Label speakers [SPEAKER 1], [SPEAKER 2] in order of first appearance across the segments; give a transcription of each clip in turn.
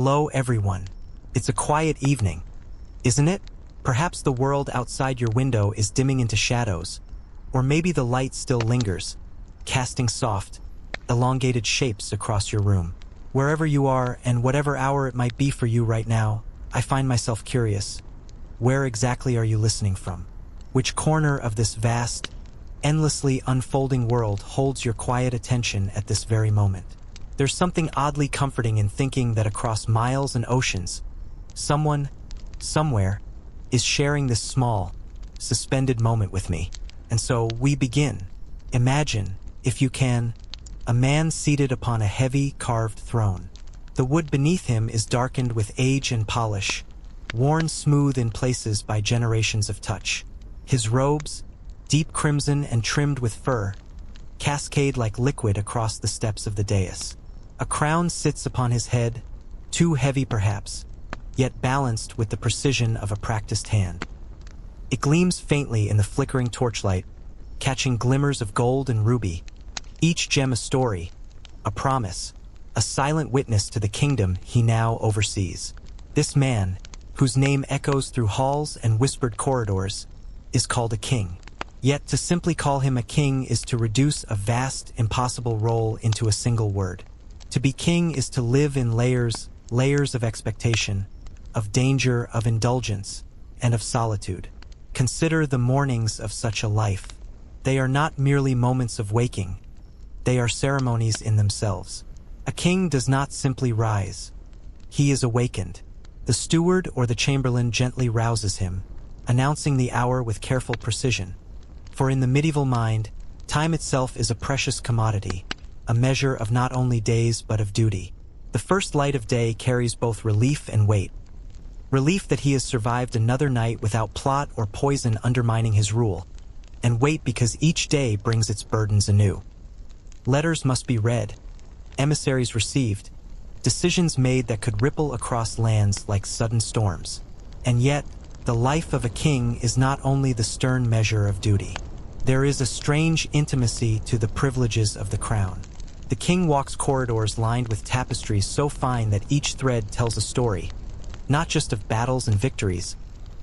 [SPEAKER 1] Hello, everyone. It's a quiet evening, isn't it? Perhaps the world outside your window is dimming into shadows, or maybe the light still lingers, casting soft, elongated shapes across your room. Wherever you are and whatever hour it might be for you right now, I find myself curious. Where exactly are you listening from? Which corner of this vast, endlessly unfolding world holds your quiet attention at this very moment? There's something oddly comforting in thinking that across miles and oceans, someone, somewhere, is sharing this small, suspended moment with me. And so we begin. Imagine, if you can, a man seated upon a heavy, carved throne. The wood beneath him is darkened with age and polish, worn smooth in places by generations of touch. His robes, deep crimson and trimmed with fur, cascade like liquid across the steps of the dais. A crown sits upon his head, too heavy perhaps, yet balanced with the precision of a practiced hand. It gleams faintly in the flickering torchlight, catching glimmers of gold and ruby, each gem a story, a promise, a silent witness to the kingdom he now oversees. This man, whose name echoes through halls and whispered corridors, is called a king. Yet to simply call him a king is to reduce a vast, impossible role into a single word. To be king is to live in layers of expectation, of danger, of indulgence, and of solitude. Consider the mornings of such a life. They are not merely moments of waking. They are ceremonies in themselves. A king does not simply rise. He is awakened. The steward or the chamberlain gently rouses him, announcing the hour with careful precision. For in the medieval mind, time itself is a precious commodity, a measure of not only days but of duty. The first light of day carries both relief and weight. Relief that he has survived another night without plot or poison undermining his rule, and weight because each day brings its burdens anew. Letters must be read, emissaries received, decisions made that could ripple across lands like sudden storms. And yet, the life of a king is not only the stern measure of duty. There is a strange intimacy to the privileges of the crown. The king walks corridors lined with tapestries so fine that each thread tells a story, not just of battles and victories,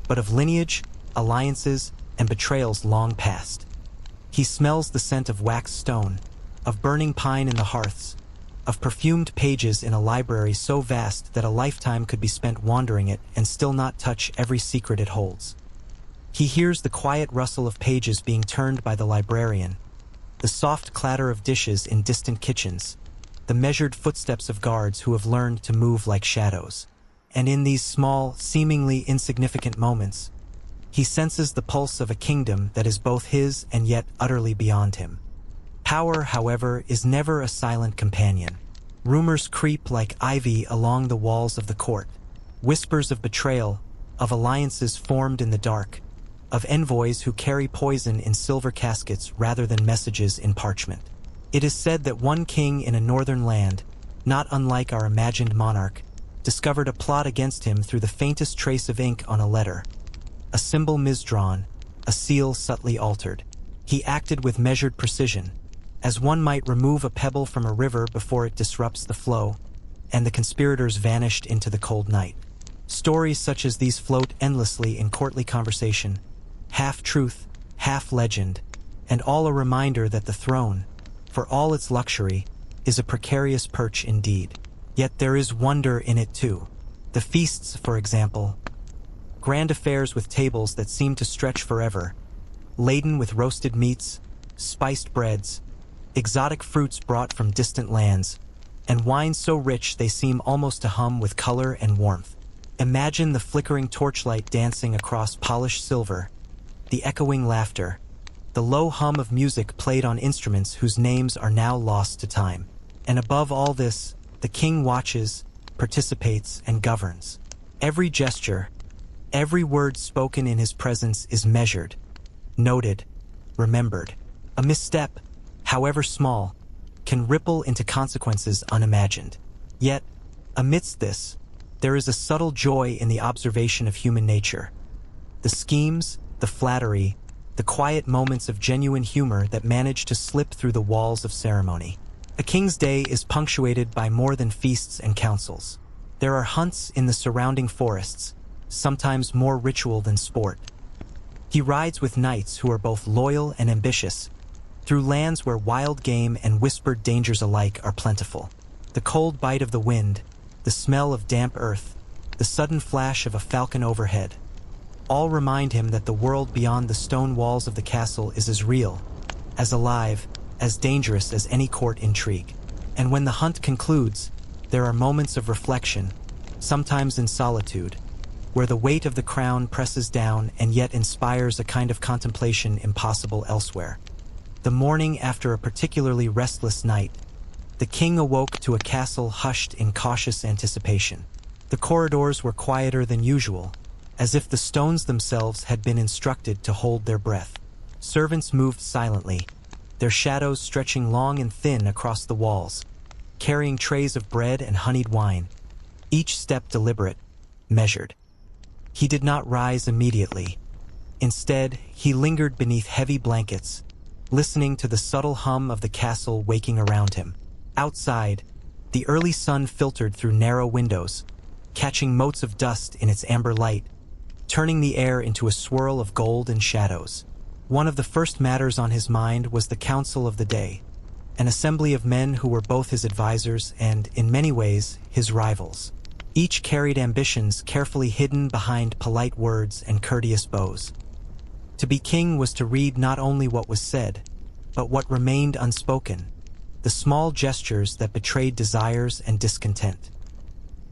[SPEAKER 1] but of lineage, alliances, and betrayals long past. He smells the scent of waxed stone, of burning pine in the hearths, of perfumed pages in a library so vast that a lifetime could be spent wandering it and still not touch every secret it holds. He hears the quiet rustle of pages being turned by the librarian, the soft clatter of dishes in distant kitchens, the measured footsteps of guards who have learned to move like shadows. And in these small, seemingly insignificant moments, he senses the pulse of a kingdom that is both his and yet utterly beyond him. Power, however, is never a silent companion. Rumors creep like ivy along the walls of the court, whispers of betrayal, of alliances formed in the dark, of envoys who carry poison in silver caskets rather than messages in parchment. It is said that one king in a northern land, not unlike our imagined monarch, discovered a plot against him through the faintest trace of ink on a letter, a symbol misdrawn, a seal subtly altered. He acted with measured precision, as one might remove a pebble from a river before it disrupts the flow, and the conspirators vanished into the cold night. Stories such as these float endlessly in courtly conversation, half truth, half legend, and all a reminder that the throne, for all its luxury, is a precarious perch indeed. Yet there is wonder in it too. The feasts, for example, grand affairs with tables that seem to stretch forever, laden with roasted meats, spiced breads, exotic fruits brought from distant lands, and wines so rich they seem almost to hum with color and warmth. Imagine the flickering torchlight dancing across polished silver, the echoing laughter, the low hum of music played on instruments whose names are now lost to time. And above all this, the king watches, participates, and governs. Every gesture, every word spoken in his presence is measured, noted, remembered. A misstep, however small, can ripple into consequences unimagined. Yet, amidst this, there is a subtle joy in the observation of human nature. The schemes, the flattery, the quiet moments of genuine humor that manage to slip through the walls of ceremony. A king's day is punctuated by more than feasts and councils. There are hunts in the surrounding forests, sometimes more ritual than sport. He rides with knights who are both loyal and ambitious, through lands where wild game and whispered dangers alike are plentiful. The cold bite of the wind, the smell of damp earth, the sudden flash of a falcon overhead, all remind him that the world beyond the stone walls of the castle is as real, as alive, as dangerous as any court intrigue. And when the hunt concludes, there are moments of reflection, sometimes in solitude, where the weight of the crown presses down and yet inspires a kind of contemplation impossible elsewhere. The morning after a particularly restless night, the king awoke to a castle hushed in cautious anticipation. The corridors were quieter than usual, as if the stones themselves had been instructed to hold their breath. Servants moved silently, their shadows stretching long and thin across the walls, carrying trays of bread and honeyed wine, each step deliberate, measured. He did not rise immediately. Instead, he lingered beneath heavy blankets, listening to the subtle hum of the castle waking around him. Outside, the early sun filtered through narrow windows, catching motes of dust in its amber light, turning the air into a swirl of gold and shadows. One of the first matters on his mind was the council of the day, an assembly of men who were both his advisors and, in many ways, his rivals. Each carried ambitions carefully hidden behind polite words and courteous bows. To be king was to read not only what was said, but what remained unspoken, the small gestures that betrayed desires and discontent.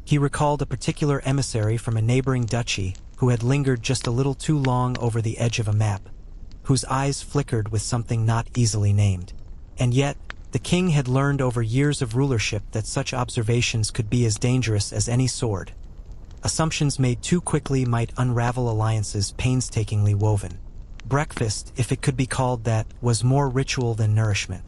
[SPEAKER 1] He recalled a particular emissary from a neighboring duchy who had lingered just a little too long over the edge of a map, whose eyes flickered with something not easily named. And yet, the king had learned over years of rulership that such observations could be as dangerous as any sword. Assumptions made too quickly might unravel alliances painstakingly woven. Breakfast, if it could be called that, was more ritual than nourishment.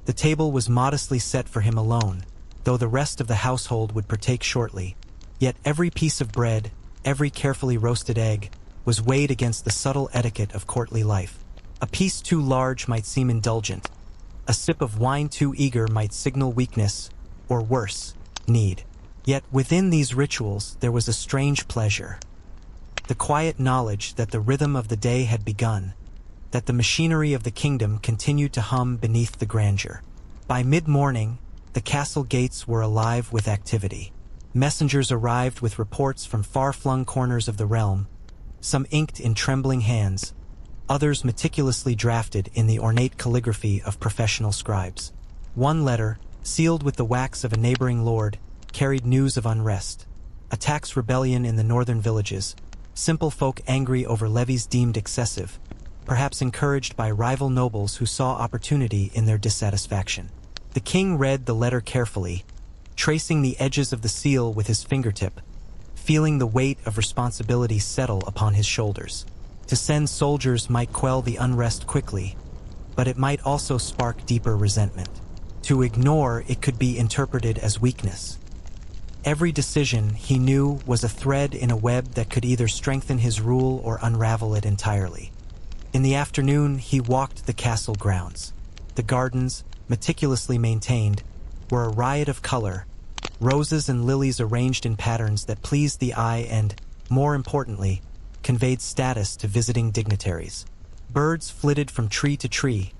[SPEAKER 1] The table was modestly set for him alone, though the rest of the household would partake shortly. Yet every piece of bread, every carefully roasted egg, was weighed against the subtle etiquette of courtly life. A piece too large might seem indulgent. A sip of wine too eager might signal weakness, or worse, need. Yet within these rituals there was a strange pleasure. The quiet knowledge that the rhythm of the day had begun, that the machinery of the kingdom continued to hum beneath the grandeur. By mid-morning, the castle gates were alive with activity. Messengers arrived with reports from far-flung corners of the realm, some inked in trembling hands, others meticulously drafted in the ornate calligraphy of professional scribes. One letter, sealed with the wax of a neighboring lord, carried news of unrest, a tax rebellion in the northern villages, simple folk angry over levies deemed excessive, perhaps encouraged by rival nobles who saw opportunity in their dissatisfaction. The king read the letter carefully, tracing the edges of the seal with his fingertip, feeling the weight of responsibility settle upon his shoulders. To send soldiers might quell the unrest quickly, but it might also spark deeper resentment. To ignore it could be interpreted as weakness. Every decision, he knew, was a thread in a web that could either strengthen his rule or unravel it entirely. In the afternoon, he walked the castle grounds. The gardens, meticulously maintained, were a riot of color, roses and lilies arranged in patterns that pleased the eye and, more importantly, conveyed status to visiting dignitaries. Birds flitted from tree to tree,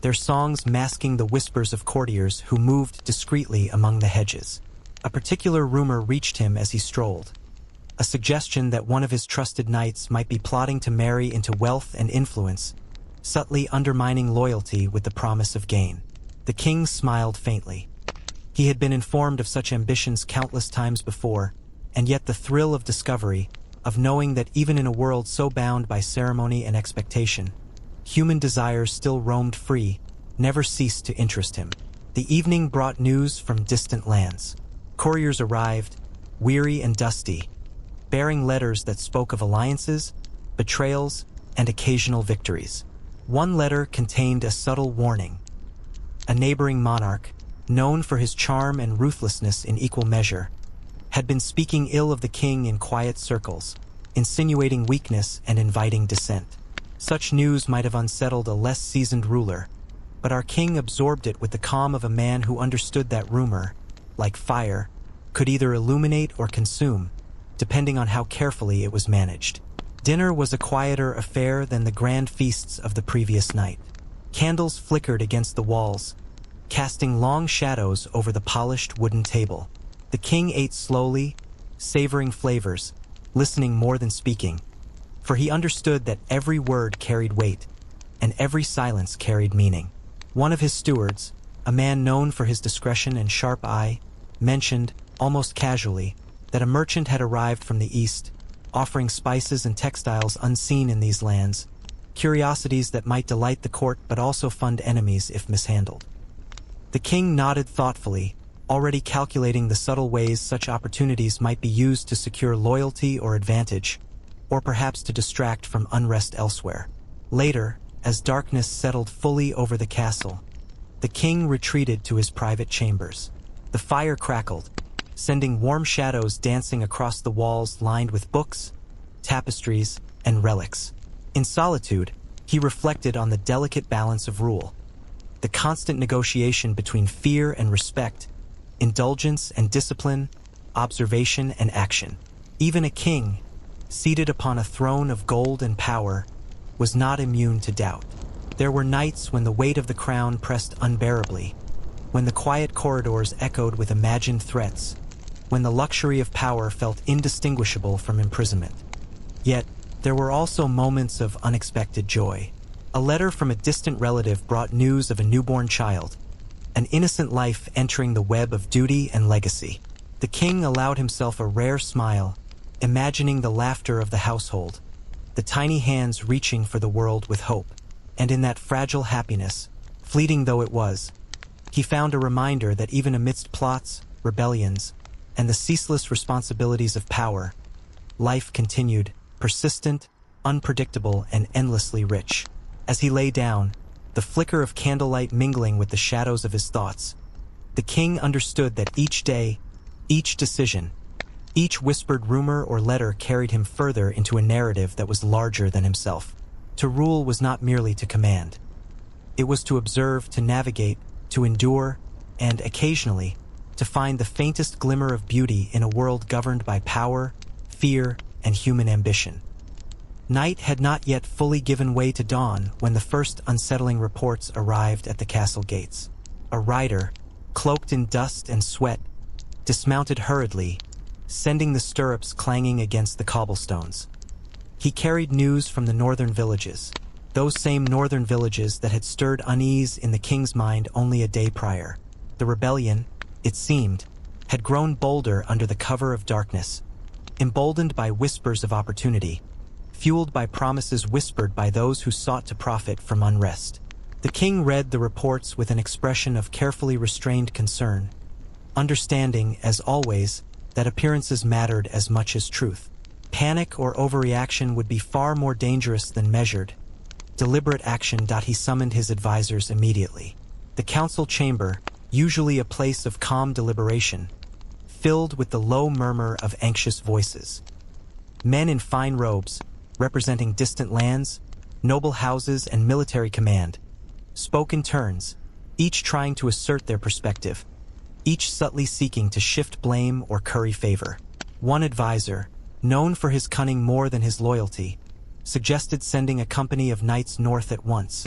[SPEAKER 1] their songs masking the whispers of courtiers who moved discreetly among the hedges. A particular rumor reached him as he strolled, a suggestion that one of his trusted knights might be plotting to marry into wealth and influence, subtly undermining loyalty with the promise of gain. The king smiled faintly. He had been informed of such ambitions countless times before, and yet the thrill of discovery, of knowing that even in a world so bound by ceremony and expectation, human desires still roamed free, never ceased to interest him. The evening brought news from distant lands. Couriers arrived, weary and dusty, bearing letters that spoke of alliances, betrayals, and occasional victories. One letter contained a subtle warning. A neighboring monarch, known for his charm and ruthlessness in equal measure, had been speaking ill of the king in quiet circles, insinuating weakness and inviting dissent. Such news might have unsettled a less seasoned ruler, but our king absorbed it with the calm of a man who understood that rumor, like fire, could either illuminate or consume, depending on how carefully it was managed. Dinner was a quieter affair than the grand feasts of the previous night. Candles flickered against the walls, casting long shadows over the polished wooden table. The king ate slowly, savoring flavors, listening more than speaking, for he understood that every word carried weight, and every silence carried meaning. One of his stewards, a man known for his discretion and sharp eye, mentioned, almost casually, that a merchant had arrived from the east, offering spices and textiles unseen in these lands, curiosities that might delight the court but also fund enemies if mishandled. The king nodded thoughtfully, already calculating the subtle ways such opportunities might be used to secure loyalty or advantage, or perhaps to distract from unrest elsewhere. Later, as darkness settled fully over the castle, the king retreated to his private chambers. The fire crackled, sending warm shadows dancing across the walls lined with books, tapestries, and relics. In solitude, he reflected on the delicate balance of rule, the constant negotiation between fear and respect, indulgence and discipline, observation and action. Even a king, seated upon a throne of gold and power, was not immune to doubt. There were nights when the weight of the crown pressed unbearably, when the quiet corridors echoed with imagined threats, when the luxury of power felt indistinguishable from imprisonment. Yet, there were also moments of unexpected joy. A letter from a distant relative brought news of a newborn child, an innocent life entering the web of duty and legacy. The king allowed himself a rare smile, imagining the laughter of the household, the tiny hands reaching for the world with hope. And in that fragile happiness, fleeting though it was, he found a reminder that even amidst plots, rebellions, and the ceaseless responsibilities of power, life continued, persistent, unpredictable, and endlessly rich. As he lay down, the flicker of candlelight mingling with the shadows of his thoughts, the king understood that each day, each decision, each whispered rumor or letter carried him further into a narrative that was larger than himself. To rule was not merely to command. It was to observe, to navigate, to endure, and, occasionally, to find the faintest glimmer of beauty in a world governed by power, fear, and human ambition. Night had not yet fully given way to dawn when the first unsettling reports arrived at the castle gates. A rider, cloaked in dust and sweat, dismounted hurriedly, sending the stirrups clanging against the cobblestones. He carried news from the northern villages, those same northern villages that had stirred unease in the king's mind only a day prior. The rebellion, it seemed, had grown bolder under the cover of darkness, emboldened by whispers of opportunity, fueled by promises whispered by those who sought to profit from unrest. The king read the reports with an expression of carefully restrained concern, understanding, as always, that appearances mattered as much as truth. Panic or overreaction would be far more dangerous than measured, deliberate action. He summoned his advisors immediately. The council chamber, usually a place of calm deliberation, filled with the low murmur of anxious voices. Men in fine robes, representing distant lands, noble houses, and military command, spoke in turns, each trying to assert their perspective, each subtly seeking to shift blame or curry favor. One advisor, known for his cunning more than his loyalty, suggested sending a company of knights north at once,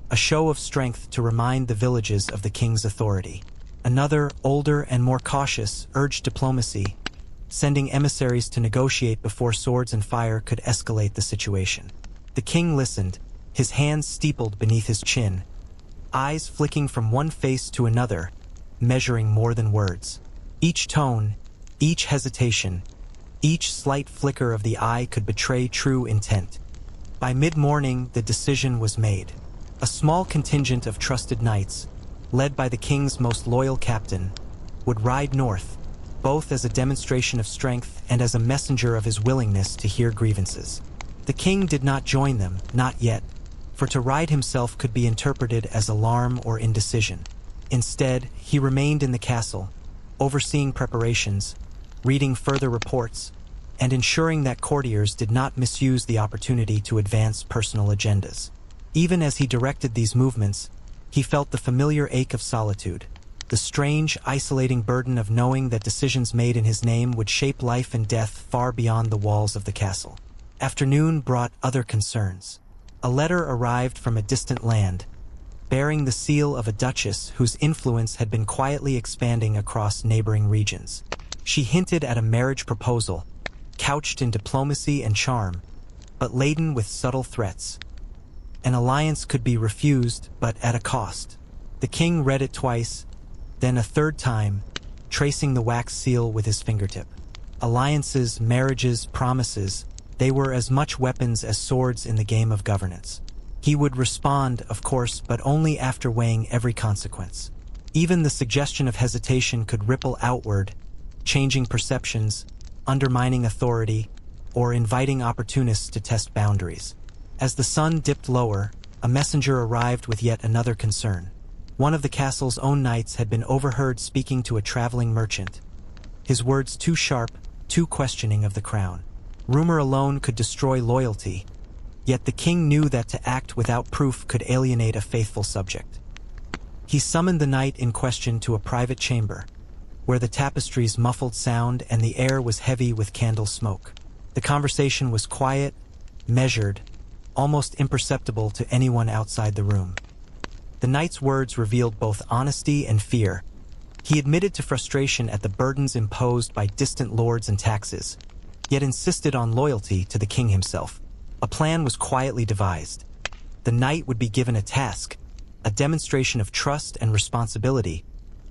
[SPEAKER 1] a show of strength to remind the villages of the king's authority. Another, older and more cautious, urged diplomacy, sending emissaries to negotiate before swords and fire could escalate the situation. The king listened, his hands steepled beneath his chin, eyes flicking from one face to another, measuring more than words. Each tone, each hesitation, each slight flicker of the eye could betray true intent. By mid-morning, the decision was made. A small contingent of trusted knights, led by the king's most loyal captain, would ride north, both as a demonstration of strength and as a messenger of his willingness to hear grievances. The king did not join them, not yet, for to ride himself could be interpreted as alarm or indecision. Instead, he remained in the castle, overseeing preparations, reading further reports, and ensuring that courtiers did not misuse the opportunity to advance personal agendas. Even as he directed these movements, he felt the familiar ache of solitude, the strange, isolating burden of knowing that decisions made in his name would shape life and death far beyond the walls of the castle. Afternoon brought other concerns. A letter arrived from a distant land, bearing the seal of a duchess whose influence had been quietly expanding across neighboring regions. She hinted at a marriage proposal, couched in diplomacy and charm, but laden with subtle threats. An alliance could be refused, but at a cost. The king read it twice, then a third time, tracing the wax seal with his fingertip. Alliances, marriages, promises, they were as much weapons as swords in the game of governance. He would respond, of course, but only after weighing every consequence. Even the suggestion of hesitation could ripple outward, changing perceptions, undermining authority, or inviting opportunists to test boundaries. As the sun dipped lower, a messenger arrived with yet another concern. One of the castle's own knights had been overheard speaking to a traveling merchant, his words too sharp, too questioning of the crown. Rumor alone could destroy loyalty, yet the king knew that to act without proof could alienate a faithful subject. He summoned the knight in question to a private chamber, where the tapestries muffled sound and the air was heavy with candle smoke. The conversation was quiet, measured, almost imperceptible to anyone outside the room. The knight's words revealed both honesty and fear. He admitted to frustration at the burdens imposed by distant lords and taxes, yet insisted on loyalty to the king himself. A plan was quietly devised. The knight would be given a task, a demonstration of trust and responsibility,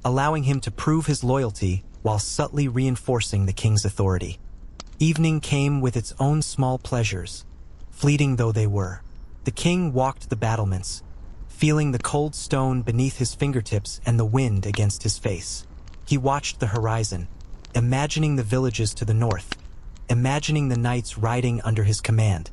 [SPEAKER 1] allowing him to prove his loyalty while subtly reinforcing the king's authority. Evening came with its own small pleasures, fleeting though they were. The king walked the battlements, feeling the cold stone beneath his fingertips and the wind against his face. He watched the horizon, imagining the villages to the north, imagining the knights riding under his command,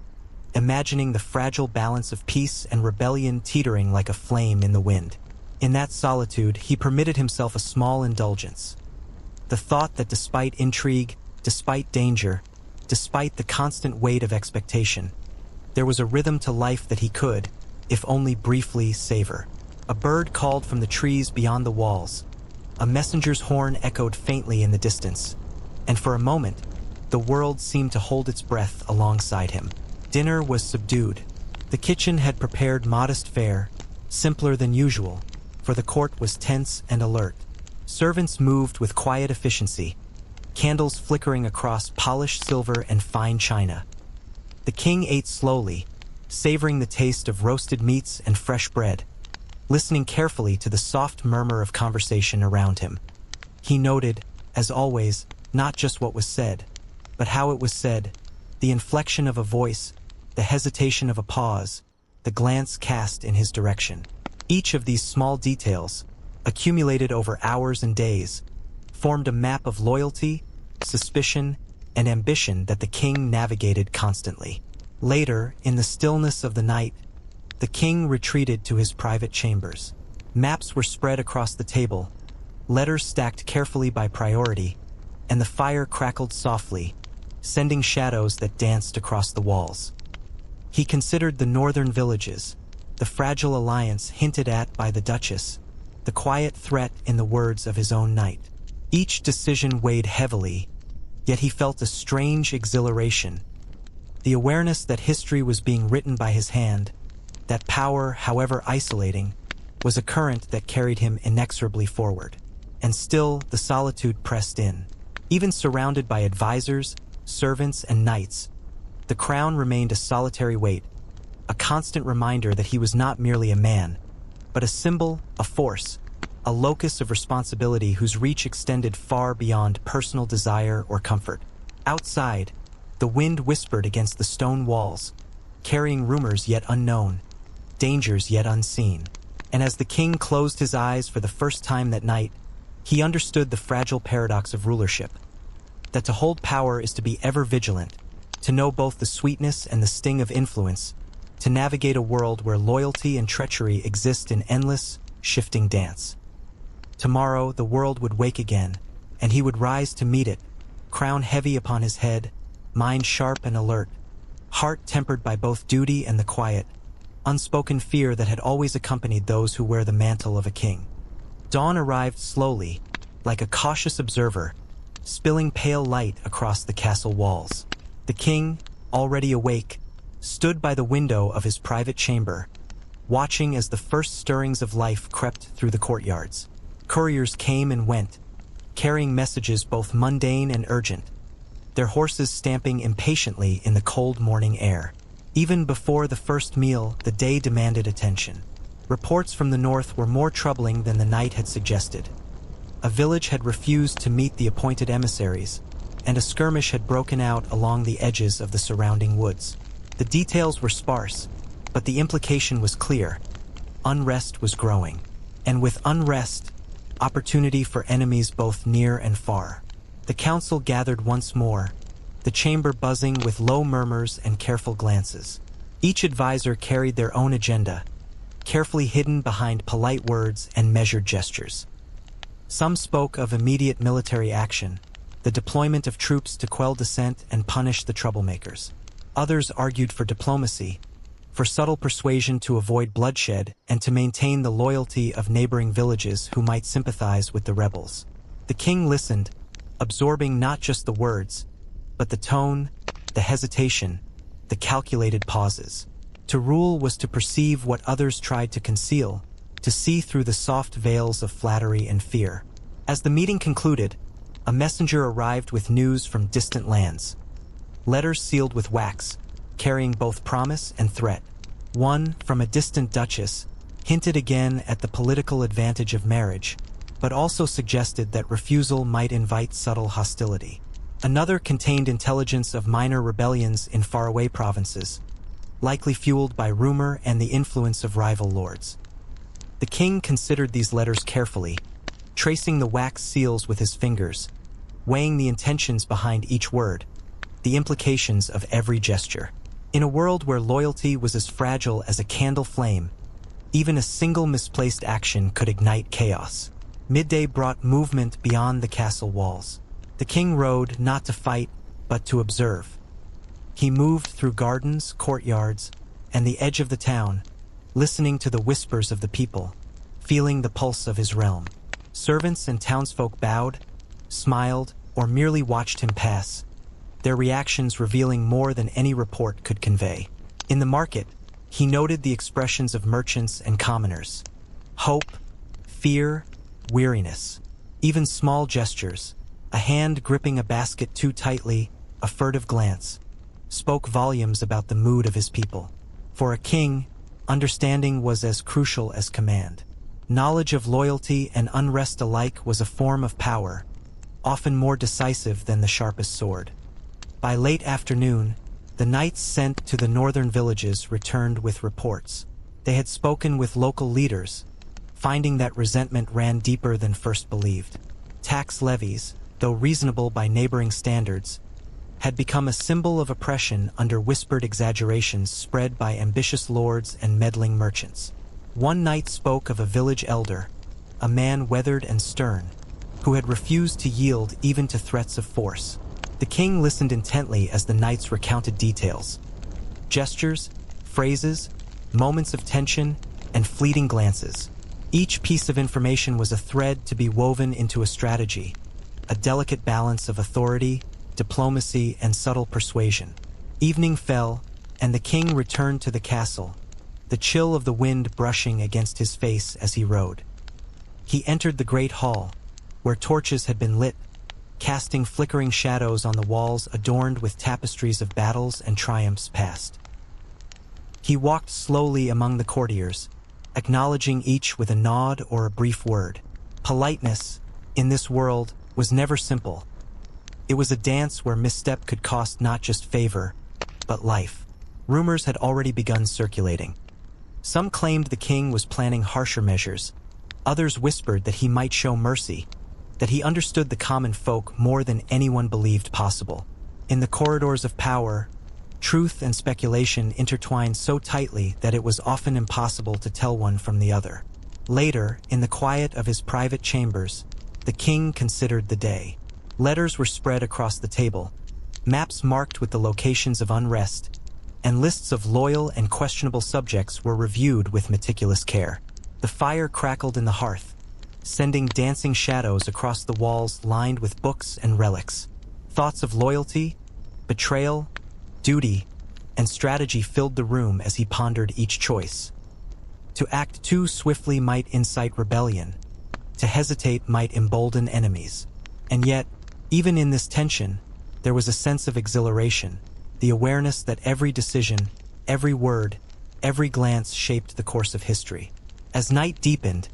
[SPEAKER 1] imagining the fragile balance of peace and rebellion teetering like a flame in the wind. In that solitude, he permitted himself a small indulgence. The thought that despite intrigue, despite danger, despite the constant weight of expectation, there was a rhythm to life that he could, if only briefly, savor. A bird called from the trees beyond the walls. A messenger's horn echoed faintly in the distance, and for a moment, the world seemed to hold its breath alongside him. Dinner was subdued. The kitchen had prepared modest fare, simpler than usual, for the court was tense and alert. Servants moved with quiet efficiency, candles flickering across polished silver and fine china. The king ate slowly, savoring the taste of roasted meats and fresh bread, listening carefully to the soft murmur of conversation around him. He noted, as always, not just what was said, but how it was said, the inflection of a voice, the hesitation of a pause, the glance cast in his direction. Each of these small details, accumulated over hours and days, formed a map of loyalty, suspicion, and ambition that the king navigated constantly. Later, in the stillness of the night, the king retreated to his private chambers. Maps were spread across the table, letters stacked carefully by priority, and the fire crackled softly, sending shadows that danced across the walls. He considered the northern villages, the fragile alliance hinted at by the duchess, the quiet threat in the words of his own knight. Each decision weighed heavily, yet he felt a strange exhilaration. The awareness that history was being written by his hand, that power, however isolating, was a current that carried him inexorably forward. And still, the solitude pressed in. Even surrounded by advisors, servants, and knights, the crown remained a solitary weight, a constant reminder that he was not merely a man, but a symbol, a force, a locus of responsibility whose reach extended far beyond personal desire or comfort. Outside, the wind whispered against the stone walls, carrying rumors yet unknown, dangers yet unseen. And as the king closed his eyes for the first time that night, he understood the fragile paradox of rulership, that to hold power is to be ever vigilant, to know both the sweetness and the sting of influence, to navigate a world where loyalty and treachery exist in endless, shifting dance. Tomorrow, the world would wake again, and he would rise to meet it, crown heavy upon his head, mind sharp and alert, heart tempered by both duty and the quiet, unspoken fear that had always accompanied those who wear the mantle of a king. Dawn arrived slowly, like a cautious observer, spilling pale light across the castle walls. The king, already awake, stood by the window of his private chamber, watching as the first stirrings of life crept through the courtyards. Couriers came and went, carrying messages both mundane and urgent, their horses stamping impatiently in the cold morning air. Even before the first meal, the day demanded attention. Reports from the north were more troubling than the night had suggested. A village had refused to meet the appointed emissaries, and a skirmish had broken out along the edges of the surrounding woods. The details were sparse, but the implication was clear. Unrest was growing, and with unrest, opportunity for enemies both near and far. The council gathered once more, the chamber buzzing with low murmurs and careful glances. Each advisor carried their own agenda, carefully hidden behind polite words and measured gestures. Some spoke of immediate military action, the deployment of troops to quell dissent and punish the troublemakers. Others argued for diplomacy, for subtle persuasion to avoid bloodshed and to maintain the loyalty of neighboring villages who might sympathize with the rebels. The king listened, absorbing not just the words, but the tone, the hesitation, the calculated pauses. To rule was to perceive what others tried to conceal, to see through the soft veils of flattery and fear. As the meeting concluded, a messenger arrived with news from distant lands. Letters sealed with wax, carrying both promise and threat. One, from a distant duchess, hinted again at the political advantage of marriage, but also suggested that refusal might invite subtle hostility. Another contained intelligence of minor rebellions in faraway provinces, likely fueled by rumor and the influence of rival lords. The king considered these letters carefully, tracing the wax seals with his fingers, weighing the intentions behind each word, the implications of every gesture. In a world where loyalty was as fragile as a candle flame, even a single misplaced action could ignite chaos. Midday brought movement beyond the castle walls. The king rode not to fight, but to observe. He moved through gardens, courtyards, and the edge of the town, listening to the whispers of the people, feeling the pulse of his realm. Servants and townsfolk bowed, smiled, or merely watched him pass, their reactions revealing more than any report could convey. In the market, he noted the expressions of merchants and commoners. Hope, fear, weariness. Even small gestures, a hand gripping a basket too tightly, a furtive glance, spoke volumes about the mood of his people. For a king, understanding was as crucial as command. Knowledge of loyalty and unrest alike was a form of power, often more decisive than the sharpest sword. By late afternoon, the knights sent to the northern villages returned with reports. They had spoken with local leaders, finding that resentment ran deeper than first believed. Tax levies, though reasonable by neighboring standards, had become a symbol of oppression under whispered exaggerations spread by ambitious lords and meddling merchants. One knight spoke of a village elder, a man weathered and stern, who had refused to yield even to threats of force. The king listened intently as the knights recounted details. Gestures, phrases, moments of tension, and fleeting glances. Each piece of information was a thread to be woven into a strategy, a delicate balance of authority, diplomacy, and subtle persuasion. Evening fell, and the king returned to the castle, the chill of the wind brushing against his face as he rode. He entered the great hall, where torches had been lit, casting flickering shadows on the walls adorned with tapestries of battles and triumphs past. He walked slowly among the courtiers, acknowledging each with a nod or a brief word. Politeness, in this world, was never simple. It was a dance where misstep could cost not just favor, but life. Rumors had already begun circulating. Some claimed the king was planning harsher measures. Others whispered that he might show mercy, that he understood the common folk more than anyone believed possible. In the corridors of power, truth and speculation intertwined so tightly that it was often impossible to tell one from the other. Later, in the quiet of his private chambers, the king considered the day. Letters were spread across the table, maps marked with the locations of unrest, and lists of loyal and questionable subjects were reviewed with meticulous care. The fire crackled in the hearth, sending dancing shadows across the walls lined with books and relics. Thoughts of loyalty, betrayal, duty, and strategy filled the room as he pondered each choice. To act too swiftly might incite rebellion. To hesitate might embolden enemies. And yet, even in this tension, there was a sense of exhilaration, the awareness that every decision, every word, every glance shaped the course of history. As night deepened,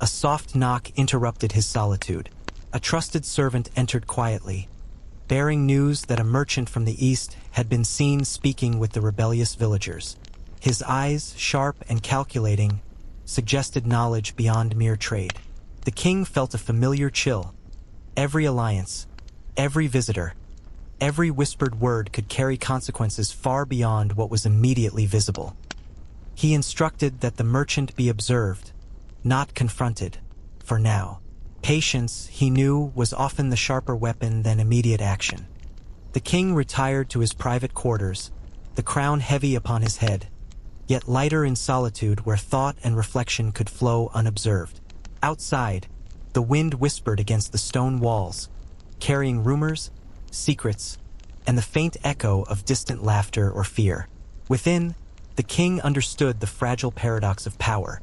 [SPEAKER 1] a soft knock interrupted his solitude. A trusted servant entered quietly, bearing news that a merchant from the east had been seen speaking with the rebellious villagers. His eyes, sharp and calculating, suggested knowledge beyond mere trade. The king felt a familiar chill. Every alliance, every visitor, every whispered word could carry consequences far beyond what was immediately visible. He instructed that the merchant be observed, not confronted, for now. Patience, he knew, was often the sharper weapon than immediate action. The king retired to his private quarters, the crown heavy upon his head, yet lighter in solitude where thought and reflection could flow unobserved. Outside, the wind whispered against the stone walls, carrying rumors, secrets, and the faint echo of distant laughter or fear. Within, the king understood the fragile paradox of power,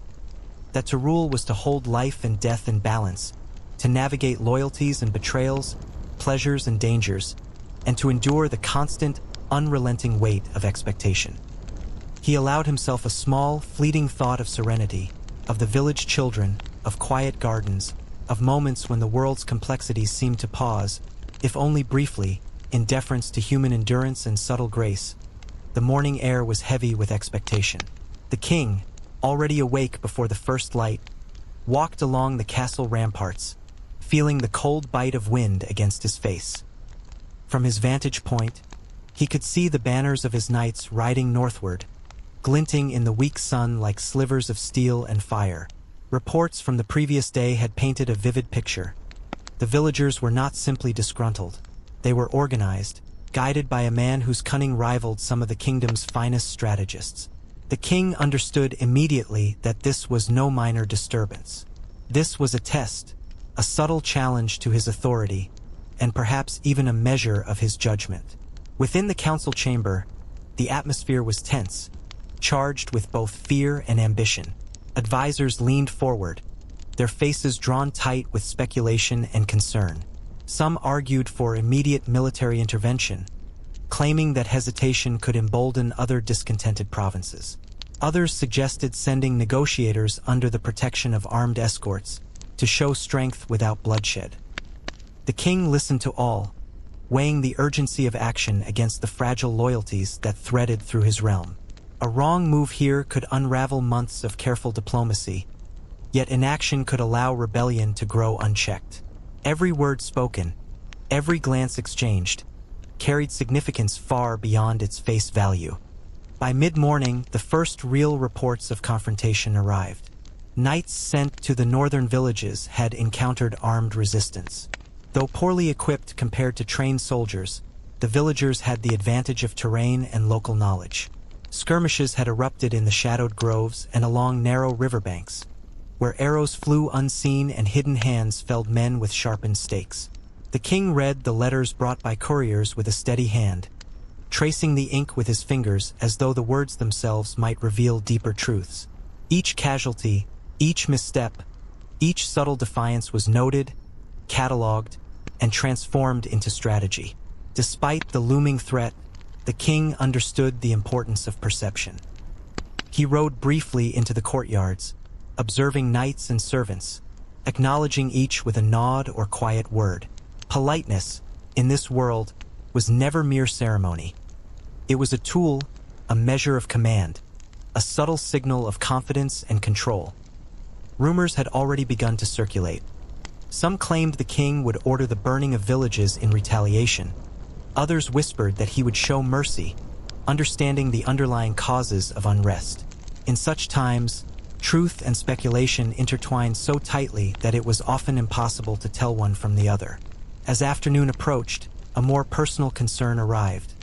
[SPEAKER 1] that to rule was to hold life and death in balance, to navigate loyalties and betrayals, pleasures and dangers, and to endure the constant, unrelenting weight of expectation. He allowed himself a small, fleeting thought of serenity, of the village children, of quiet gardens, of moments when the world's complexities seemed to pause, if only briefly, in deference to human endurance and subtle grace. The morning air was heavy with expectation. The king, already awake before the first light, walked along the castle ramparts, feeling the cold bite of wind against his face. From his vantage point, he could see the banners of his knights riding northward, glinting in the weak sun like slivers of steel and fire. Reports from the previous day had painted a vivid picture. The villagers were not simply disgruntled. They were organized, guided by a man whose cunning rivaled some of the kingdom's finest strategists. The king understood immediately that this was no minor disturbance. This was a test, a subtle challenge to his authority, and perhaps even a measure of his judgment. Within the council chamber, the atmosphere was tense, charged with both fear and ambition. Advisors leaned forward, their faces drawn tight with speculation and concern. Some argued for immediate military intervention, claiming that hesitation could embolden other discontented provinces. Others suggested sending negotiators under the protection of armed escorts to show strength without bloodshed. The king listened to all, weighing the urgency of action against the fragile loyalties that threaded through his realm. A wrong move here could unravel months of careful diplomacy, yet inaction could allow rebellion to grow unchecked. Every word spoken, every glance exchanged, carried significance far beyond its face value. By mid-morning, the first real reports of confrontation arrived. Knights sent to the northern villages had encountered armed resistance. Though poorly equipped compared to trained soldiers, the villagers had the advantage of terrain and local knowledge. Skirmishes had erupted in the shadowed groves and along narrow riverbanks, where arrows flew unseen and hidden hands felled men with sharpened stakes. The king read the letters brought by couriers with a steady hand, tracing the ink with his fingers as though the words themselves might reveal deeper truths. Each casualty, each misstep, each subtle defiance was noted, catalogued, and transformed into strategy. Despite the looming threat, the king understood the importance of perception. He rode briefly into the courtyards, observing knights and servants, acknowledging each with a nod or quiet word. Politeness, in this world, was never mere ceremony. It was a tool, a measure of command, a subtle signal of confidence and control. Rumors had already begun to circulate. Some claimed the king would order the burning of villages in retaliation. Others whispered that he would show mercy, understanding the underlying causes of unrest. In such times, truth and speculation intertwined so tightly that it was often impossible to tell one from the other. As afternoon approached, a more personal concern arrived.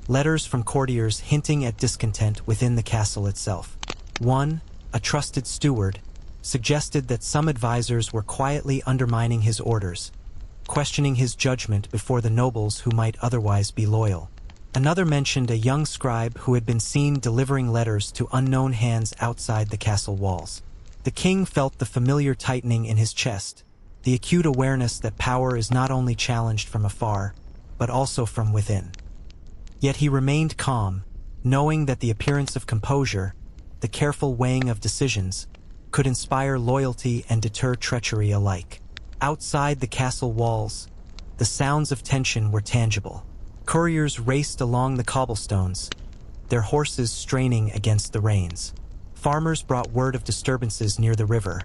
[SPEAKER 1] Letters from courtiers hinting at discontent within the castle itself. One, a trusted steward, suggested that some advisors were quietly undermining his orders, questioning his judgment before the nobles who might otherwise be loyal. Another mentioned a young scribe who had been seen delivering letters to unknown hands outside the castle walls. The king felt the familiar tightening in his chest, the acute awareness that power is not only challenged from afar, but also from within. Yet he remained calm, knowing that the appearance of composure, the careful weighing of decisions, could inspire loyalty and deter treachery alike. Outside the castle walls, the sounds of tension were tangible. Couriers raced along the cobblestones, their horses straining against the reins. Farmers brought word of disturbances near the river,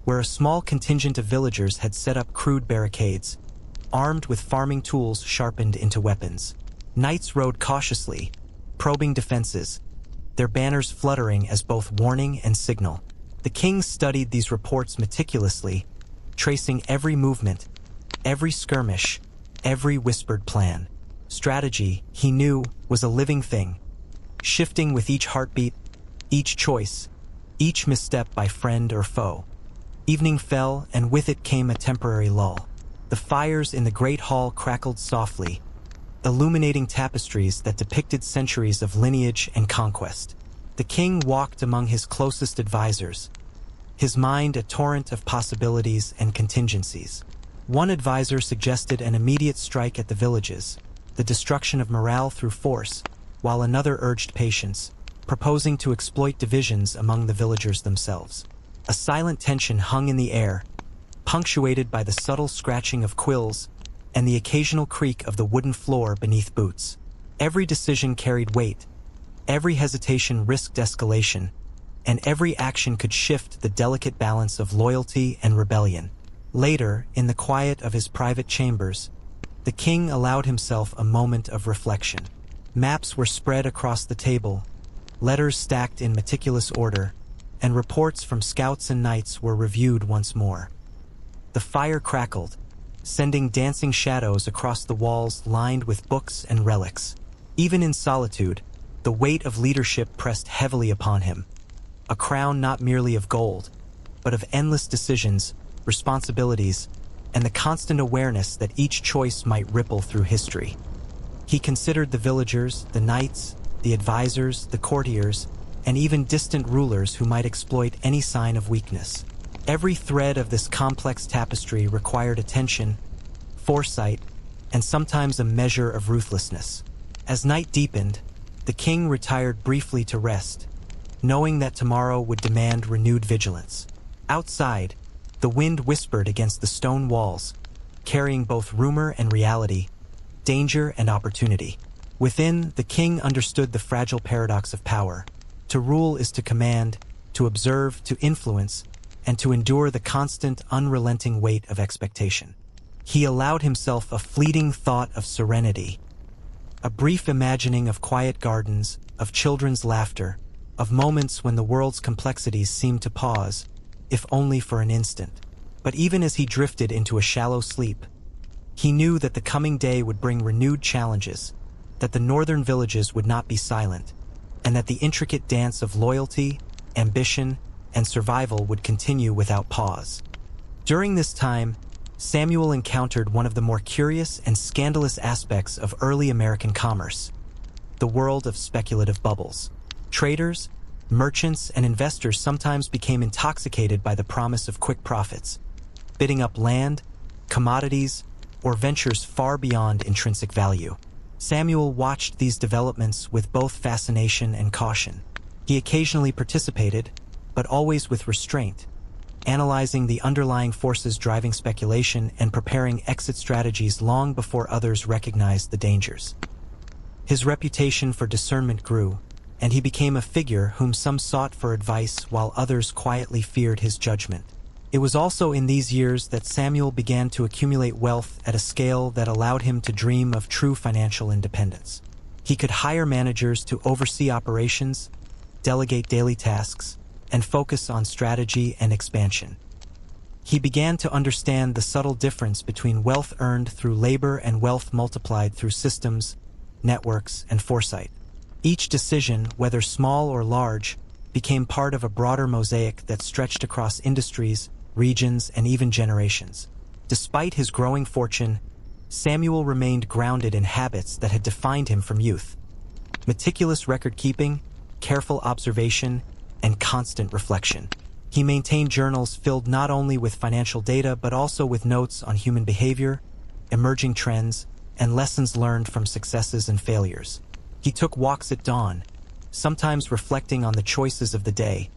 [SPEAKER 1] where a small contingent of villagers had set up crude barricades, armed with farming tools sharpened into weapons. Knights rode cautiously, probing defenses, their banners fluttering as both warning and signal. The king studied these reports meticulously, tracing every movement, every skirmish, every whispered plan. Strategy, he knew, was a living thing, shifting with each heartbeat, each choice, each misstep by friend or foe. Evening fell, and with it came a temporary lull. The fires in the great hall crackled softly, illuminating tapestries that depicted centuries of lineage and conquest. The king walked among his closest advisors, his mind a torrent of possibilities and contingencies. One advisor suggested an immediate strike at the villages, the destruction of morale through force, while another urged patience, proposing to exploit divisions among the villagers themselves. A silent tension hung in the air, punctuated by the subtle scratching of quills and the occasional creak of the wooden floor beneath boots. Every decision carried weight, every hesitation risked escalation, and every action could shift the delicate balance of loyalty and rebellion. Later, in the quiet of his private chambers, the king allowed himself a moment of reflection. Maps were spread across the table, letters stacked in meticulous order, and reports from scouts and knights were reviewed once more. The fire crackled, sending dancing shadows across the walls lined with books and relics. Even in solitude, the weight of leadership pressed heavily upon him, a crown not merely of gold, but of endless decisions, responsibilities, and the constant awareness that each choice might ripple through history. He considered the villagers, the knights, the advisors, the courtiers, and even distant rulers who might exploit any sign of weakness. Every thread of this complex tapestry required attention, foresight, and sometimes a measure of ruthlessness. As night deepened, the king retired briefly to rest, knowing that tomorrow would demand renewed vigilance. Outside, the wind whispered against the stone walls, carrying both rumor and reality, danger and opportunity. Within, the king understood the fragile paradox of power. To rule is to command, to observe, to influence, and to endure the constant, unrelenting weight of expectation. He allowed himself a fleeting thought of serenity, a brief imagining of quiet gardens, of children's laughter, of moments when the world's complexities seemed to pause, if only for an instant. But even as he drifted into a shallow sleep, he knew that the coming day would bring renewed challenges, that the northern villages would not be silent, and that the intricate dance of loyalty, ambition, and survival would continue without pause. During this time, Samuel encountered one of the more curious and scandalous aspects of early American commerce, the world of speculative bubbles. Traders, merchants, and investors sometimes became intoxicated by the promise of quick profits, bidding up land, commodities, or ventures far beyond intrinsic value. Samuel watched these developments with both fascination and caution. He occasionally participated, but always with restraint, analyzing the underlying forces driving speculation and preparing exit strategies long before others recognized the dangers. His reputation for discernment grew, and he became a figure whom some sought for advice while others quietly feared his judgment. It was also in these years that Samuel began to accumulate wealth at a scale that allowed him to dream of true financial independence. He could hire managers to oversee operations, delegate daily tasks, and focus on strategy and expansion. He began to understand the subtle difference between wealth earned through labor and wealth multiplied through systems, networks, and foresight. Each decision, whether small or large, became part of a broader mosaic that stretched across industries, regions, and even generations. Despite his growing fortune, Samuel remained grounded in habits that had defined him from youth. Meticulous record-keeping, careful observation, and constant reflection. He maintained journals filled not only with financial data but also with notes on human behavior, emerging trends, and lessons learned from successes and failures. He took walks at dawn, sometimes reflecting on the choices of the day,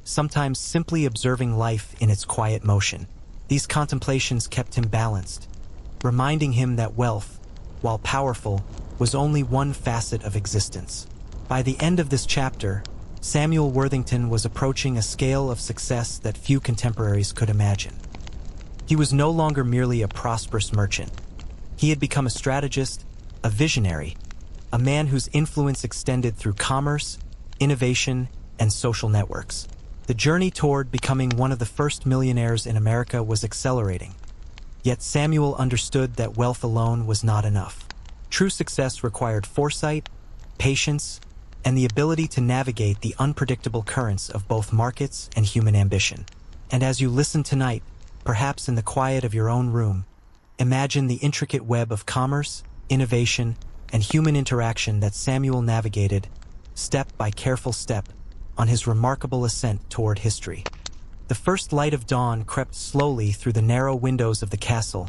[SPEAKER 1] sometimes simply observing life in its quiet motion. These contemplations kept him balanced, reminding him that wealth, while powerful, was only one facet of existence. By the end of this chapter, Samuel Worthington was approaching a scale of success that few contemporaries could imagine. He was no longer merely a prosperous merchant. He had become a strategist, a visionary, a man whose influence extended through commerce, innovation, and social networks. The journey toward becoming one of the first millionaires in America was accelerating. Yet Samuel understood that wealth alone was not enough. True success required foresight, patience, and the ability to navigate the unpredictable currents of both markets and human ambition. And as you listen tonight, perhaps in the quiet of your own room, imagine the intricate web of commerce, innovation, and human interaction that Samuel navigated, step by careful step, on his remarkable ascent toward history. The first light of dawn crept slowly through the narrow windows of the castle,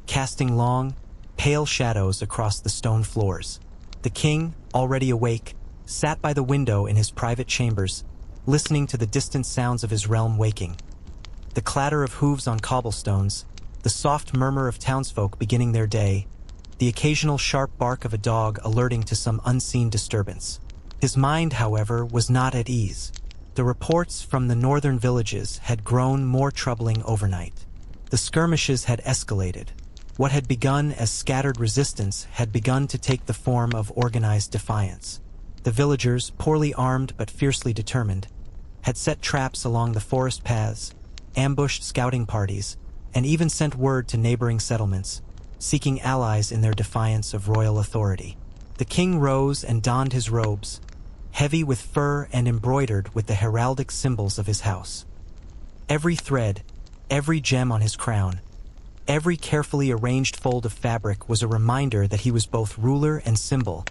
[SPEAKER 1] casting long, pale shadows across the stone floors. The king, already awake, sat by the window in his private chambers, listening to the distant sounds of his realm waking. The clatter of hooves on cobblestones, the soft murmur of townsfolk beginning their day, the occasional sharp bark of a dog alerting to some unseen disturbance. His mind, however, was not at ease. The reports from the northern villages had grown more troubling overnight. The skirmishes had escalated. What had begun as scattered resistance had begun to take the form of organized defiance. The villagers, poorly armed but fiercely determined, had set traps along the forest paths, ambushed scouting parties, and even sent word to neighboring settlements, seeking allies in their defiance of royal authority. The king rose and donned his robes, heavy with fur and embroidered with the heraldic symbols of his house. Every thread, every gem on his crown, every carefully arranged fold of fabric was a reminder that he was both ruler and symbol,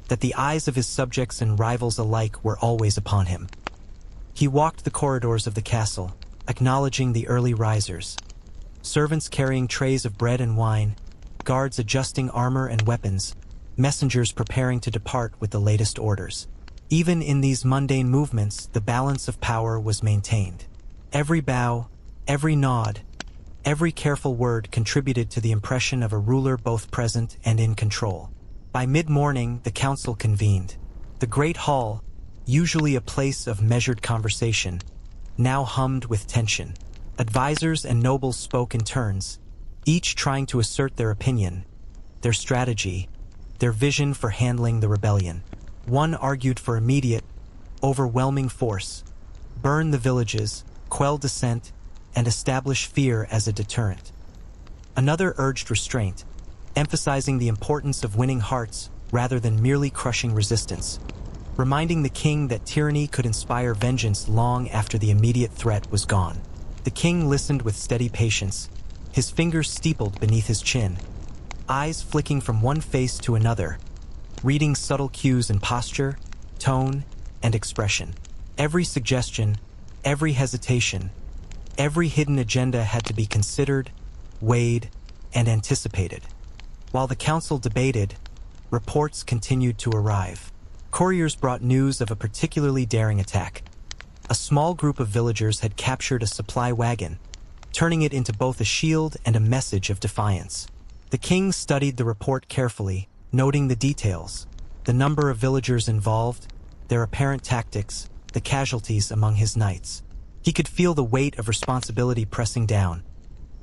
[SPEAKER 1] that the eyes of his subjects and rivals alike were always upon him. He walked the corridors of the castle, acknowledging the early risers. Servants carrying trays of bread and wine, guards adjusting armor and weapons, messengers preparing to depart with the latest orders. Even in these mundane movements, the balance of power was maintained. Every bow, every nod, every careful word contributed to the impression of a ruler both present and in control. By mid-morning, the council convened. The great hall, usually a place of measured conversation, now hummed with tension. Advisors and nobles spoke in turns, each trying to assert their opinion, their strategy, their vision for handling the rebellion. One argued for immediate, overwhelming force, burn the villages, quell dissent, and establish fear as a deterrent. Another urged restraint, emphasizing the importance of winning hearts rather than merely crushing resistance, reminding the king that tyranny could inspire vengeance long after the immediate threat was gone. The king listened with steady patience, his fingers steepled beneath his chin, eyes flicking from one face to another, reading subtle cues in posture, tone, and expression. Every suggestion, every hesitation, every hidden agenda had to be considered, weighed, and anticipated. While the council debated, reports continued to arrive. Couriers brought news of a particularly daring attack. A small group of villagers had captured a supply wagon, turning it into both a shield and a message of defiance. The king studied the report carefully, noting the details, the number of villagers involved, their apparent tactics, the casualties among his knights. He could feel the weight of responsibility pressing down,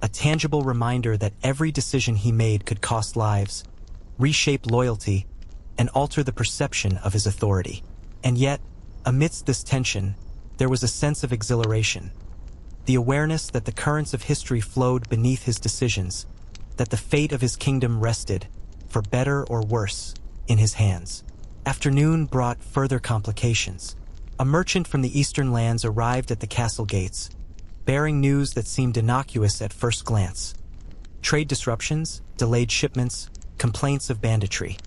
[SPEAKER 1] a tangible reminder that every decision he made could cost lives, reshape loyalty, and alter the perception of his authority. And yet, amidst this tension, there was a sense of exhilaration, the awareness that the currents of history flowed beneath his decisions, that the fate of his kingdom rested, for better or worse, in his hands. Afternoon brought further complications. A merchant from the eastern lands arrived at the castle gates, bearing news that seemed innocuous at first glance. Trade disruptions, delayed shipments, complaints of banditry.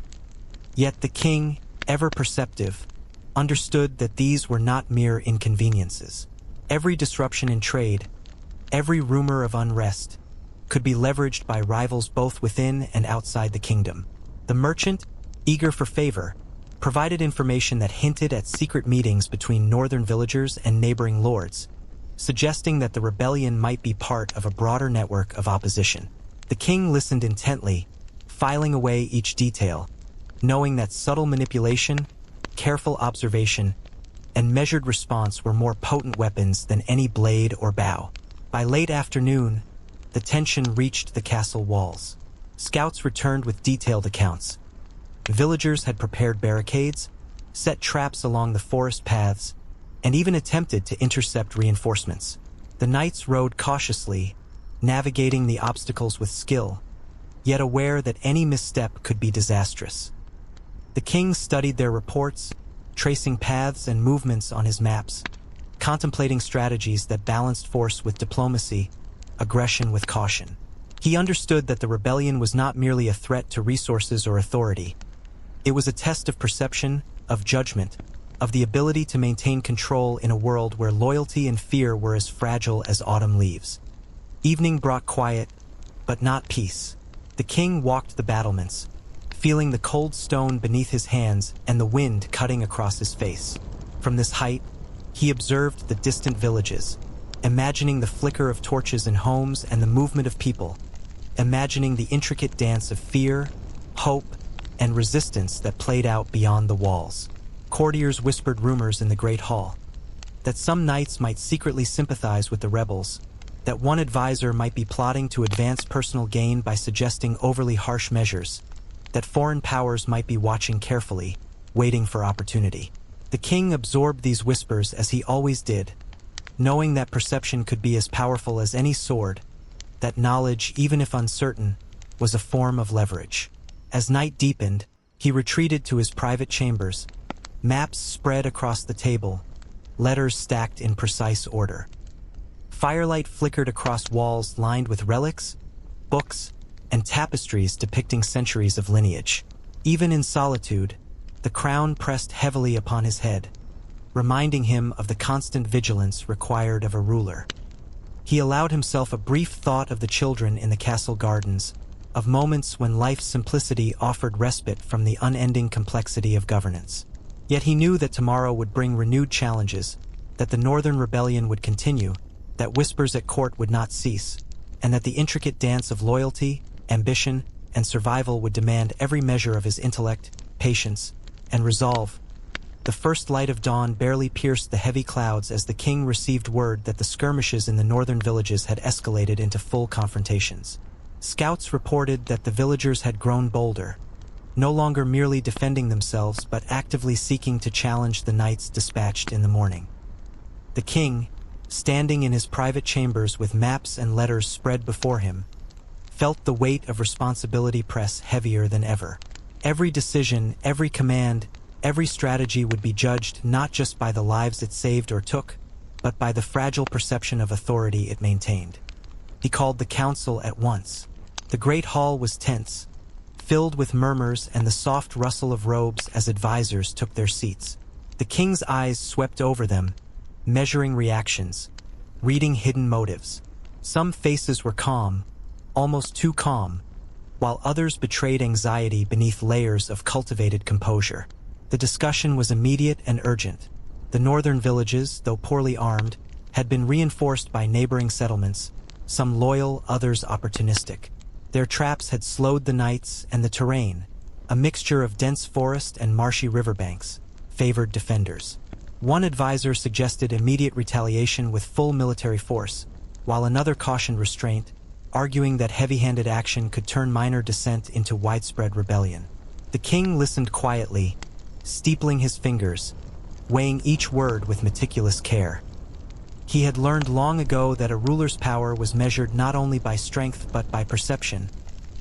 [SPEAKER 1] Yet the king, ever perceptive, understood that these were not mere inconveniences. Every disruption in trade, every rumor of unrest, could be leveraged by rivals both within and outside the kingdom. The merchant, eager for favor, provided information that hinted at secret meetings between northern villagers and neighboring lords, suggesting that the rebellion might be part of a broader network of opposition. The king listened intently, filing away each detail, knowing that subtle manipulation, careful observation, and measured response were more potent weapons than any blade or bow. By late afternoon, the tension reached the castle walls. Scouts returned with detailed accounts. Villagers had prepared barricades, set traps along the forest paths, and even attempted to intercept reinforcements. The knights rode cautiously, navigating the obstacles with skill, yet aware that any misstep could be disastrous. The king studied their reports, tracing paths and movements on his maps, contemplating strategies that balanced force with diplomacy, aggression with caution. He understood that the rebellion was not merely a threat to resources or authority. It was a test of perception, of judgment, of the ability to maintain control in a world where loyalty and fear were as fragile as autumn leaves. Evening brought quiet, but not peace. The king walked the battlements, feeling the cold stone beneath his hands and the wind cutting across his face. From this height, he observed the distant villages, imagining the flicker of torches in homes and the movement of people, imagining the intricate dance of fear, hope, and resistance that played out beyond the walls. Courtiers whispered rumors in the great hall, that some knights might secretly sympathize with the rebels, that one advisor might be plotting to advance personal gain by suggesting overly harsh measures, that foreign powers might be watching carefully, waiting for opportunity. The king absorbed these whispers as he always did, knowing that perception could be as powerful as any sword, that knowledge, even if uncertain, was a form of leverage. As night deepened, he retreated to his private chambers, maps spread across the table, letters stacked in precise order. Firelight flickered across walls lined with relics, books, and tapestries depicting centuries of lineage. Even in solitude, the crown pressed heavily upon his head, reminding him of the constant vigilance required of a ruler. He allowed himself a brief thought of the children in the castle gardens, of moments when life's simplicity offered respite from the unending complexity of governance. Yet he knew that tomorrow would bring renewed challenges, that the northern rebellion would continue, that whispers at court would not cease, and that the intricate dance of loyalty, ambition, and survival would demand every measure of his intellect, patience, and resolve. The first light of dawn barely pierced the heavy clouds as the king received word that the skirmishes in the northern villages had escalated into full confrontations. Scouts reported that the villagers had grown bolder, no longer merely defending themselves but actively seeking to challenge the knights dispatched in the morning. The king, standing in his private chambers with maps and letters spread before him, felt the weight of responsibility press heavier than ever. Every decision, every command, every strategy would be judged not just by the lives it saved or took, but by the fragile perception of authority it maintained. He called the council at once. The great hall was tense, filled with murmurs and the soft rustle of robes as advisors took their seats. The king's eyes swept over them, measuring reactions, reading hidden motives. Some faces were calm, almost too calm, while others betrayed anxiety beneath layers of cultivated composure. The discussion was immediate and urgent. The northern villages, though poorly armed, had been reinforced by neighboring settlements, some loyal, others opportunistic. Their traps had slowed the knights, and the terrain, a mixture of dense forest and marshy riverbanks, favored defenders. One advisor suggested immediate retaliation with full military force, while another cautioned restraint, arguing that heavy-handed action could turn minor dissent into widespread rebellion. The king listened quietly, steepling his fingers, weighing each word with meticulous care. He had learned long ago that a ruler's power was measured not only by strength but by perception,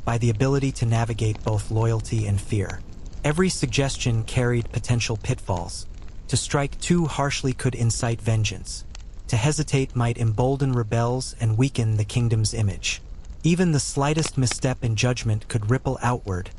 [SPEAKER 1] by the ability to navigate both loyalty and fear. Every suggestion carried potential pitfalls. To strike too harshly could incite vengeance. To hesitate might embolden rebels and weaken the kingdom's image. Even the slightest misstep in judgment could ripple outward,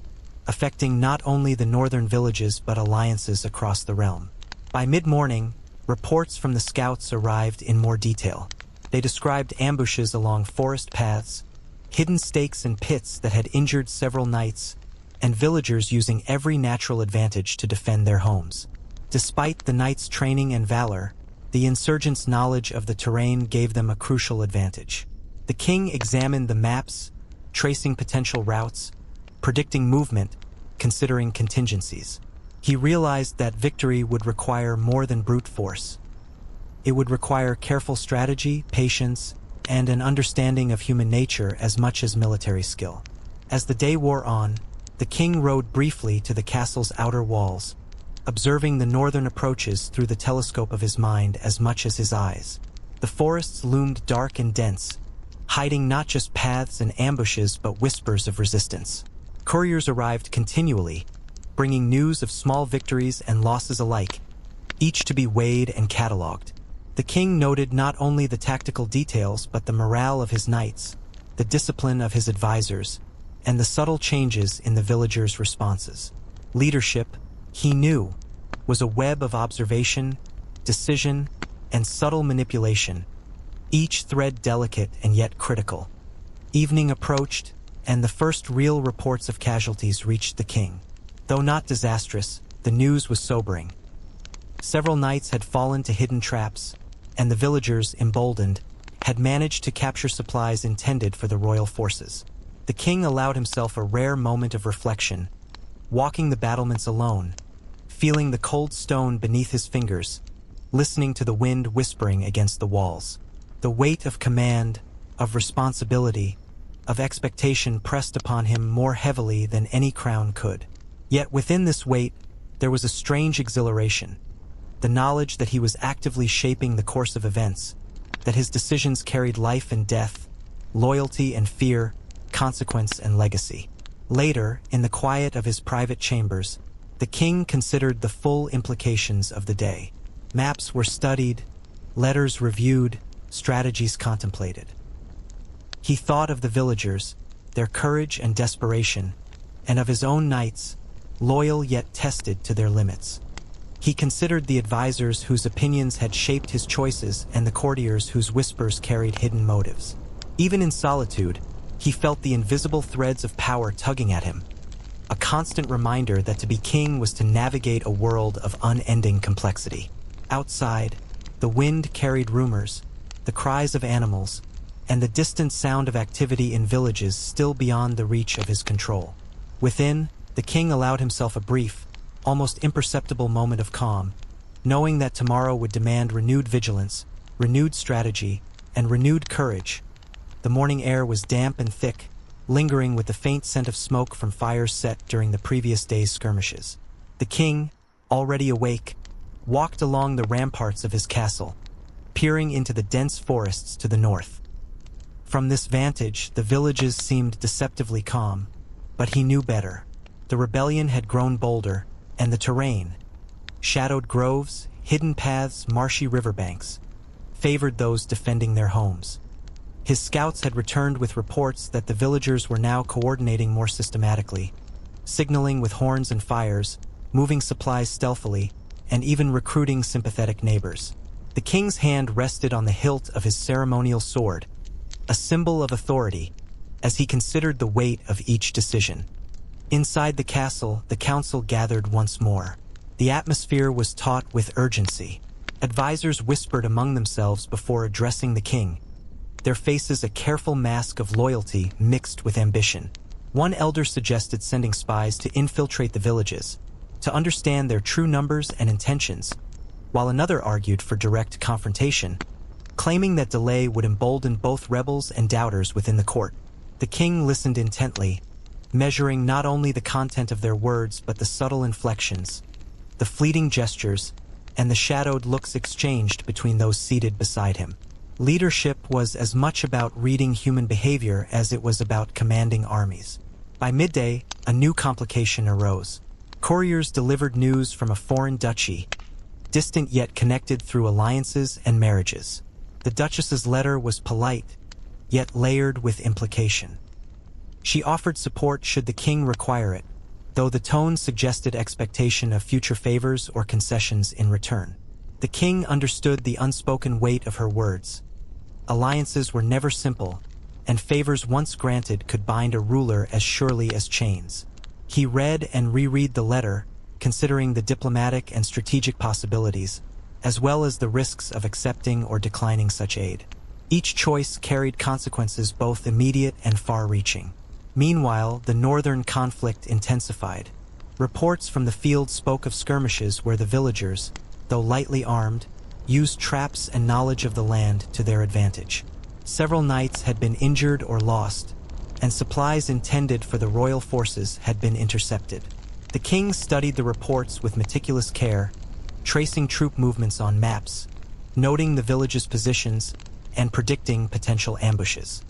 [SPEAKER 1] affecting not only the northern villages but alliances across the realm. By mid-morning, reports from the scouts arrived in more detail. They described ambushes along forest paths, hidden stakes and pits that had injured several knights, and villagers using every natural advantage to defend their homes. Despite the knights' training and valor, the insurgents' knowledge of the terrain gave them a crucial advantage. The king examined the maps, tracing potential routes, predicting movement, considering contingencies. He realized that victory would require more than brute force. It would require careful strategy, patience, and an understanding of human nature as much as military skill. As the day wore on, the king rode briefly to the castle's outer walls, observing the northern approaches through the telescope of his mind as much as his eyes. The forests loomed dark and dense, hiding not just paths and ambushes but whispers of resistance. Couriers arrived continually, bringing news of small victories and losses alike, each to be weighed and catalogued. The king noted not only the tactical details but the morale of his knights, the discipline of his advisors, and the subtle changes in the villagers' responses. Leadership, he knew, was a web of observation, decision, and subtle manipulation, each thread delicate and yet critical. Evening approached, and the first real reports of casualties reached the king. Though not disastrous, the news was sobering. Several knights had fallen to hidden traps, and the villagers, emboldened, had managed to capture supplies intended for the royal forces. The king allowed himself a rare moment of reflection, walking the battlements alone, feeling the cold stone beneath his fingers, listening to the wind whispering against the walls. The weight of command, of responsibility, of expectation pressed upon him more heavily than any crown could. Yet within this weight, there was a strange exhilaration, the knowledge that he was actively shaping the course of events, that his decisions carried life and death, loyalty and fear, consequence and legacy. Later, in the quiet of his private chambers, the king considered the full implications of the day. Maps were studied, letters reviewed, strategies contemplated. He thought of the villagers, their courage and desperation, and of his own knights, loyal yet tested to their limits. He considered the advisors whose opinions had shaped his choices and the courtiers whose whispers carried hidden motives. Even in solitude, he felt the invisible threads of power tugging at him, a constant reminder that to be king was to navigate a world of unending complexity. Outside, the wind carried rumors, the cries of animals, and the distant sound of activity in villages still beyond the reach of his control. Within, the king allowed himself a brief, almost imperceptible moment of calm, knowing that tomorrow would demand renewed vigilance, renewed strategy, and renewed courage. The morning air was damp and thick, lingering with the faint scent of smoke from fires set during the previous day's skirmishes. The king, already awake, walked along the ramparts of his castle, peering into the dense forests to the north. From this vantage, the villages seemed deceptively calm, but he knew better. The rebellion had grown bolder, and the terrain, shadowed groves, hidden paths, marshy riverbanks, favored those defending their homes. His scouts had returned with reports that the villagers were now coordinating more systematically, signaling with horns and fires, moving supplies stealthily, and even recruiting sympathetic neighbors. The king's hand rested on the hilt of his ceremonial sword, a symbol of authority, as he considered the weight of each decision. Inside the castle, the council gathered once more. The atmosphere was taut with urgency. Advisors whispered among themselves before addressing the king, their faces a careful mask of loyalty mixed with ambition. One elder suggested sending spies to infiltrate the villages, to understand their true numbers and intentions, while another argued for direct confrontation, claiming that delay would embolden both rebels and doubters within the court. The king listened intently, measuring not only the content of their words but the subtle inflections, the fleeting gestures, and the shadowed looks exchanged between those seated beside him. Leadership was as much about reading human behavior as it was about commanding armies. By midday, a new complication arose. Couriers delivered news from a foreign duchy, distant yet connected through alliances and marriages. The Duchess's letter was polite, yet layered with implication. She offered support should the king require it, though the tone suggested expectation of future favors or concessions in return. The king understood the unspoken weight of her words. Alliances were never simple, and favors once granted could bind a ruler as surely as chains. He read and reread the letter, considering the diplomatic and strategic possibilities, as well as the risks of accepting or declining such aid. Each choice carried consequences both immediate and far-reaching. Meanwhile, the northern conflict intensified. Reports from the field spoke of skirmishes where the villagers, though lightly armed, used traps and knowledge of the land to their advantage. Several knights had been injured or lost, and supplies intended for the royal forces had been intercepted. The king studied the reports with meticulous care, tracing troop movements on maps, noting the villages' positions, and predicting potential ambushes.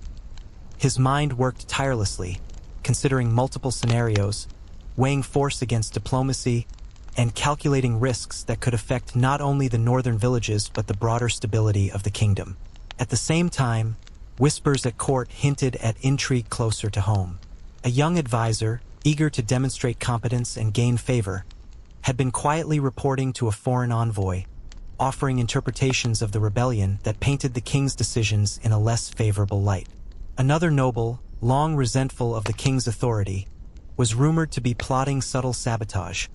[SPEAKER 1] His mind worked tirelessly, considering multiple scenarios, weighing force against diplomacy, and calculating risks that could affect not only the northern villages but the broader stability of the kingdom. At the same time, whispers at court hinted at intrigue closer to home. A young advisor, eager to demonstrate competence and gain favor, had been quietly reporting to a foreign envoy, offering interpretations of the rebellion that painted the king's decisions in a less favorable light. Another noble, long resentful of the king's authority, was rumored to be plotting subtle sabotage,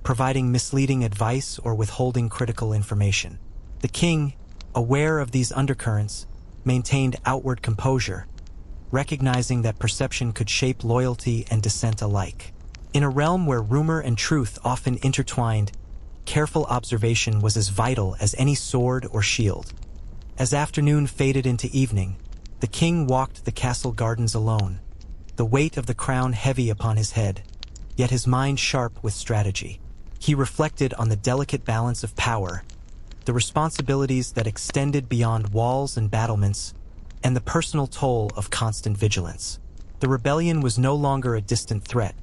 [SPEAKER 1] providing misleading advice or withholding critical information. The king, aware of these undercurrents, maintained outward composure, recognizing that perception could shape loyalty and dissent alike. In a realm where rumor and truth often intertwined, careful observation was as vital as any sword or shield. As afternoon faded into evening, the king walked the castle gardens alone, the weight of the crown heavy upon his head, yet his mind sharp with strategy. He reflected on the delicate balance of power, the responsibilities that extended beyond walls and battlements, and the personal toll of constant vigilance. The rebellion was no longer a distant threat.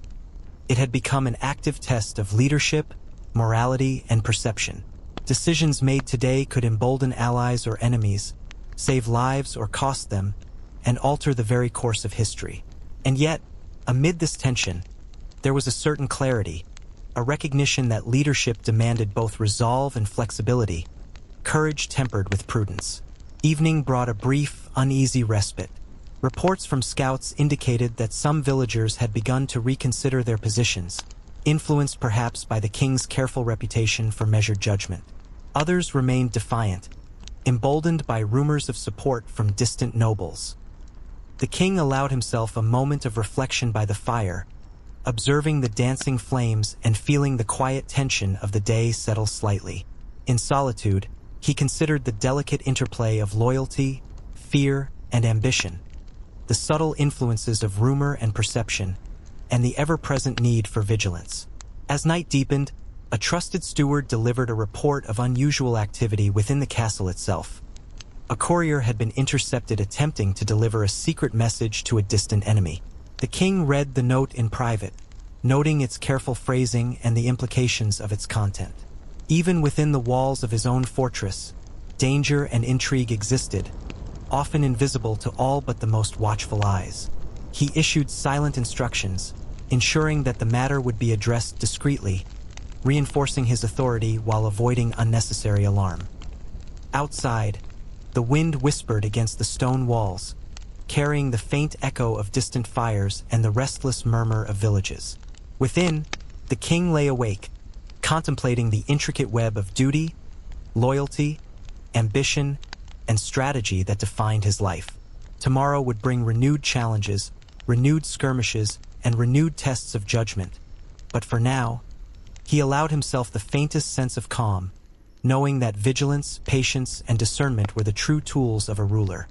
[SPEAKER 1] It had become an active test of leadership, morality, and perception. Decisions made today could embolden allies or enemies, save lives or cost them, and alter the very course of history. And yet, amid this tension, there was a certain clarity, a recognition that leadership demanded both resolve and flexibility, courage tempered with prudence. Evening brought a brief, uneasy respite. Reports from scouts indicated that some villagers had begun to reconsider their positions, influenced perhaps by the king's careful reputation for measured judgment. Others remained defiant, emboldened by rumors of support from distant nobles. The king allowed himself a moment of reflection by the fire, observing the dancing flames and feeling the quiet tension of the day settle slightly. In solitude, he considered the delicate interplay of loyalty, fear, and ambition, the subtle influences of rumor and perception, and the ever-present need for vigilance. As night deepened, a trusted steward delivered a report of unusual activity within the castle itself. A courier had been intercepted attempting to deliver a secret message to a distant enemy. The king read the note in private, noting its careful phrasing and the implications of its content. Even within the walls of his own fortress, danger and intrigue existed, often invisible to all but the most watchful eyes. He issued silent instructions, ensuring that the matter would be addressed discreetly, reinforcing his authority while avoiding unnecessary alarm. Outside, the wind whispered against the stone walls, carrying the faint echo of distant fires and the restless murmur of villages. Within, the king lay awake, contemplating the intricate web of duty, loyalty, ambition, and strategy that defined his life. Tomorrow would bring renewed challenges, renewed skirmishes, and renewed tests of judgment. But for now, he allowed himself the faintest sense of calm, knowing that vigilance, patience, and discernment were the true tools of a ruler.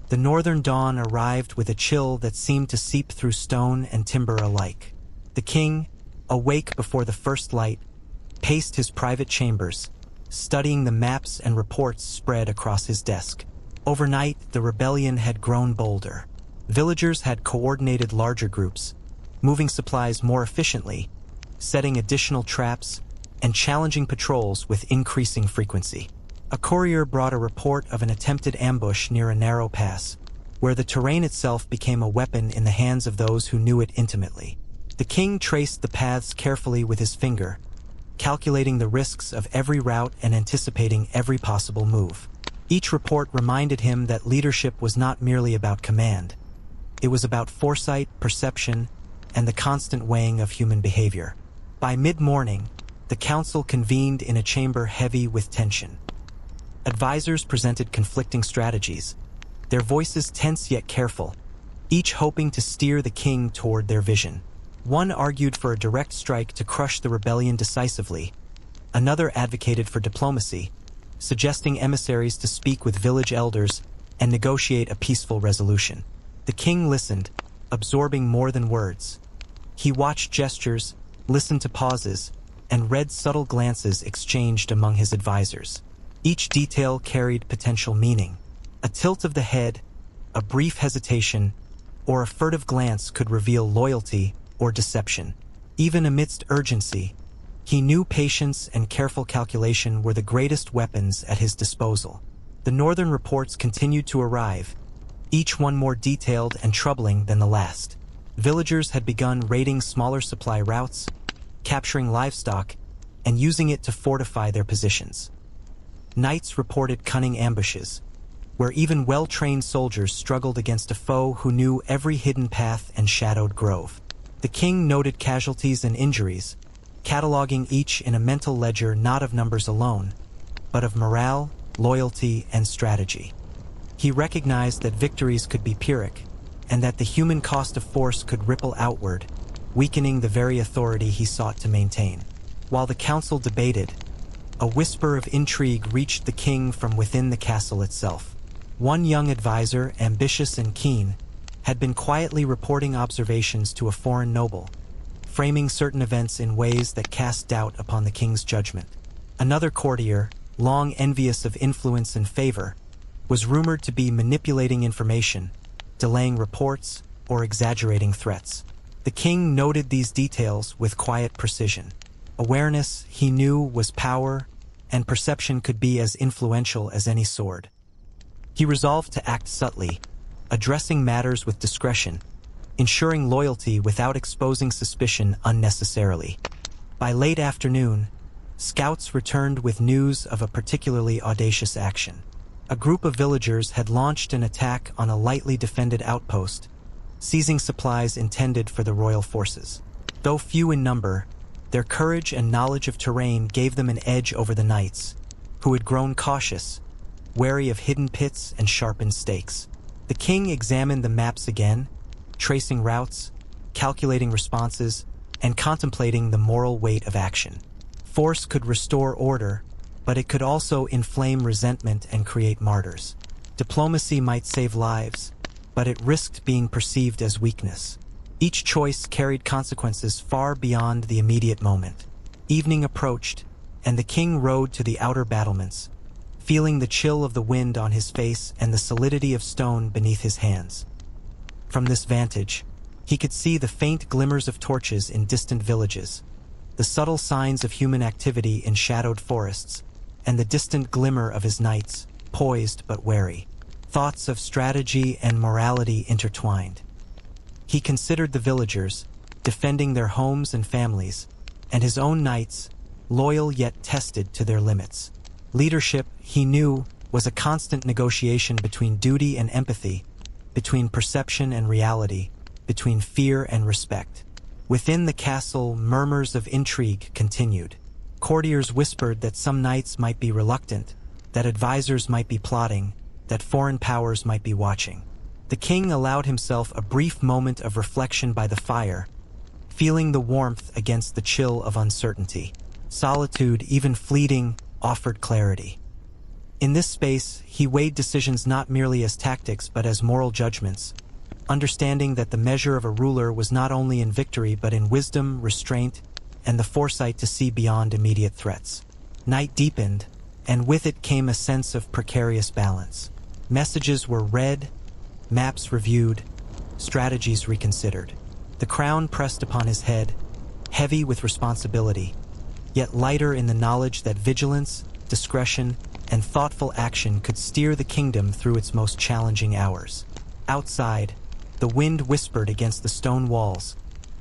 [SPEAKER 1] The northern dawn arrived with a chill that seemed to seep through stone and timber alike. The king, awake before the first light, paced his private chambers, studying the maps and reports spread across his desk. Overnight, the rebellion had grown bolder. Villagers had coordinated larger groups, moving supplies more efficiently, setting additional traps, and challenging patrols with increasing frequency. A courier brought a report of an attempted ambush near a narrow pass, where the terrain itself became a weapon in the hands of those who knew it intimately. The king traced the paths carefully with his finger, calculating the risks of every route and anticipating every possible move. Each report reminded him that leadership was not merely about command. It was about foresight, perception, and the constant weighing of human behavior. By mid-morning, the council convened in a chamber heavy with tension. Advisors presented conflicting strategies, their voices tense yet careful, each hoping to steer the king toward their vision. One argued for a direct strike to crush the rebellion decisively. Another advocated for diplomacy, suggesting emissaries to speak with village elders and negotiate a peaceful resolution. The king listened, absorbing more than words. He watched gestures, listened to pauses, and read subtle glances exchanged among his advisors. Each detail carried potential meaning. A tilt of the head, a brief hesitation, or a furtive glance could reveal loyalty or deception. Even amidst urgency, he knew patience and careful calculation were the greatest weapons at his disposal. The northern reports continued to arrive, each one more detailed and troubling than the last. Villagers had begun raiding smaller supply routes, capturing livestock, and using it to fortify their positions. Knights reported cunning ambushes, where even well-trained soldiers struggled against a foe who knew every hidden path and shadowed grove. The king noted casualties and injuries, cataloging each in a mental ledger not of numbers alone, but of morale, loyalty, and strategy. He recognized that victories could be Pyrrhic, and that the human cost of force could ripple outward, weakening the very authority he sought to maintain. While the council debated, a whisper of intrigue reached the king from within the castle itself. One young advisor, ambitious and keen, had been quietly reporting observations to a foreign noble, framing certain events in ways that cast doubt upon the king's judgment. Another courtier, long envious of influence and favor, was rumored to be manipulating information, delaying reports, or exaggerating threats. The king noted these details with quiet precision. Awareness, he knew, was power, and perception could be as influential as any sword. He resolved to act subtly, addressing matters with discretion, ensuring loyalty without exposing suspicion unnecessarily. By late afternoon, scouts returned with news of a particularly audacious action. A group of villagers had launched an attack on a lightly defended outpost, seizing supplies intended for the royal forces. Though few in number, their courage and knowledge of terrain gave them an edge over the knights, who had grown cautious, wary of hidden pits and sharpened stakes. The king examined the maps again, tracing routes, calculating responses, and contemplating the moral weight of action. Force could restore order, but it could also inflame resentment and create martyrs. Diplomacy might save lives, but it risked being perceived as weakness. Each choice carried consequences far beyond the immediate moment. Evening approached, and the king rode to the outer battlements, feeling the chill of the wind on his face and the solidity of stone beneath his hands. From this vantage, he could see the faint glimmers of torches in distant villages, the subtle signs of human activity in shadowed forests, and the distant glimmer of his knights, poised but wary. Thoughts of strategy and morality intertwined. He considered the villagers, defending their homes and families, and his own knights, loyal yet tested to their limits. Leadership, he knew, was a constant negotiation between duty and empathy, between perception and reality, between fear and respect. Within the castle, murmurs of intrigue continued. Courtiers whispered that some knights might be reluctant, that advisors might be plotting, that foreign powers might be watching. The king allowed himself a brief moment of reflection by the fire, feeling the warmth against the chill of uncertainty. Solitude, even fleeting, offered clarity. In this space, he weighed decisions not merely as tactics but as moral judgments, understanding that the measure of a ruler was not only in victory but in wisdom, restraint, and the foresight to see beyond immediate threats. Night deepened, and with it came a sense of precarious balance. Messages were read, maps reviewed, strategies reconsidered. The crown pressed upon his head, heavy with responsibility, yet lighter in the knowledge that vigilance, discretion, and thoughtful action could steer the kingdom through its most challenging hours. Outside, the wind whispered against the stone walls,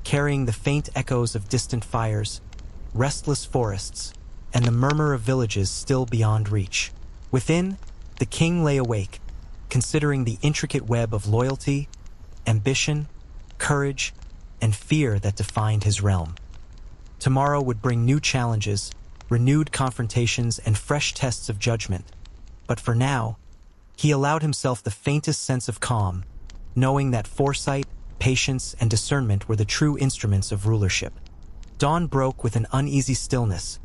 [SPEAKER 1] carrying the faint echoes of distant fires, restless forests, and the murmur of villages still beyond reach. Within, the king lay awake, considering the intricate web of loyalty, ambition, courage, and fear that defined his realm. Tomorrow would bring new challenges, renewed confrontations, and fresh tests of judgment. But for now, he allowed himself the faintest sense of calm, knowing that foresight, patience, and discernment were the true instruments of rulership. Dawn broke with an uneasy stillness,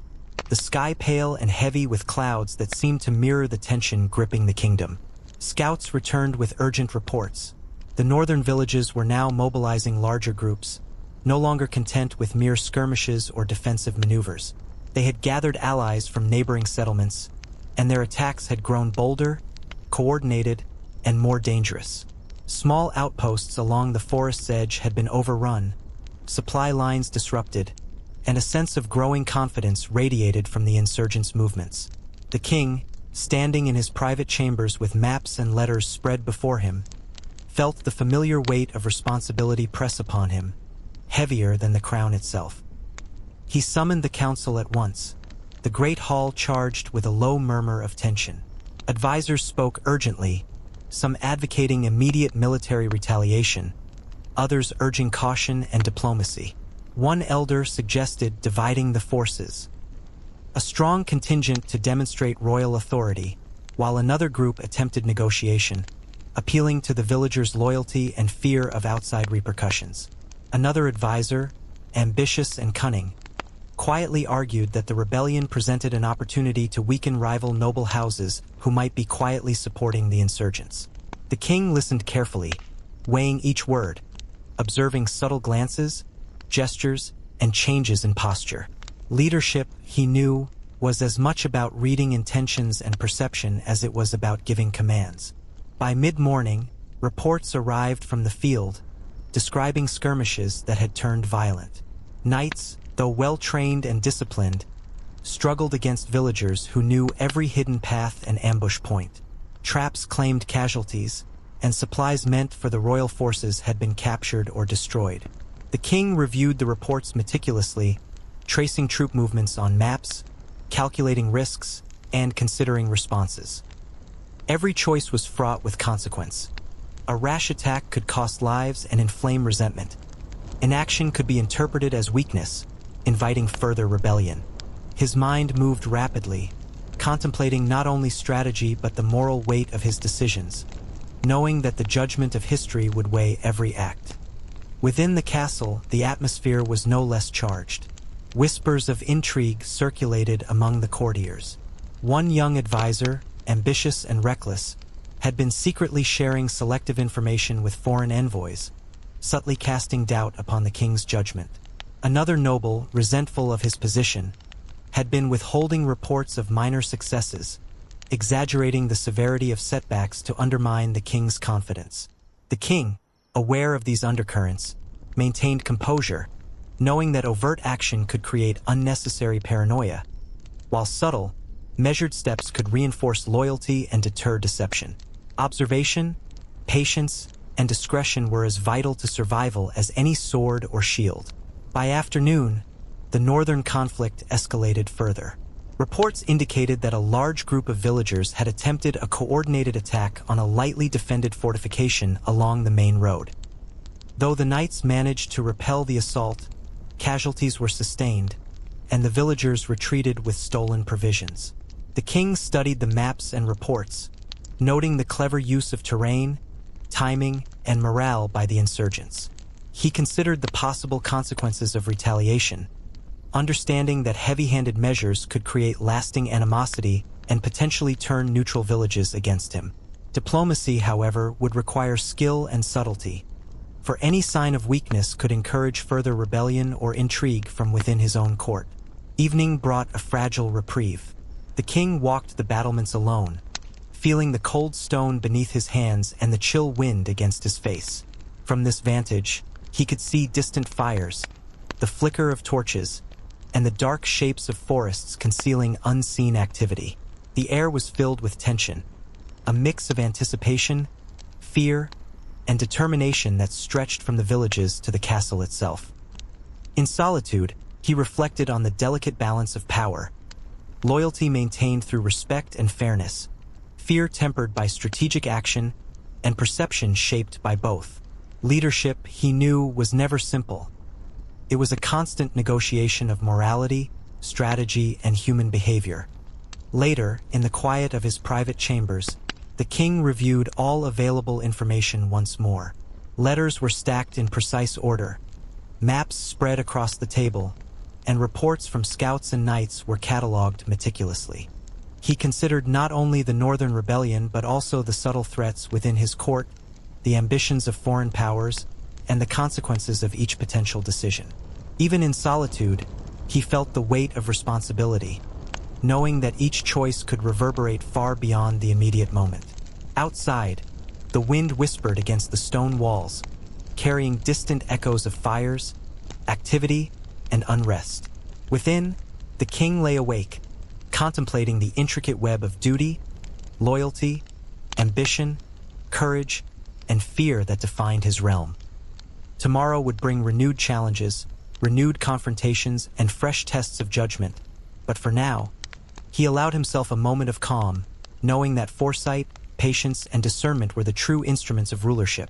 [SPEAKER 1] the sky pale and heavy with clouds that seemed to mirror the tension gripping the kingdom. Scouts returned with urgent reports. The northern villages were now mobilizing larger groups, no longer content with mere skirmishes or defensive maneuvers. They had gathered allies from neighboring settlements, and their attacks had grown bolder, coordinated, and more dangerous. Small outposts along the forest's edge had been overrun, supply lines disrupted, and a sense of growing confidence radiated from the insurgents' movements. The king, standing in his private chambers with maps and letters spread before him, felt the familiar weight of responsibility press upon him, heavier than the crown itself. He summoned the council at once, the great hall charged with a low murmur of tension. Advisors spoke urgently, some advocating immediate military retaliation, others urging caution and diplomacy. One elder suggested dividing the forces, a strong contingent to demonstrate royal authority, while another group attempted negotiation, appealing to the villagers' loyalty and fear of outside repercussions. Another advisor, ambitious and cunning, quietly argued that the rebellion presented an opportunity to weaken rival noble houses who might be quietly supporting the insurgents. The king listened carefully, weighing each word, observing subtle glances, gestures, and changes in posture. Leadership, he knew, was as much about reading intentions and perception as it was about giving commands. By mid-morning, reports arrived from the field, describing skirmishes that had turned violent. Knights, though well-trained and disciplined, struggled against villagers who knew every hidden path and ambush point. Traps claimed casualties, and supplies meant for the royal forces had been captured or destroyed. The king reviewed the reports meticulously, tracing troop movements on maps, calculating risks, and considering responses. Every choice was fraught with consequence. A rash attack could cost lives and inflame resentment. Inaction could be interpreted as weakness, inviting further rebellion. His mind moved rapidly, contemplating not only strategy but the moral weight of his decisions, knowing that the judgment of history would weigh every act. Within the castle, the atmosphere was no less charged. Whispers of intrigue circulated among the courtiers. One young advisor, ambitious and reckless, had been secretly sharing selective information with foreign envoys, subtly casting doubt upon the king's judgment. Another noble, resentful of his position, had been withholding reports of minor successes, exaggerating the severity of setbacks to undermine the king's confidence. The king, aware of these undercurrents, maintained composure, knowing that overt action could create unnecessary paranoia, while subtle, measured steps could reinforce loyalty and deter deception. Observation, patience, and discretion were as vital to survival as any sword or shield. By afternoon, the northern conflict escalated further. Reports indicated that a large group of villagers had attempted a coordinated attack on a lightly defended fortification along the main road. Though the knights managed to repel the assault, casualties were sustained, and the villagers retreated with stolen provisions. The king studied the maps and reports, noting the clever use of terrain, timing, and morale by the insurgents. He considered the possible consequences of retaliation, understanding that heavy-handed measures could create lasting animosity and potentially turn neutral villages against him. Diplomacy, however, would require skill and subtlety, for any sign of weakness could encourage further rebellion or intrigue from within his own court. Evening brought a fragile reprieve. The king walked the battlements alone, feeling the cold stone beneath his hands and the chill wind against his face. From this vantage, he could see distant fires, the flicker of torches, and the dark shapes of forests concealing unseen activity. The air was filled with tension, a mix of anticipation, fear, and determination that stretched from the villages to the castle itself. In solitude, he reflected on the delicate balance of power, loyalty maintained through respect and fairness, fear tempered by strategic action, and perception shaped by both. Leadership, he knew, was never simple. It was a constant negotiation of morality, strategy, and human behavior. Later, in the quiet of his private chambers, the king reviewed all available information once more. Letters were stacked in precise order, maps spread across the table, and reports from scouts and knights were catalogued meticulously. He considered not only the Northern Rebellion but also the subtle threats within his court, the ambitions of foreign powers, and the consequences of each potential decision. Even in solitude, he felt the weight of responsibility, knowing that each choice could reverberate far beyond the immediate moment. Outside, the wind whispered against the stone walls, carrying distant echoes of fires, activity, and unrest. Within, the king lay awake, contemplating the intricate web of duty, loyalty, ambition, courage, and fear that defined his realm. Tomorrow would bring renewed challenges, renewed confrontations, and fresh tests of judgment, but for now, he allowed himself a moment of calm, knowing that foresight, patience, and discernment were the true instruments of rulership.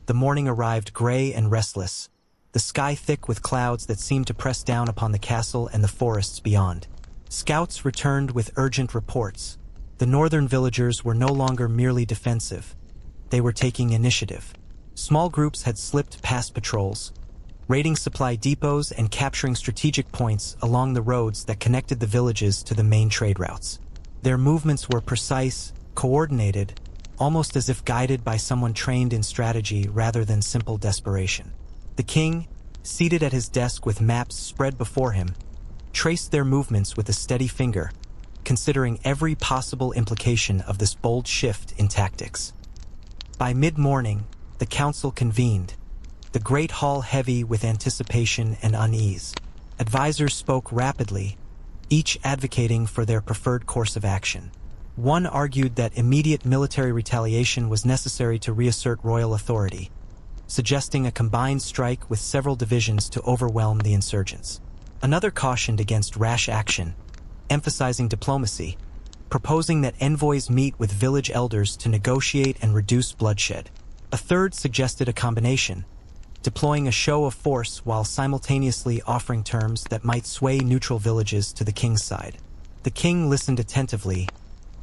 [SPEAKER 1] The morning arrived gray and restless, the sky thick with clouds that seemed to press down upon the castle and the forests beyond. Scouts returned with urgent reports. The northern villagers were no longer merely defensive. They were taking initiative. Small groups had slipped past patrols, raiding supply depots and capturing strategic points along the roads that connected the villages to the main trade routes. Their movements were precise, coordinated, almost as if guided by someone trained in strategy rather than simple desperation. The king, seated at his desk with maps spread before him, traced their movements with a steady finger, considering every possible implication of this bold shift in tactics. By mid-morning, the council convened, the great hall heavy with anticipation and unease. Advisors spoke rapidly, each advocating for their preferred course of action. One argued that immediate military retaliation was necessary to reassert royal authority, suggesting a combined strike with several divisions to overwhelm the insurgents. Another cautioned against rash action, emphasizing diplomacy, proposing that envoys meet with village elders to negotiate and reduce bloodshed. A third suggested a combination, deploying a show of force while simultaneously offering terms that might sway neutral villages to the king's side. The king listened attentively,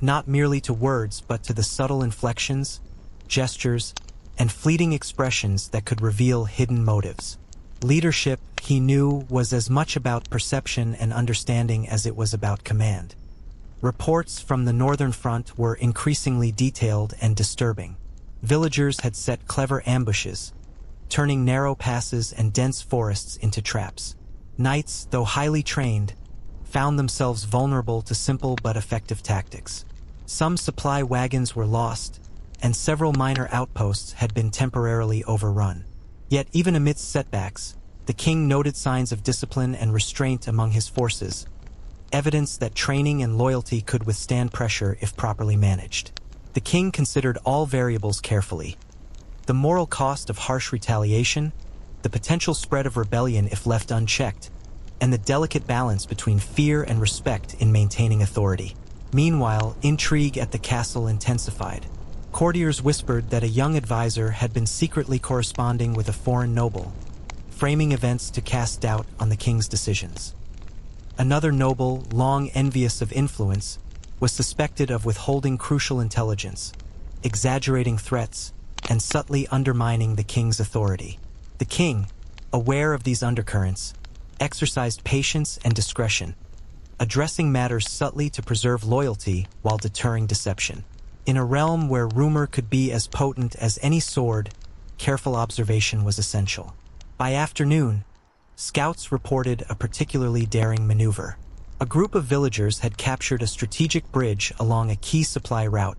[SPEAKER 1] not merely to words but to the subtle inflections, gestures, and fleeting expressions that could reveal hidden motives. Leadership, he knew, was as much about perception and understanding as it was about command. Reports from the northern front were increasingly detailed and disturbing. Villagers had set clever ambushes, turning narrow passes and dense forests into traps. Knights, though highly trained, found themselves vulnerable to simple but effective tactics. Some supply wagons were lost, and several minor outposts had been temporarily overrun. Yet even amidst setbacks, the king noted signs of discipline and restraint among his forces, evidence that training and loyalty could withstand pressure if properly managed. The king considered all variables carefully: the moral cost of harsh retaliation, the potential spread of rebellion if left unchecked, and the delicate balance between fear and respect in maintaining authority. Meanwhile, intrigue at the castle intensified. Courtiers whispered that a young advisor had been secretly corresponding with a foreign noble, framing events to cast doubt on the king's decisions. Another noble, long envious of influence, was suspected of withholding crucial intelligence, exaggerating threats, and subtly undermining the king's authority. The king, aware of these undercurrents, exercised patience and discretion, addressing matters subtly to preserve loyalty while deterring deception. In a realm where rumor could be as potent as any sword, careful observation was essential. By afternoon, scouts reported a particularly daring maneuver. A group of villagers had captured a strategic bridge along a key supply route,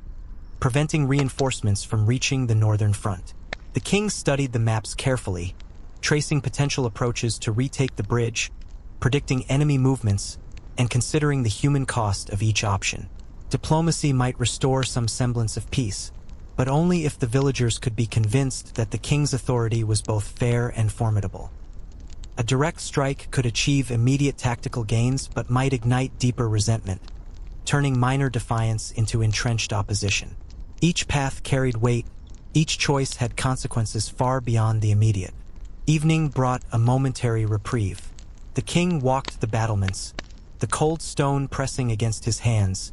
[SPEAKER 1] preventing reinforcements from reaching the northern front. The king studied the maps carefully, tracing potential approaches to retake the bridge, predicting enemy movements and considering the human cost of each option. Diplomacy might restore some semblance of peace, but only if the villagers could be convinced that the king's authority was both fair and formidable. A direct strike could achieve immediate tactical gains but might ignite deeper resentment, turning minor defiance into entrenched opposition. Each path carried weight, each choice had consequences far beyond the immediate. Evening brought a momentary reprieve. The king walked the battlements, the cold stone pressing against his hands,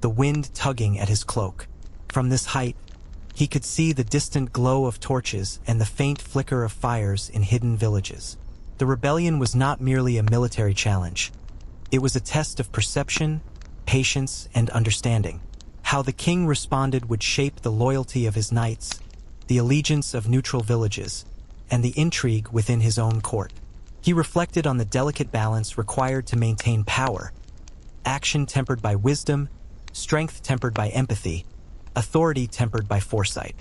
[SPEAKER 1] the wind tugging at his cloak. From this height, he could see the distant glow of torches and the faint flicker of fires in hidden villages. The rebellion was not merely a military challenge. It was a test of perception, patience, and understanding. How the king responded would shape the loyalty of his knights, the allegiance of neutral villages, and the intrigue within his own court. He reflected on the delicate balance required to maintain power, action tempered by wisdom, strength tempered by empathy, authority tempered by foresight.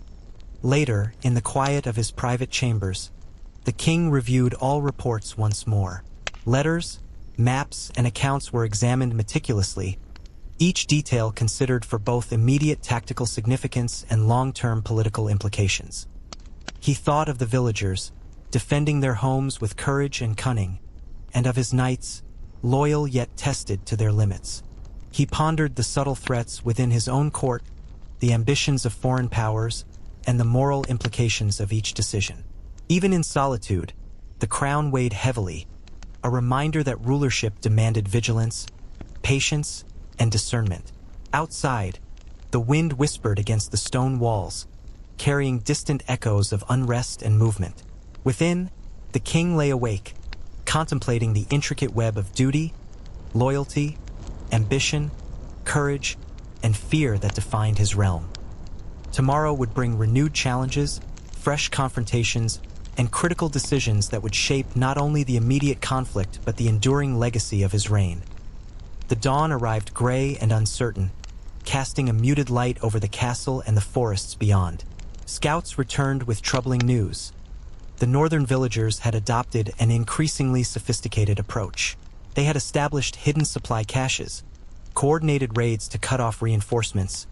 [SPEAKER 1] Later, in the quiet of his private chambers, the king reviewed all reports once more. Letters, maps, and accounts were examined meticulously, each detail considered for both immediate tactical significance and long-term political implications. He thought of the villagers, defending their homes with courage and cunning, and of his knights, loyal yet tested to their limits. He pondered the subtle threats within his own court, the ambitions of foreign powers, and the moral implications of each decision. Even in solitude, the crown weighed heavily, a reminder that rulership demanded vigilance, patience, and discernment. Outside, the wind whispered against the stone walls, carrying distant echoes of unrest and movement. Within, the king lay awake, contemplating the intricate web of duty, loyalty, ambition, courage, and fear that defined his realm. Tomorrow would bring renewed challenges, fresh confrontations, and critical decisions that would shape not only the immediate conflict but the enduring legacy of his reign. The dawn arrived gray and uncertain, casting a muted light over the castle and the forests beyond. Scouts returned with troubling news. The northern villagers had adopted an increasingly sophisticated approach. They had established hidden supply caches, coordinated raids to cut off reinforcements,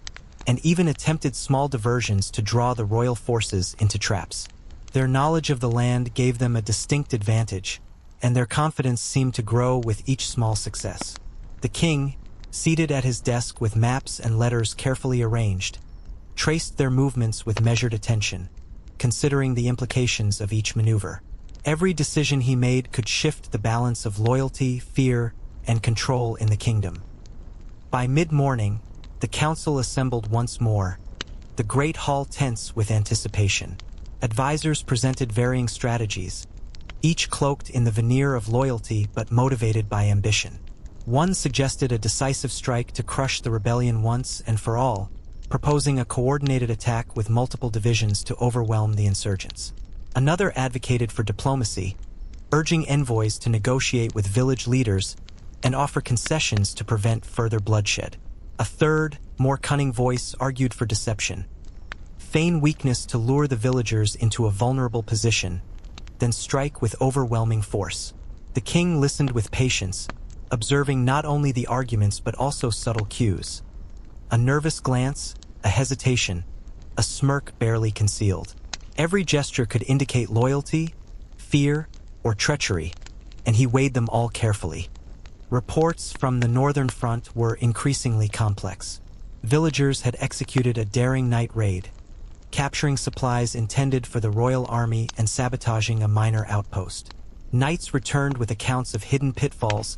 [SPEAKER 1] and even attempted small diversions to draw the royal forces into traps. Their knowledge of the land gave them a distinct advantage, and their confidence seemed to grow with each small success. The king, seated at his desk with maps and letters carefully arranged, traced their movements with measured attention, considering the implications of each maneuver. Every decision he made could shift the balance of loyalty, fear, and control in the kingdom. By mid-morning, the council assembled once more, the great hall tense with anticipation. Advisors presented varying strategies, each cloaked in the veneer of loyalty but motivated by ambition. One suggested a decisive strike to crush the rebellion once and for all, proposing a coordinated attack with multiple divisions to overwhelm the insurgents. Another advocated for diplomacy, urging envoys to negotiate with village leaders and offer concessions to prevent further bloodshed. A third, more cunning voice argued for deception. Feign weakness to lure the villagers into a vulnerable position, then strike with overwhelming force. The king listened with patience, observing not only the arguments but also subtle cues. A nervous glance, a hesitation, a smirk barely concealed. Every gesture could indicate loyalty, fear, or treachery, and he weighed them all carefully. Reports from the northern front were increasingly complex. Villagers had executed a daring night raid, capturing supplies intended for the royal army and sabotaging a minor outpost. Knights returned with accounts of hidden pitfalls,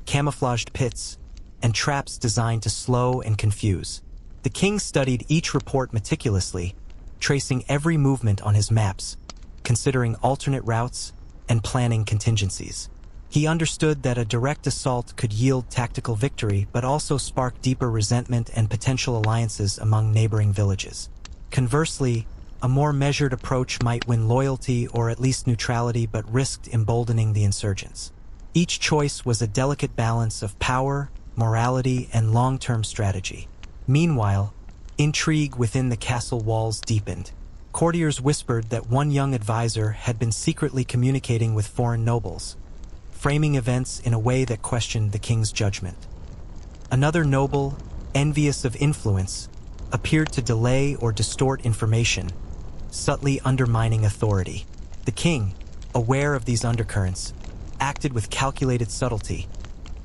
[SPEAKER 1] camouflaged pits, and traps designed to slow and confuse. The king studied each report meticulously, tracing every movement on his maps, considering alternate routes, and planning contingencies. He understood that a direct assault could yield tactical victory but also spark deeper resentment and potential alliances among neighboring villages. Conversely, a more measured approach might win loyalty or at least neutrality but risked emboldening the insurgents. Each choice was a delicate balance of power, morality, and long-term strategy. Meanwhile, intrigue within the castle walls deepened. Courtiers whispered that one young advisor had been secretly communicating with foreign nobles, framing events in a way that questioned the king's judgment. Another noble, envious of influence, appeared to delay or distort information, subtly undermining authority. The king, aware of these undercurrents, acted with calculated subtlety,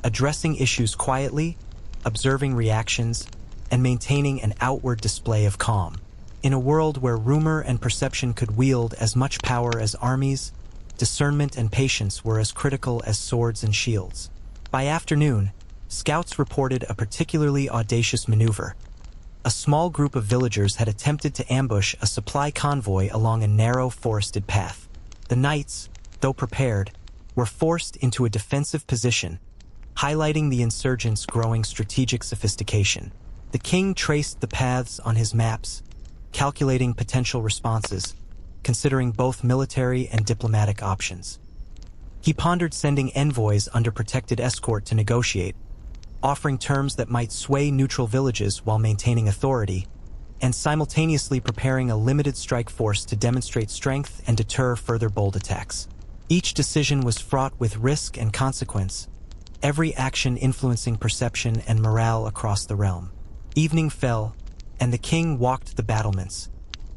[SPEAKER 1] addressing issues quietly, observing reactions, and maintaining an outward display of calm. In a world where rumor and perception could wield as much power as armies, discernment and patience were as critical as swords and shields. By afternoon, scouts reported a particularly audacious maneuver. A small group of villagers had attempted to ambush a supply convoy along a narrow forested path. The knights, though prepared, were forced into a defensive position, highlighting the insurgents' growing strategic sophistication. The king traced the paths on his maps, calculating potential responses, considering both military and diplomatic options. He pondered sending envoys under protected escort to negotiate, offering terms that might sway neutral villages while maintaining authority, and simultaneously preparing a limited strike force to demonstrate strength and deter further bold attacks. Each decision was fraught with risk and consequence, every action influencing perception and morale across the realm. Evening fell, and the king walked the battlements,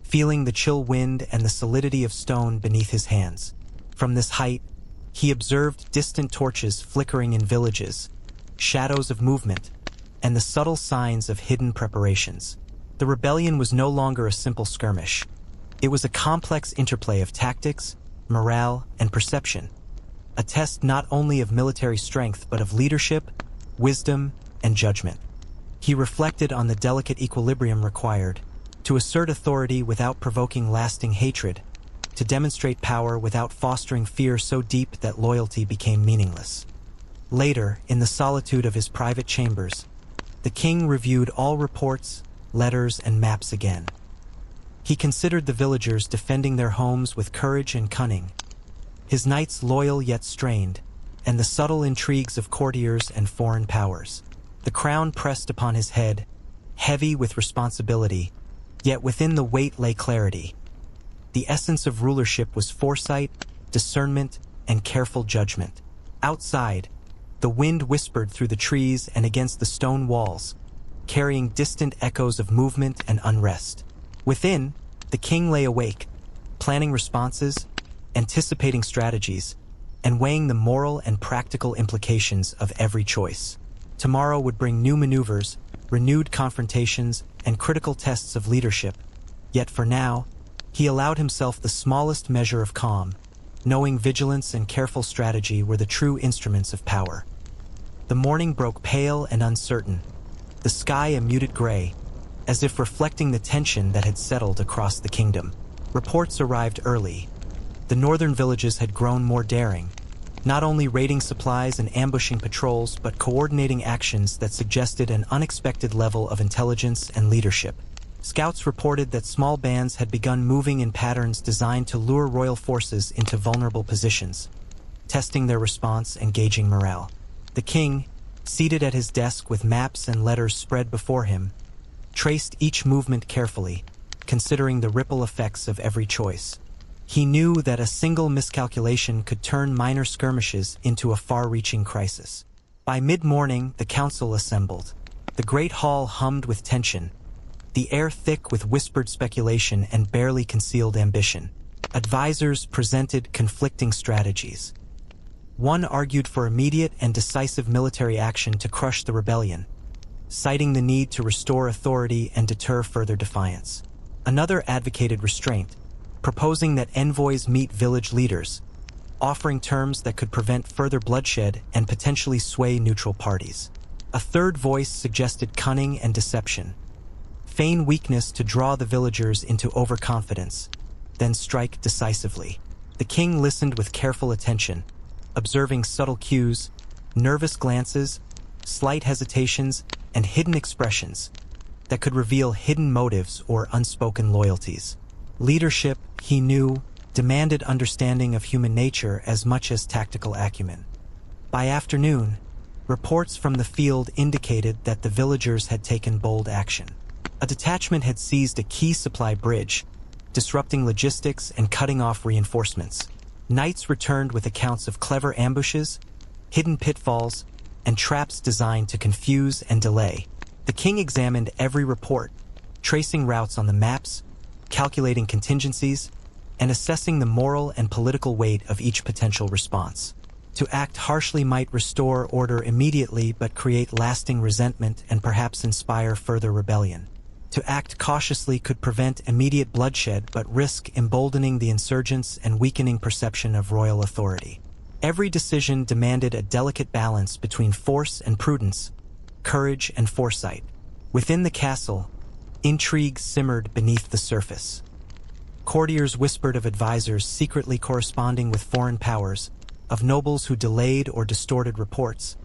[SPEAKER 1] feeling the chill wind and the solidity of stone beneath his hands. From this height, he observed distant torches flickering in villages, shadows of movement, and the subtle signs of hidden preparations. The rebellion was no longer a simple skirmish. It was a complex interplay of tactics, morale, and perception, a test not only of military strength but of leadership, wisdom, and judgment. He reflected on the delicate equilibrium required to assert authority without provoking lasting hatred, to demonstrate power without fostering fear so deep that loyalty became meaningless. Later, in the solitude of his private chambers, the king reviewed all reports, letters, and maps again. He considered the villagers defending their homes with courage and cunning, his knights loyal yet strained, and the subtle intrigues of courtiers and foreign powers. The crown pressed upon his head, heavy with responsibility, yet within the weight lay clarity. The essence of rulership was foresight, discernment, and careful judgment. Outside, the wind whispered through the trees and against the stone walls, carrying distant echoes of movement and unrest. Within, the king lay awake, planning responses, anticipating strategies, and weighing the moral and practical implications of every choice. Tomorrow would bring new maneuvers, renewed confrontations, and critical tests of leadership. Yet for now, he allowed himself the smallest measure of calm, knowing vigilance and careful strategy were the true instruments of power. The morning broke pale and uncertain, the sky a muted gray, as if reflecting the tension that had settled across the kingdom. Reports arrived early. The northern villages had grown more daring, not only raiding supplies and ambushing patrols, but coordinating actions that suggested an unexpected level of intelligence and leadership. Scouts reported that small bands had begun moving in patterns designed to lure royal forces into vulnerable positions, testing their response and gauging morale. The king, seated at his desk with maps and letters spread before him, traced each movement carefully, considering the ripple effects of every choice. He knew that a single miscalculation could turn minor skirmishes into a far-reaching crisis. By mid-morning, the council assembled. The great hall hummed with tension, the air thick with whispered speculation and barely concealed ambition. Advisors presented conflicting strategies. One argued for immediate and decisive military action to crush the rebellion, citing the need to restore authority and deter further defiance. Another advocated restraint, proposing that envoys meet village leaders, offering terms that could prevent further bloodshed and potentially sway neutral parties. A third voice suggested cunning and deception, feign weakness to draw the villagers into overconfidence, then strike decisively. The king listened with careful attention, observing subtle cues, nervous glances, slight hesitations, and hidden expressions that could reveal hidden motives or unspoken loyalties. Leadership, he knew, demanded understanding of human nature as much as tactical acumen. By afternoon, reports from the field indicated that the villagers had taken bold action. A detachment had seized a key supply bridge, disrupting logistics and cutting off reinforcements. Knights returned with accounts of clever ambushes, hidden pitfalls, and traps designed to confuse and delay. The king examined every report, tracing routes on the maps, calculating contingencies, and assessing the moral and political weight of each potential response. To act harshly might restore order immediately but create lasting resentment and perhaps inspire further rebellion. To act cautiously could prevent immediate bloodshed but risk emboldening the insurgents and weakening perception of royal authority. Every decision demanded a delicate balance between force and prudence, courage and foresight. Within the castle, intrigue simmered beneath the surface. Courtiers whispered of advisors secretly corresponding with foreign powers, of nobles who delayed or distorted reports,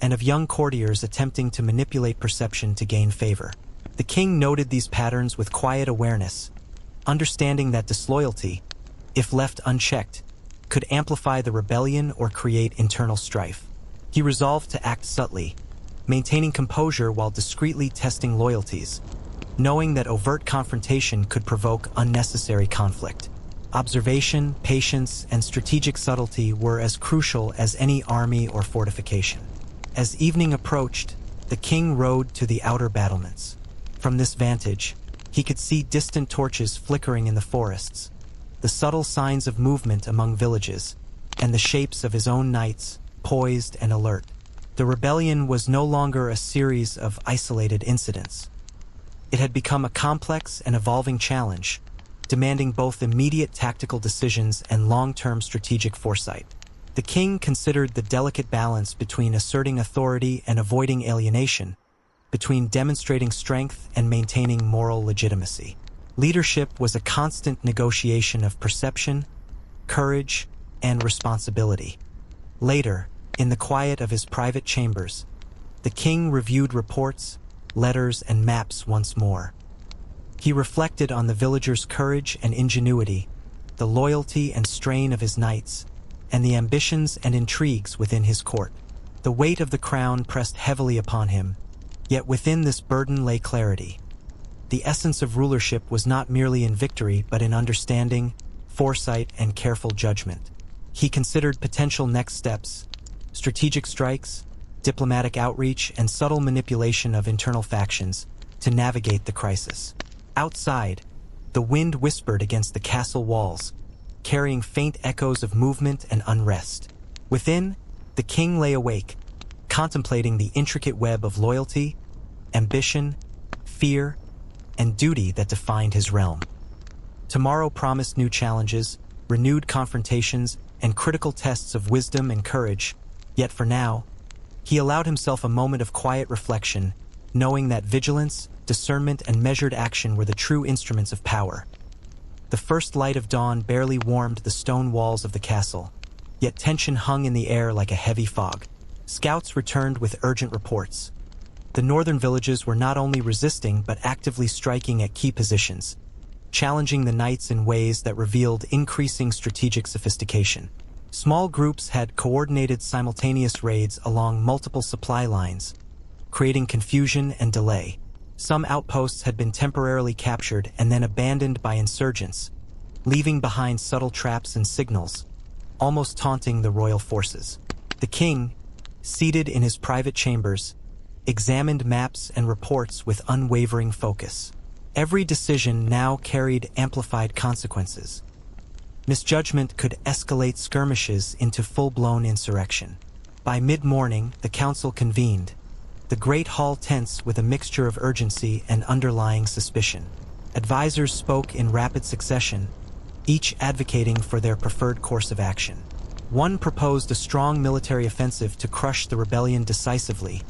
[SPEAKER 1] and of young courtiers attempting to manipulate perception to gain favor. The king noted these patterns with quiet awareness, understanding that disloyalty, if left unchecked, could amplify the rebellion or create internal strife. He resolved to act subtly, maintaining composure while discreetly testing loyalties, knowing that overt confrontation could provoke unnecessary conflict. Observation, patience, and strategic subtlety were as crucial as any army or fortification. As evening approached, the king rode to the outer battlements. From this vantage, he could see distant torches flickering in the forests, the subtle signs of movement among villages, and the shapes of his own knights, poised and alert. The rebellion was no longer a series of isolated incidents. It had become a complex and evolving challenge, demanding both immediate tactical decisions and long-term strategic foresight. The king considered the delicate balance between asserting authority and avoiding alienation, between demonstrating strength and maintaining moral legitimacy. Leadership was a constant negotiation of perception, courage, and responsibility. Later, in the quiet of his private chambers, the king reviewed reports, letters, and maps once more. He reflected on the villagers' courage and ingenuity, the loyalty and strain of his knights, and the ambitions and intrigues within his court. The weight of the crown pressed heavily upon him, yet within this burden lay clarity. The essence of rulership was not merely in victory but in understanding, foresight, and careful judgment. He considered potential next steps, strategic strikes, diplomatic outreach, and subtle manipulation of internal factions to navigate the crisis. Outside, the wind whispered against the castle walls, carrying faint echoes of movement and unrest. Within, the king lay awake, contemplating the intricate web of loyalty, ambition, fear, and duty that defined his realm. Tomorrow promised new challenges, renewed confrontations, and critical tests of wisdom and courage, yet for now, he allowed himself a moment of quiet reflection, knowing that vigilance, discernment, and measured action were the true instruments of power. The first light of dawn barely warmed the stone walls of the castle, yet tension hung in the air like a heavy fog. Scouts returned with urgent reports. The northern villages were not only resisting but actively striking at key positions, challenging the knights in ways that revealed increasing strategic sophistication. Small groups had coordinated simultaneous raids along multiple supply lines, creating confusion and delay. Some outposts had been temporarily captured and then abandoned by insurgents, leaving behind subtle traps and signals, almost taunting the royal forces. The king, seated in his private chambers, examined maps and reports with unwavering focus. Every decision now carried amplified consequences. Misjudgment could escalate skirmishes into full-blown insurrection. By mid-morning, the council convened, the great hall tense with a mixture of urgency and underlying suspicion. Advisors spoke in rapid succession, each advocating for their preferred course of action. One proposed a strong military offensive to crush the rebellion decisively,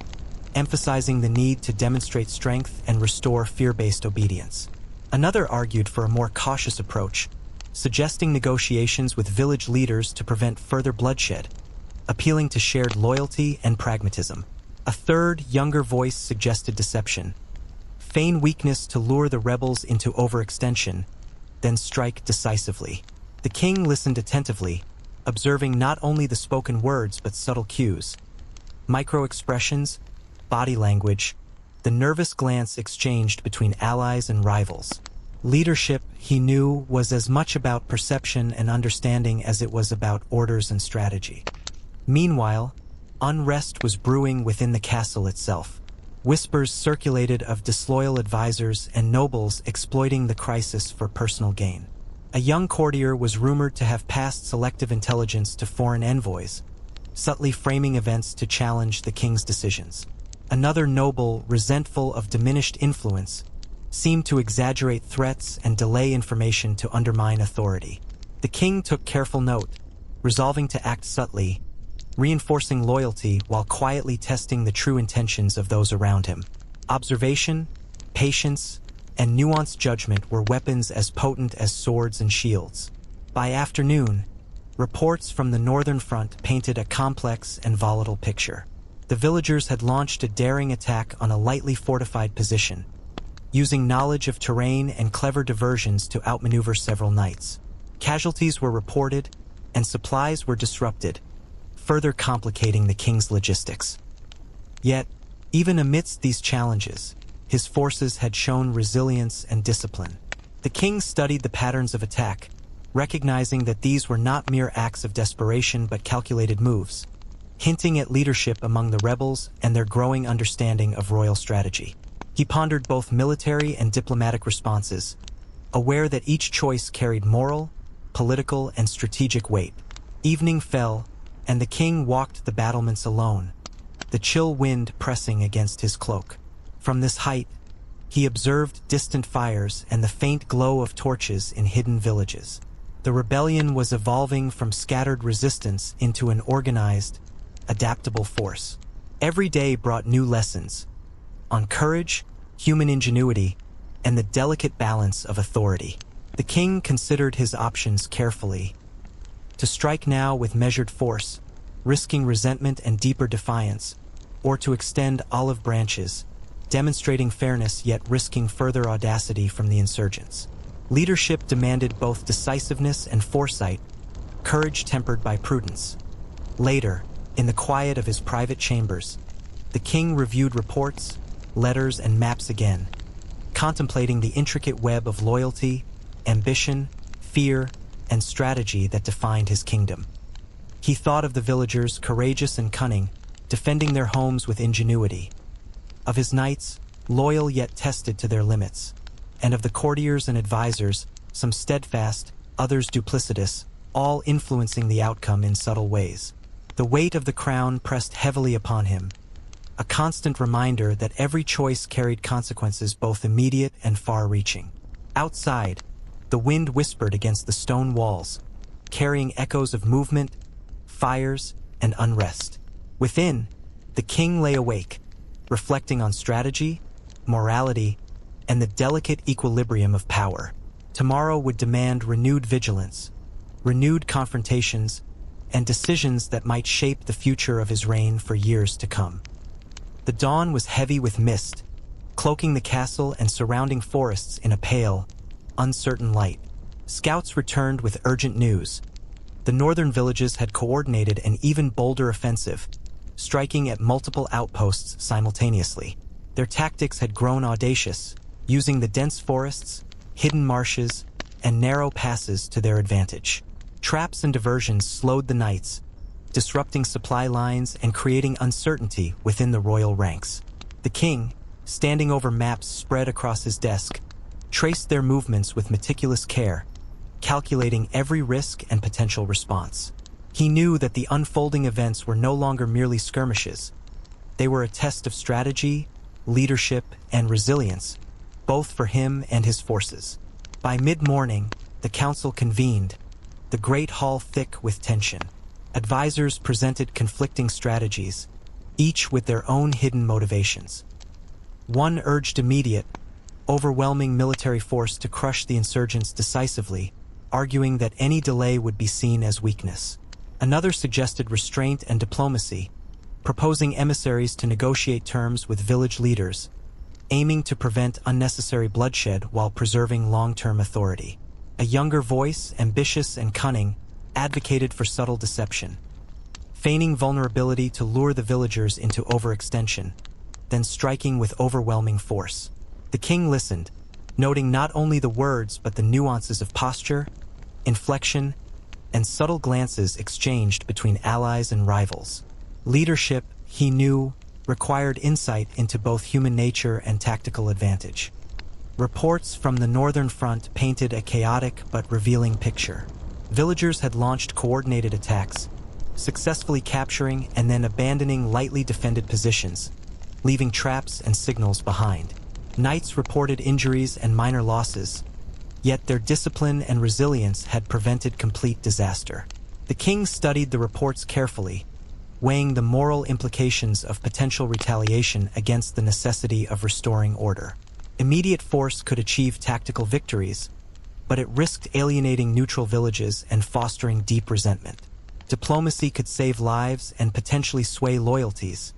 [SPEAKER 1] emphasizing the need to demonstrate strength and restore fear-based obedience. Another argued for a more cautious approach, suggesting negotiations with village leaders to prevent further bloodshed, appealing to shared loyalty and pragmatism. A third, younger voice suggested deception, feign weakness to lure the rebels into overextension, then strike decisively. The king listened attentively, observing not only the spoken words but subtle cues, micro-expressions, body language, the nervous glance exchanged between allies and rivals. Leadership, he knew, was as much about perception and understanding as it was about orders and strategy. Meanwhile, unrest was brewing within the castle itself. Whispers circulated of disloyal advisors and nobles exploiting the crisis for personal gain. A young courtier was rumored to have passed selective intelligence to foreign envoys, subtly framing events to challenge the king's decisions. Another noble, resentful of diminished influence, seemed to exaggerate threats and delay information to undermine authority. The king took careful note, resolving to act subtly, reinforcing loyalty while quietly testing the true intentions of those around him. Observation, patience, and nuanced judgment were weapons as potent as swords and shields. By afternoon, reports from the northern front painted a complex and volatile picture. The villagers had launched a daring attack on a lightly fortified position, using knowledge of terrain and clever diversions to outmaneuver several knights. Casualties were reported, and supplies were disrupted, further complicating the king's logistics. Yet, even amidst these challenges, his forces had shown resilience and discipline. The king studied the patterns of attack, recognizing that these were not mere acts of desperation but calculated moves, hinting at leadership among the rebels and their growing understanding of royal strategy. He pondered both military and diplomatic responses, aware that each choice carried moral, political, and strategic weight. Evening fell, and the king walked the battlements alone, the chill wind pressing against his cloak. From this height, he observed distant fires and the faint glow of torches in hidden villages. The rebellion was evolving from scattered resistance into an organized, adaptable force. Every day brought new lessons on courage, human ingenuity, and the delicate balance of authority. The king considered his options carefully. To strike now with measured force, risking resentment and deeper defiance, or to extend olive branches, demonstrating fairness yet risking further audacity from the insurgents. Leadership demanded both decisiveness and foresight, courage tempered by prudence. Later, in the quiet of his private chambers, the king reviewed reports, letters, and maps again, contemplating the intricate web of loyalty, ambition, fear, and strategy that defined his kingdom. He thought of the villagers, courageous and cunning, defending their homes with ingenuity, of his knights, loyal yet tested to their limits, and of the courtiers and advisors, some steadfast, others duplicitous, all influencing the outcome in subtle ways. The weight of the crown pressed heavily upon him, a constant reminder that every choice carried consequences both immediate and far-reaching. Outside, the wind whispered against the stone walls, carrying echoes of movement, fires, and unrest. Within, the king lay awake, reflecting on strategy, morality, and the delicate equilibrium of power. Tomorrow would demand renewed vigilance, renewed confrontations, and decisions that might shape the future of his reign for years to come. The dawn was heavy with mist, cloaking the castle and surrounding forests in a pale, uncertain light. Scouts returned with urgent news. The northern villages had coordinated an even bolder offensive, striking at multiple outposts simultaneously. Their tactics had grown audacious, using the dense forests, hidden marshes, and narrow passes to their advantage. Traps and diversions slowed the knights, disrupting supply lines and creating uncertainty within the royal ranks. The king, standing over maps spread across his desk, traced their movements with meticulous care, calculating every risk and potential response. He knew that the unfolding events were no longer merely skirmishes. They were a test of strategy, leadership, and resilience, both for him and his forces. By mid-morning, the council convened, the great hall thick with tension. Advisors presented conflicting strategies, each with their own hidden motivations. One urged immediate, overwhelming military force to crush the insurgents decisively, arguing that any delay would be seen as weakness. Another suggested restraint and diplomacy, proposing emissaries to negotiate terms with village leaders, aiming to prevent unnecessary bloodshed while preserving long-term authority. A younger voice, ambitious and cunning, advocated for subtle deception, feigning vulnerability to lure the villagers into overextension, then striking with overwhelming force. The king listened, noting not only the words but the nuances of posture, inflection, and subtle glances exchanged between allies and rivals. Leadership, he knew, required insight into both human nature and tactical advantage. Reports from the Northern Front painted a chaotic but revealing picture. Villagers had launched coordinated attacks, successfully capturing and then abandoning lightly defended positions, leaving traps and signals behind. Knights reported injuries and minor losses, yet their discipline and resilience had prevented complete disaster. The king studied the reports carefully, weighing the moral implications of potential retaliation against the necessity of restoring order. Immediate force could achieve tactical victories, but it risked alienating neutral villages and fostering deep resentment. Diplomacy could save lives and potentially sway loyalties,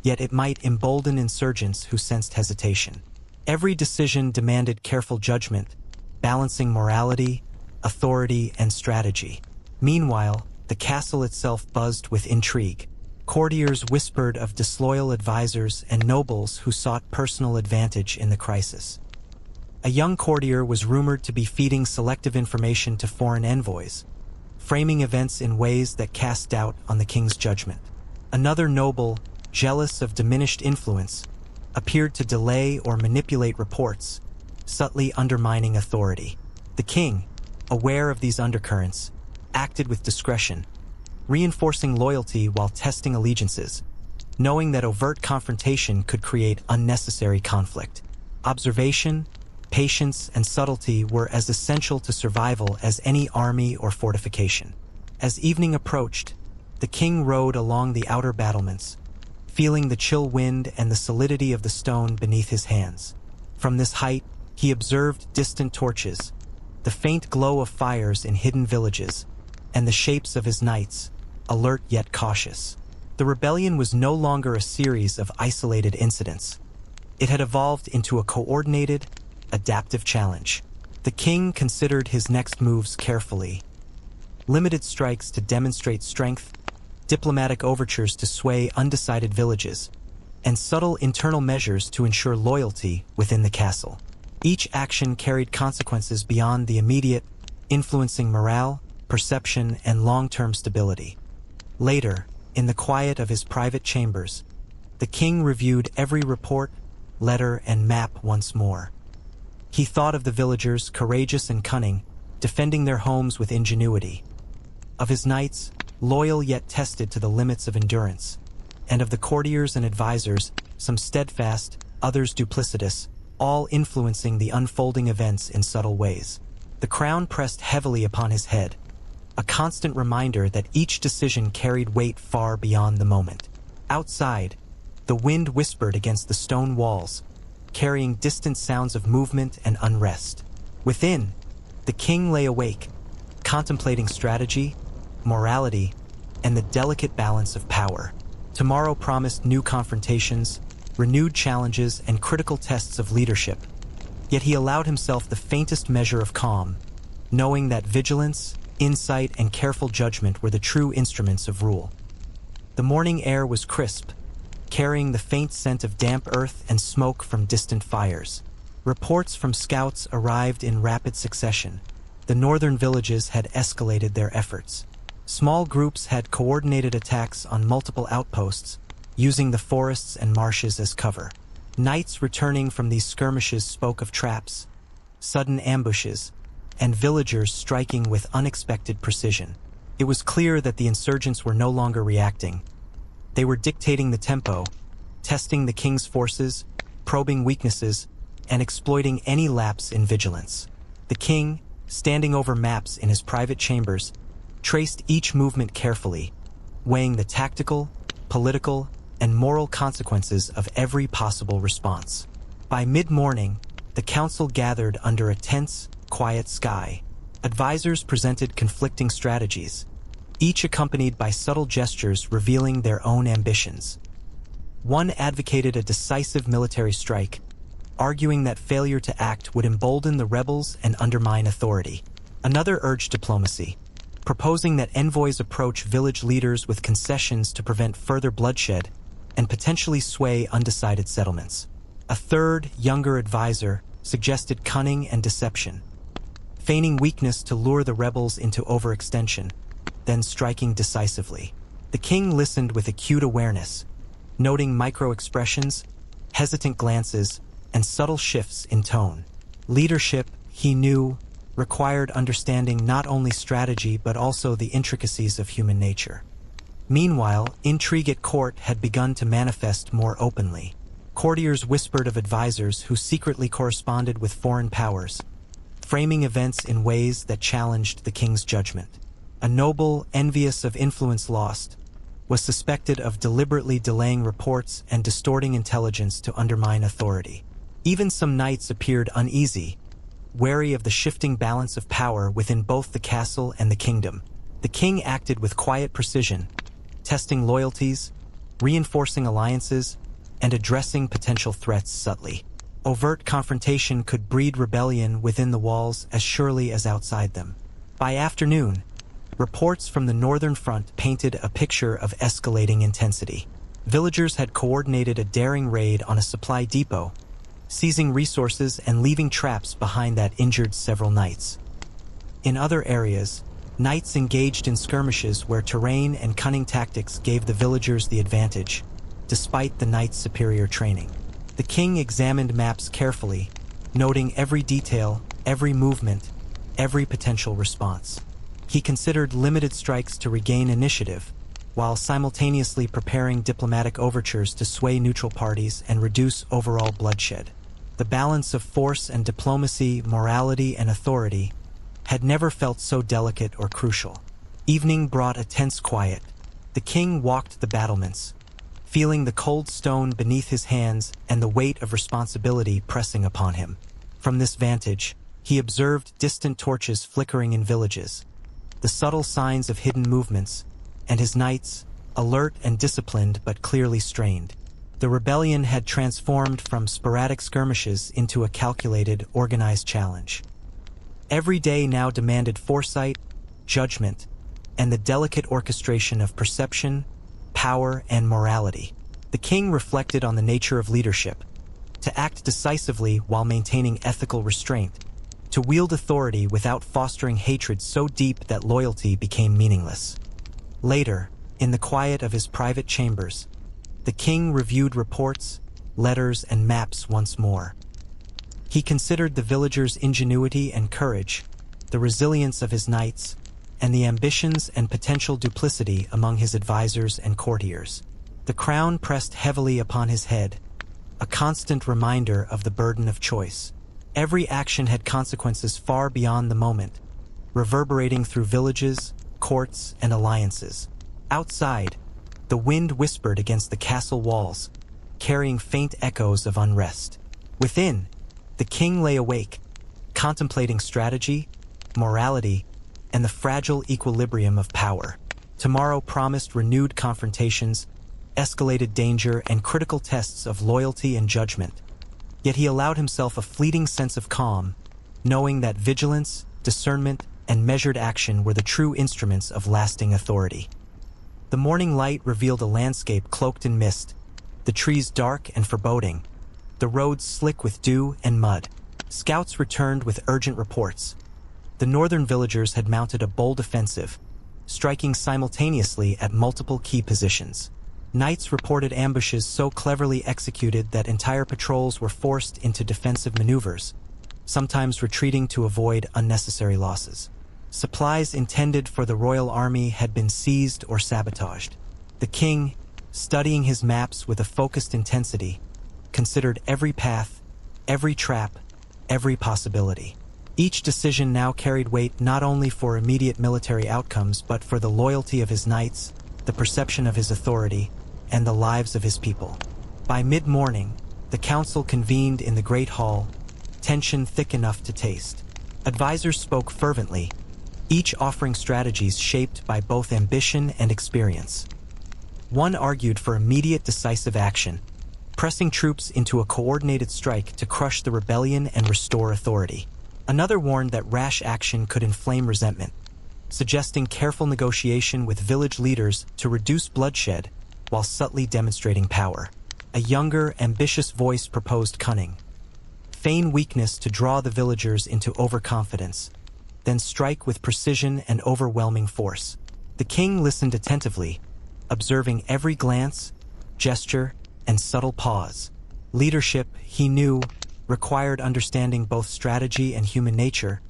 [SPEAKER 1] yet it might embolden insurgents who sensed hesitation. Every decision demanded careful judgment, balancing morality, authority, and strategy. Meanwhile, the castle itself buzzed with intrigue. Courtiers whispered of disloyal advisors and nobles who sought personal advantage in the crisis. A young courtier was rumored to be feeding selective information to foreign envoys, framing events in ways that cast doubt on the king's judgment. Another noble, jealous of diminished influence, appeared to delay or manipulate reports, subtly undermining authority. The king, aware of these undercurrents, acted with discretion, reinforcing loyalty while testing allegiances, knowing that overt confrontation could create unnecessary conflict. Observation, patience, and subtlety were as essential to survival as any army or fortification. As evening approached, the king rode along the outer battlements, feeling the chill wind and the solidity of the stone beneath his hands. From this height, he observed distant torches, the faint glow of fires in hidden villages, and the shapes of his knights, alert yet cautious. The rebellion was no longer a series of isolated incidents. It had evolved into a coordinated, adaptive challenge. The king considered his next moves carefully. Limited strikes to demonstrate strength, diplomatic overtures to sway undecided villages, and subtle internal measures to ensure loyalty within the castle. Each action carried consequences beyond the immediate, influencing morale, perception, and long-term stability. Later, in the quiet of his private chambers, the king reviewed every report, letter, and map once more. He thought of the villagers, courageous and cunning, defending their homes with ingenuity; of his knights, loyal yet tested to the limits of endurance; and of the courtiers and advisors, some steadfast, others duplicitous, all influencing the unfolding events in subtle ways. The crown pressed heavily upon his head, a constant reminder that each decision carried weight far beyond the moment. Outside, the wind whispered against the stone walls, carrying distant sounds of movement and unrest. Within, the king lay awake, contemplating strategy, morality, and the delicate balance of power. Tomorrow promised new confrontations, renewed challenges, and critical tests of leadership. Yet he allowed himself the faintest measure of calm, knowing that vigilance, insight, and careful judgment were the true instruments of rule. The morning air was crisp, carrying the faint scent of damp earth and smoke from distant fires. Reports from scouts arrived in rapid succession. The northern villages had escalated their efforts. Small groups had coordinated attacks on multiple outposts, using the forests and marshes as cover. Knights returning from these skirmishes spoke of traps, sudden ambushes, and villagers striking with unexpected precision. It was clear that the insurgents were no longer reacting. They were dictating the tempo, testing the king's forces, probing weaknesses, and exploiting any lapse in vigilance. The king, standing over maps in his private chambers, traced each movement carefully, weighing the tactical, political, and moral consequences of every possible response. By mid-morning, the council gathered under a tense, quiet sky. Advisors presented conflicting strategies, each accompanied by subtle gestures revealing their own ambitions. One advocated a decisive military strike, arguing that failure to act would embolden the rebels and undermine authority. Another urged diplomacy, proposing that envoys approach village leaders with concessions to prevent further bloodshed and potentially sway undecided settlements. A third, younger advisor, suggested cunning and deception, feigning weakness to lure the rebels into overextension, then striking decisively. The king listened with acute awareness, noting micro-expressions, hesitant glances, and subtle shifts in tone. Leadership, he knew, required understanding not only strategy but also the intricacies of human nature. Meanwhile, intrigue at court had begun to manifest more openly. Courtiers whispered of advisors who secretly corresponded with foreign powers, framing events in ways that challenged the king's judgment. A noble, envious of influence lost, was suspected of deliberately delaying reports and distorting intelligence to undermine authority. Even some knights appeared uneasy, wary of the shifting balance of power within both the castle and the kingdom. The king acted with quiet precision, testing loyalties, reinforcing alliances, and addressing potential threats subtly. Overt confrontation could breed rebellion within the walls as surely as outside them. By afternoon, reports from the northern front painted a picture of escalating intensity. Villagers had coordinated a daring raid on a supply depot, seizing resources and leaving traps behind that injured several knights. In other areas, knights engaged in skirmishes where terrain and cunning tactics gave the villagers the advantage, despite the knights' superior training. The king examined maps carefully, noting every detail, every movement, every potential response. He considered limited strikes to regain initiative, while simultaneously preparing diplomatic overtures to sway neutral parties and reduce overall bloodshed. The balance of force and diplomacy, morality and authority, had never felt so delicate or crucial. Evening brought a tense quiet. The king walked the battlements, feeling the cold stone beneath his hands and the weight of responsibility pressing upon him. From this vantage, he observed distant torches flickering in villages, the subtle signs of hidden movements, and his knights, alert and disciplined but clearly strained. The rebellion had transformed from sporadic skirmishes into a calculated, organized challenge. Every day now demanded foresight, judgment, and the delicate orchestration of perception, power, and morality. The king reflected on the nature of leadership: to act decisively while maintaining ethical restraint, to wield authority without fostering hatred so deep that loyalty became meaningless. Later, in the quiet of his private chambers, the king reviewed reports, letters, and maps once more. He considered the villagers' ingenuity and courage, the resilience of his knights, and the ambitions and potential duplicity among his advisors and courtiers. The crown pressed heavily upon his head, a constant reminder of the burden of choice. Every action had consequences far beyond the moment, reverberating through villages, courts, and alliances. Outside, the wind whispered against the castle walls, carrying faint echoes of unrest. Within, the king lay awake, contemplating strategy, morality, and the fragile equilibrium of power. Tomorrow promised renewed confrontations, escalated danger, and critical tests of loyalty and judgment. Yet he allowed himself a fleeting sense of calm, knowing that vigilance, discernment, and measured action were the true instruments of lasting authority. The morning light revealed a landscape cloaked in mist, the trees dark and foreboding, the roads slick with dew and mud. Scouts returned with urgent reports. The northern villagers had mounted a bold offensive, striking simultaneously at multiple key positions. Knights reported ambushes so cleverly executed that entire patrols were forced into defensive maneuvers, sometimes retreating to avoid unnecessary losses. Supplies intended for the royal army had been seized or sabotaged. The king, studying his maps with a focused intensity, considered every path, every trap, every possibility. Each decision now carried weight not only for immediate military outcomes but for the loyalty of his knights, the perception of his authority, and the lives of his people. By mid-morning, the council convened in the great hall, tension thick enough to taste. Advisors spoke fervently, each offering strategies shaped by both ambition and experience. One argued for immediate decisive action, pressing troops into a coordinated strike to crush the rebellion and restore authority. Another warned that rash action could inflame resentment, suggesting careful negotiation with village leaders to reduce bloodshed while subtly demonstrating power. A younger, ambitious voice proposed cunning, feign weakness to draw the villagers into overconfidence, then strike with precision and overwhelming force. The king listened attentively, observing every glance, gesture, and subtle pause. Leadership, he knew, required understanding both strategy and human nature,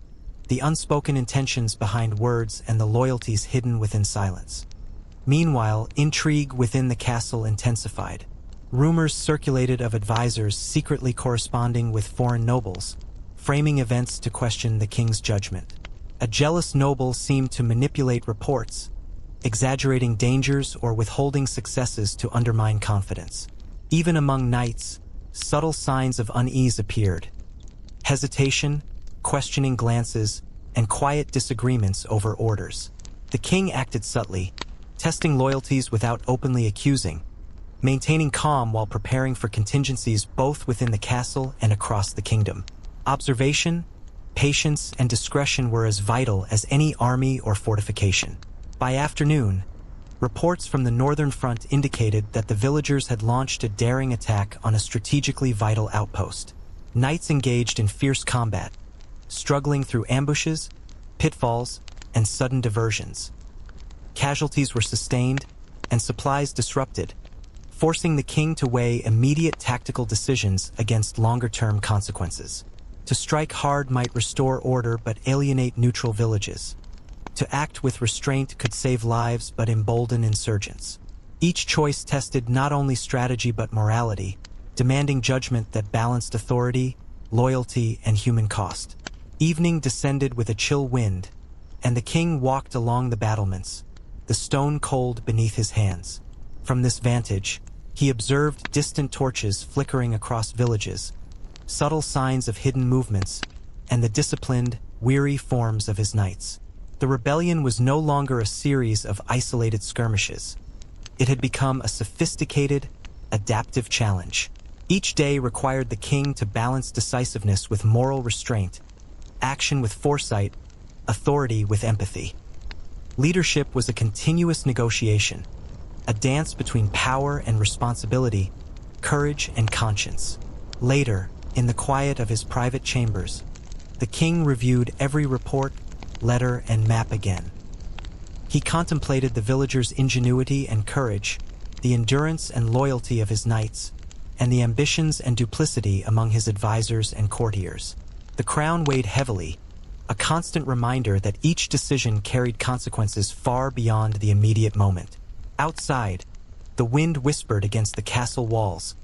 [SPEAKER 1] the unspoken intentions behind words and the loyalties hidden within silence. Meanwhile, intrigue within the castle intensified. Rumors circulated of advisors secretly corresponding with foreign nobles, framing events to question the king's judgment. A jealous noble seemed to manipulate reports, exaggerating dangers or withholding successes to undermine confidence. Even among knights, subtle signs of unease appeared. Hesitation, questioning glances, and quiet disagreements over orders. The king acted subtly, testing loyalties without openly accusing, maintaining calm while preparing for contingencies both within the castle and across the kingdom. Observation, patience, and discretion were as vital as any army or fortification. By afternoon, reports from the northern front indicated that the villagers had launched a daring attack on a strategically vital outpost. Knights engaged in fierce combat, struggling through ambushes, pitfalls, and sudden diversions. Casualties were sustained and supplies disrupted, forcing the king to weigh immediate tactical decisions against longer-term consequences. To strike hard might restore order but alienate neutral villages. To act with restraint could save lives but embolden insurgents. Each choice tested not only strategy but morality, demanding judgment that balanced authority, loyalty, and human cost. Evening descended with a chill wind, and the king walked along the battlements, the stone cold beneath his hands. From this vantage, he observed distant torches flickering across villages, subtle signs of hidden movements, and the disciplined, weary forms of his knights. The rebellion was no longer a series of isolated skirmishes. It had become a sophisticated, adaptive challenge. Each day required the king to balance decisiveness with moral restraint, action with foresight, authority with empathy. Leadership was a continuous negotiation, a dance between power and responsibility, courage and conscience. Later, in the quiet of his private chambers, the king reviewed every report, letter, and map again. He contemplated the villagers' ingenuity and courage, the endurance and loyalty of his knights, and the ambitions and duplicity among his advisors and courtiers. The crown weighed heavily, a constant reminder that each decision carried consequences far beyond the immediate moment. Outside, the wind whispered against the castle walls,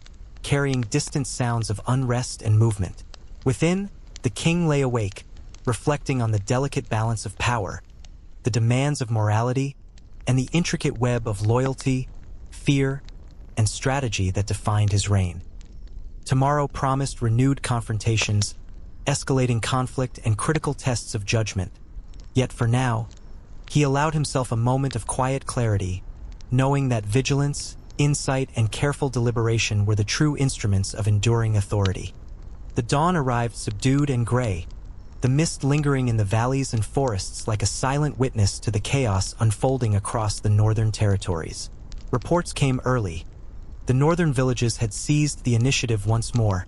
[SPEAKER 1] carrying distant sounds of unrest and movement. Within, the king lay awake, reflecting on the delicate balance of power, the demands of morality, and the intricate web of loyalty, fear, and strategy that defined his reign. Tomorrow promised renewed confrontations, escalating conflict, and critical tests of judgment. Yet for now, he allowed himself a moment of quiet clarity, knowing that vigilance, insight, and careful deliberation were the true instruments of enduring authority. The dawn arrived subdued and gray, the mist lingering in the valleys and forests like a silent witness to the chaos unfolding across the northern territories. Reports came early. The northern villages had seized the initiative once more,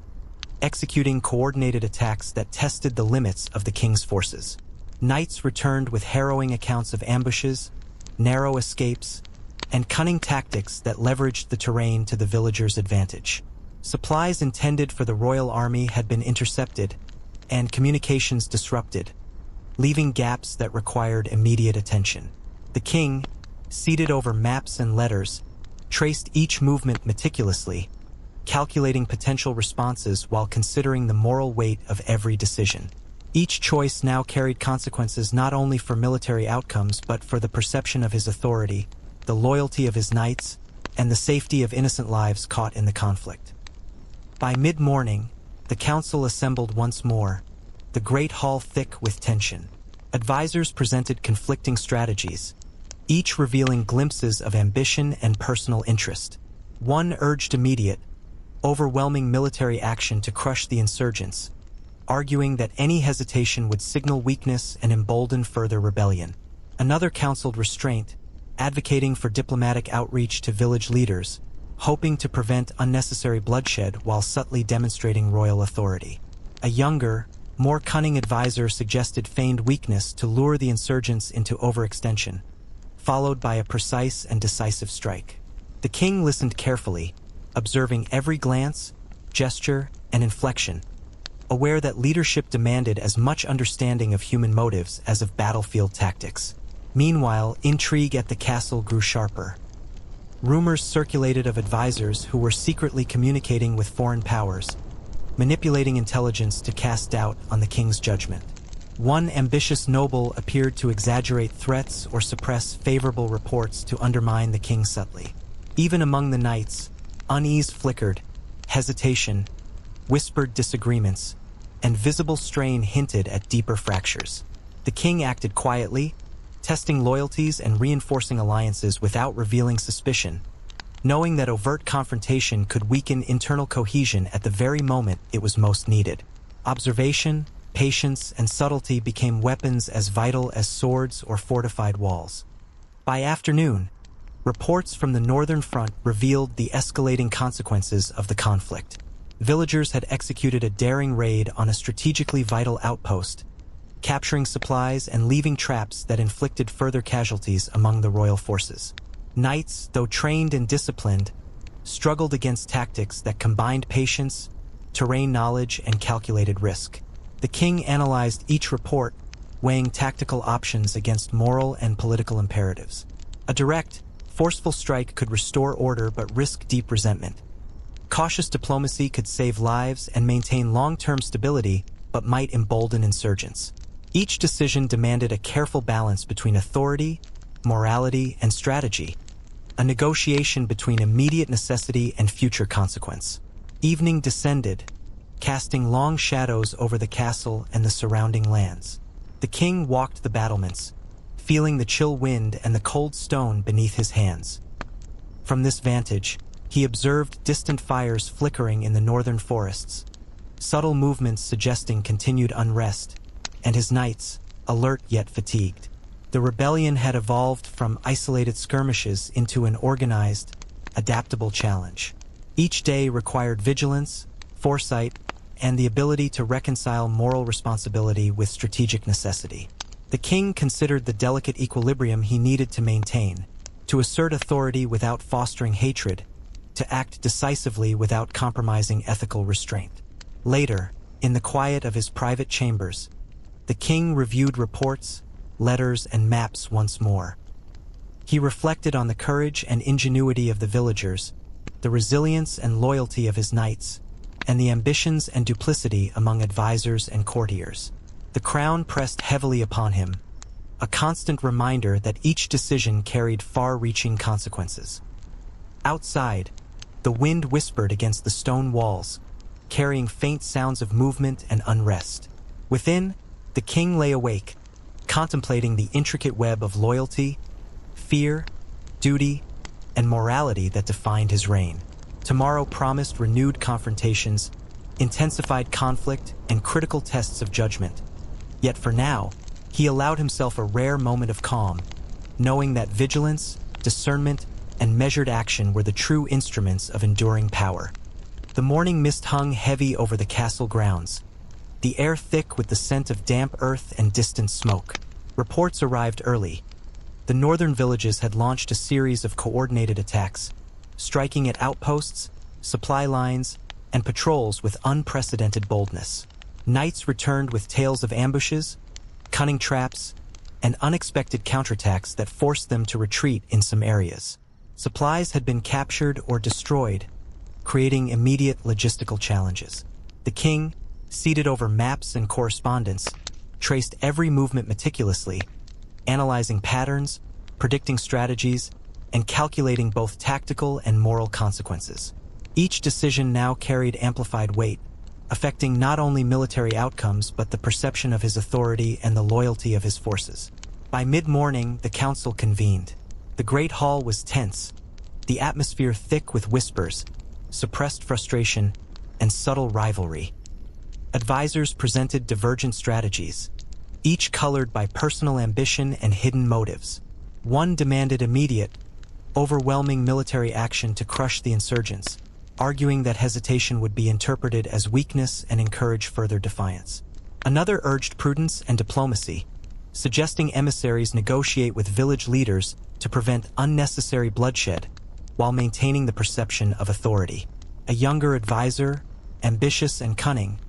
[SPEAKER 1] executing coordinated attacks that tested the limits of the king's forces. Knights returned with harrowing accounts of ambushes, narrow escapes, and cunning tactics that leveraged the terrain to the villagers' advantage. Supplies intended for the royal army had been intercepted, and communications disrupted, leaving gaps that required immediate attention. The king, seated over maps and letters, traced each movement meticulously, calculating potential responses while considering the moral weight of every decision. Each choice now carried consequences not only for military outcomes but for the perception of his authority, the loyalty of his knights, and the safety of innocent lives caught in the conflict. By mid-morning, the council assembled once more, the great hall thick with tension. Advisors presented conflicting strategies, each revealing glimpses of ambition and personal interest. One urged immediate, overwhelming military action to crush the insurgents, arguing that any hesitation would signal weakness and embolden further rebellion. Another counseled restraint, advocating for diplomatic outreach to village leaders, hoping to prevent unnecessary bloodshed while subtly demonstrating royal authority. A younger, more cunning advisor suggested feigned weakness to lure the insurgents into overextension, followed by a precise and decisive strike. The king listened carefully, observing every glance, gesture, and inflection, aware that leadership demanded as much understanding of human motives as of battlefield tactics. Meanwhile, intrigue at the castle grew sharper. Rumors circulated of advisors who were secretly communicating with foreign powers, manipulating intelligence to cast doubt on the king's judgment. One ambitious noble appeared to exaggerate threats or suppress favorable reports to undermine the king subtly. Even among the knights, unease flickered, hesitation, whispered disagreements, and visible strain hinted at deeper fractures. The king acted quietly, testing loyalties and reinforcing alliances without revealing suspicion, knowing that overt confrontation could weaken internal cohesion at the very moment it was most needed. Observation, patience, and subtlety became weapons as vital as swords or fortified walls. By afternoon, reports from the northern front revealed the escalating consequences of the conflict. Villagers had executed a daring raid on a strategically vital outpost, capturing supplies and leaving traps that inflicted further casualties among the royal forces. Knights, though trained and disciplined, struggled against tactics that combined patience, terrain knowledge, and calculated risk. The king analyzed each report, weighing tactical options against moral and political imperatives. A direct, forceful strike could restore order but risk deep resentment. Cautious diplomacy could save lives and maintain long-term stability, but might embolden insurgents. Each decision demanded a careful balance between authority, morality, and strategy, a negotiation between immediate necessity and future consequence. Evening descended, casting long shadows over the castle and the surrounding lands. The king walked the battlements, feeling the chill wind and the cold stone beneath his hands. From this vantage, he observed distant fires flickering in the northern forests, subtle movements suggesting continued unrest, and his knights, alert yet fatigued. The rebellion had evolved from isolated skirmishes into an organized, adaptable challenge. Each day required vigilance, foresight, and the ability to reconcile moral responsibility with strategic necessity. The king considered the delicate equilibrium he needed to maintain, to assert authority without fostering hatred, to act decisively without compromising ethical restraint. Later, in the quiet of his private chambers, the king reviewed reports, letters, and maps once more. He reflected on the courage and ingenuity of the villagers, the resilience and loyalty of his knights, and the ambitions and duplicity among advisors and courtiers. The crown pressed heavily upon him, a constant reminder that each decision carried far-reaching consequences. Outside, the wind whispered against the stone walls, carrying faint sounds of movement and unrest. Within, the king lay awake, contemplating the intricate web of loyalty, fear, duty, and morality that defined his reign. Tomorrow promised renewed confrontations, intensified conflict, and critical tests of judgment. Yet for now, he allowed himself a rare moment of calm, knowing that vigilance, discernment, and measured action were the true instruments of enduring power. The morning mist hung heavy over the castle grounds, the air thick with the scent of damp earth and distant smoke. Reports arrived early. The northern villages had launched a series of coordinated attacks, striking at outposts, supply lines, and patrols with unprecedented boldness. Knights returned with tales of ambushes, cunning traps, and unexpected counterattacks that forced them to retreat in some areas. Supplies had been captured or destroyed, creating immediate logistical challenges. The king, seated over maps and correspondence, traced every movement meticulously, analyzing patterns, predicting strategies, and calculating both tactical and moral consequences. Each decision now carried amplified weight, affecting not only military outcomes but the perception of his authority and the loyalty of his forces. By mid-morning, the council convened. The great hall was tense, the atmosphere thick with whispers, suppressed frustration, and subtle rivalry. Advisors presented divergent strategies, each colored by personal ambition and hidden motives. One demanded immediate, overwhelming military action to crush the insurgents, arguing that hesitation would be interpreted as weakness and encourage further defiance. Another urged prudence and diplomacy, suggesting emissaries negotiate with village leaders to prevent unnecessary bloodshed while maintaining the perception of authority. A younger advisor, ambitious and cunning,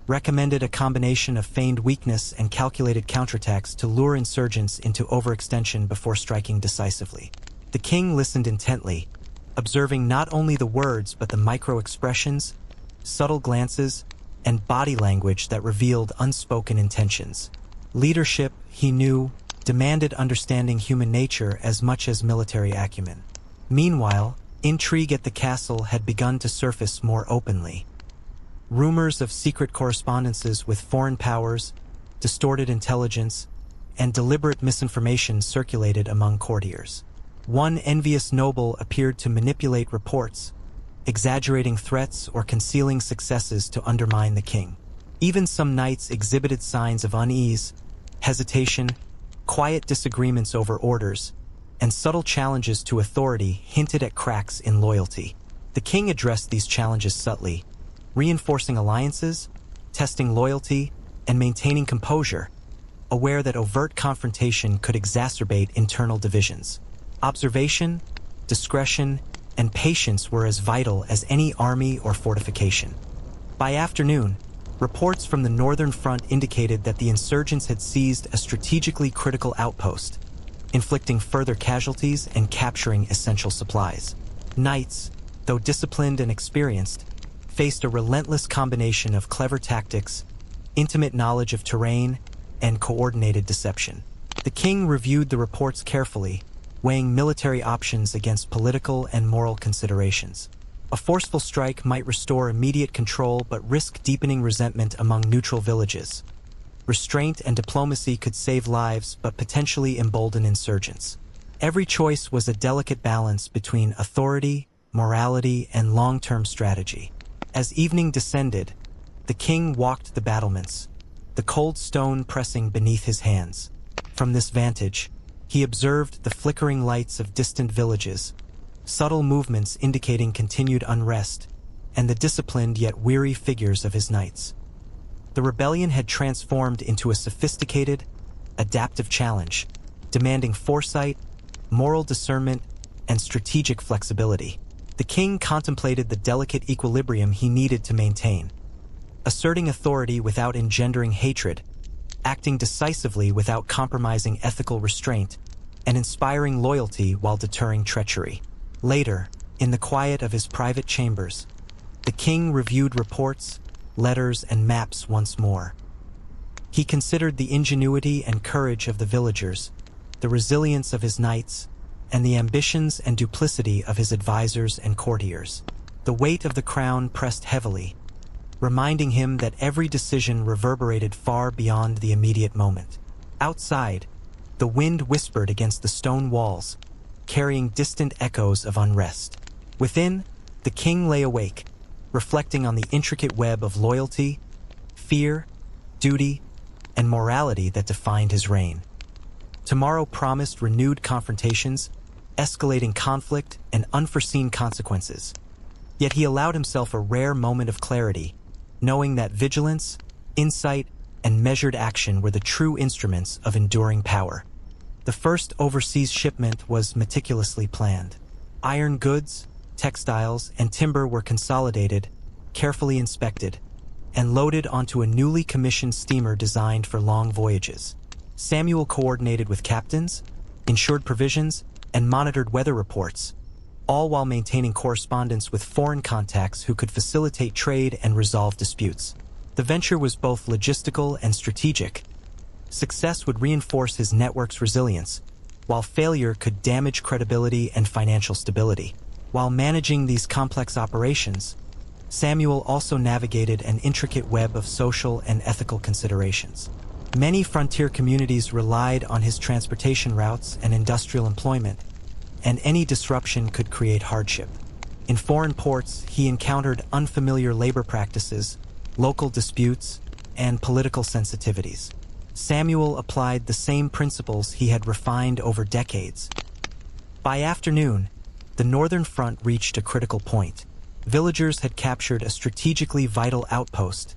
[SPEAKER 1] recommended a combination of feigned weakness and calculated counterattacks to lure insurgents into overextension before striking decisively. The king listened intently, observing not only the words but the micro-expressions, subtle glances, and body language that revealed unspoken intentions. Leadership, he knew, demanded understanding human nature as much as military acumen. Meanwhile, intrigue at the castle had begun to surface more openly. Rumors of secret correspondences with foreign powers, distorted intelligence, and deliberate misinformation circulated among courtiers. One envious noble appeared to manipulate reports, exaggerating threats or concealing successes to undermine the king. Even some knights exhibited signs of unease, hesitation, quiet disagreements over orders, and subtle challenges to authority hinted at cracks in loyalty. The king addressed these challenges subtly, reinforcing alliances, testing loyalty, and maintaining composure, aware that overt confrontation could exacerbate internal divisions. Observation, discretion, and patience were as vital as any army or fortification. By afternoon, reports from the northern front indicated that the insurgents had seized a strategically critical outpost, inflicting further casualties and capturing essential supplies. Knights, though disciplined and experienced, faced a relentless combination of clever tactics, intimate knowledge of terrain, and coordinated deception. The king reviewed the reports carefully, weighing military options against political and moral considerations. A forceful strike might restore immediate control but risk deepening resentment among neutral villages. Restraint and diplomacy could save lives but potentially embolden insurgents. Every choice was a delicate balance between authority, morality, and long-term strategy. As evening descended, the king walked the battlements, the cold stone pressing beneath his hands. From this vantage, he observed the flickering lights of distant villages, subtle movements indicating continued unrest, and the disciplined yet weary figures of his knights. The rebellion had transformed into a sophisticated, adaptive challenge, demanding foresight, moral discernment, and strategic flexibility. The king contemplated the delicate equilibrium he needed to maintain, asserting authority without engendering hatred, acting decisively without compromising ethical restraint, and inspiring loyalty while deterring treachery. Later, in the quiet of his private chambers, the king reviewed reports, letters, and maps once more. He considered the ingenuity and courage of the villagers, the resilience of his knights, and the ambitions and duplicity of his advisors and courtiers. The weight of the crown pressed heavily, reminding him that every decision reverberated far beyond the immediate moment. Outside, the wind whispered against the stone walls, carrying distant echoes of unrest. Within, the king lay awake, reflecting on the intricate web of loyalty, fear, duty, and morality that defined his reign. Tomorrow promised renewed confrontations, escalating conflict, and unforeseen consequences. Yet he allowed himself a rare moment of clarity, knowing that vigilance, insight, and measured action were the true instruments of enduring power. The first overseas shipment was meticulously planned. Iron goods, textiles, and timber were consolidated, carefully inspected, and loaded onto a newly commissioned steamer designed for long voyages. Samuel coordinated with captains, ensured provisions, and monitored weather reports, all while maintaining correspondence with foreign contacts who could facilitate trade and resolve disputes. The venture was both logistical and strategic. Success would reinforce his network's resilience, while failure could damage credibility and financial stability. While managing these complex operations, Samuel also navigated an intricate web of social and ethical considerations. Many frontier communities relied on his transportation routes and industrial employment, and any disruption could create hardship. In foreign ports, he encountered unfamiliar labor practices, local disputes, and political sensitivities. Samuel applied the same principles he had refined over decades. By afternoon, the northern front reached a critical point. Villagers had captured a strategically vital outpost,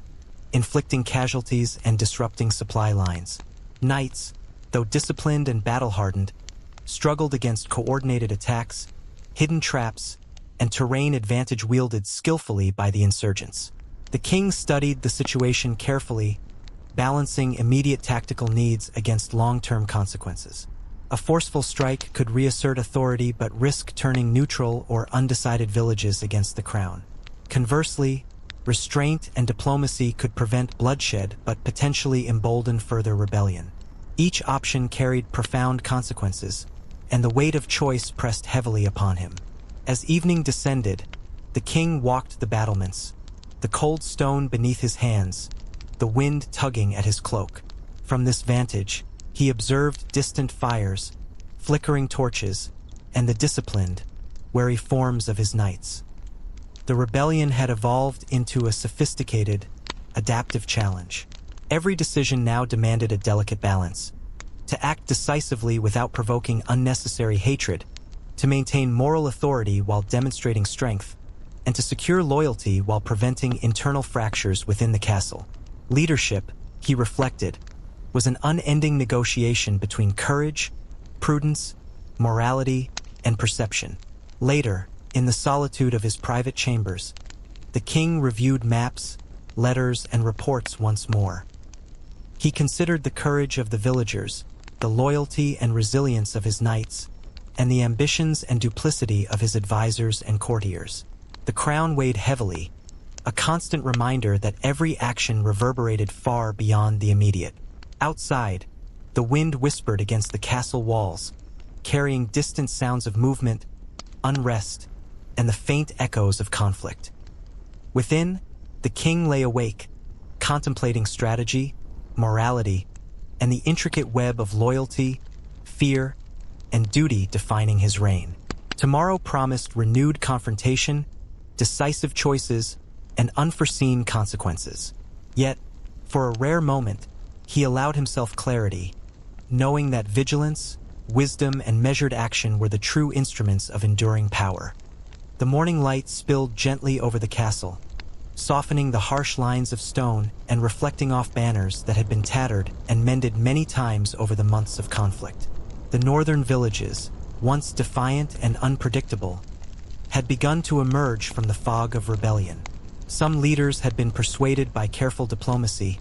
[SPEAKER 1] inflicting casualties and disrupting supply lines. Knights, though disciplined and battle-hardened, struggled against coordinated attacks, hidden traps, and terrain advantage wielded skillfully by the insurgents. The king studied the situation carefully, balancing immediate tactical needs against long-term consequences. A forceful strike could reassert authority but risk turning neutral or undecided villages against the crown. Conversely, restraint and diplomacy could prevent bloodshed but potentially embolden further rebellion. Each option carried profound consequences, and the weight of choice pressed heavily upon him. As evening descended, the king walked the battlements, the cold stone beneath his hands, the wind tugging at his cloak. From this vantage, he observed distant fires, flickering torches, and the disciplined, wary forms of his knights. The rebellion had evolved into a sophisticated, adaptive challenge. Every decision now demanded a delicate balance. To act decisively without provoking unnecessary hatred, to maintain moral authority while demonstrating strength, and to secure loyalty while preventing internal fractures within the castle. Leadership, he reflected, was an unending negotiation between courage, prudence, morality, and perception. Later, in the solitude of his private chambers, the king reviewed maps, letters, and reports once more. He considered the courage of the villagers, the loyalty and resilience of his knights, and the ambitions and duplicity of his advisors and courtiers. The crown weighed heavily, a constant reminder that every action reverberated far beyond the immediate. Outside, the wind whispered against the castle walls, carrying distant sounds of movement, unrest, and the faint echoes of conflict. Within, the king lay awake, contemplating strategy, morality, and the intricate web of loyalty, fear, and duty defining his reign. Tomorrow promised renewed confrontation, decisive choices, and unforeseen consequences. Yet, for a rare moment, he allowed himself clarity, knowing that vigilance, wisdom, and measured action were the true instruments of enduring power. The morning light spilled gently over the castle, softening the harsh lines of stone and reflecting off banners that had been tattered and mended many times over the months of conflict. The northern villages, once defiant and unpredictable, had begun to emerge from the fog of rebellion. Some leaders had been persuaded by careful diplomacy,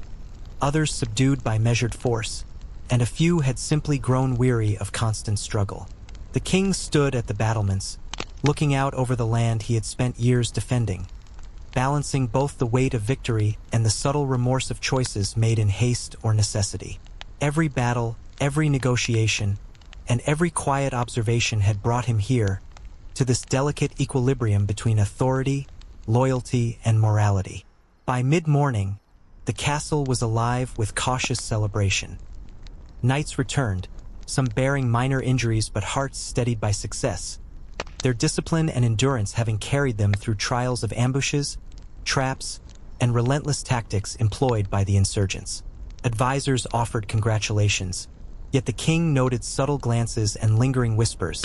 [SPEAKER 1] others subdued by measured force, and a few had simply grown weary of constant struggle. The king stood at the battlements, looking out over the land he had spent years defending, balancing both the weight of victory and the subtle remorse of choices made in haste or necessity. Every battle, every negotiation, and every quiet observation had brought him here, to this delicate equilibrium between authority, loyalty, and morality. By mid-morning, the castle was alive with cautious celebration. Knights returned, some bearing minor injuries but hearts steadied by success, their discipline and endurance having carried them through trials of ambushes, traps, and relentless tactics employed by the insurgents. Advisors offered congratulations, yet the king noted subtle glances and lingering whispers.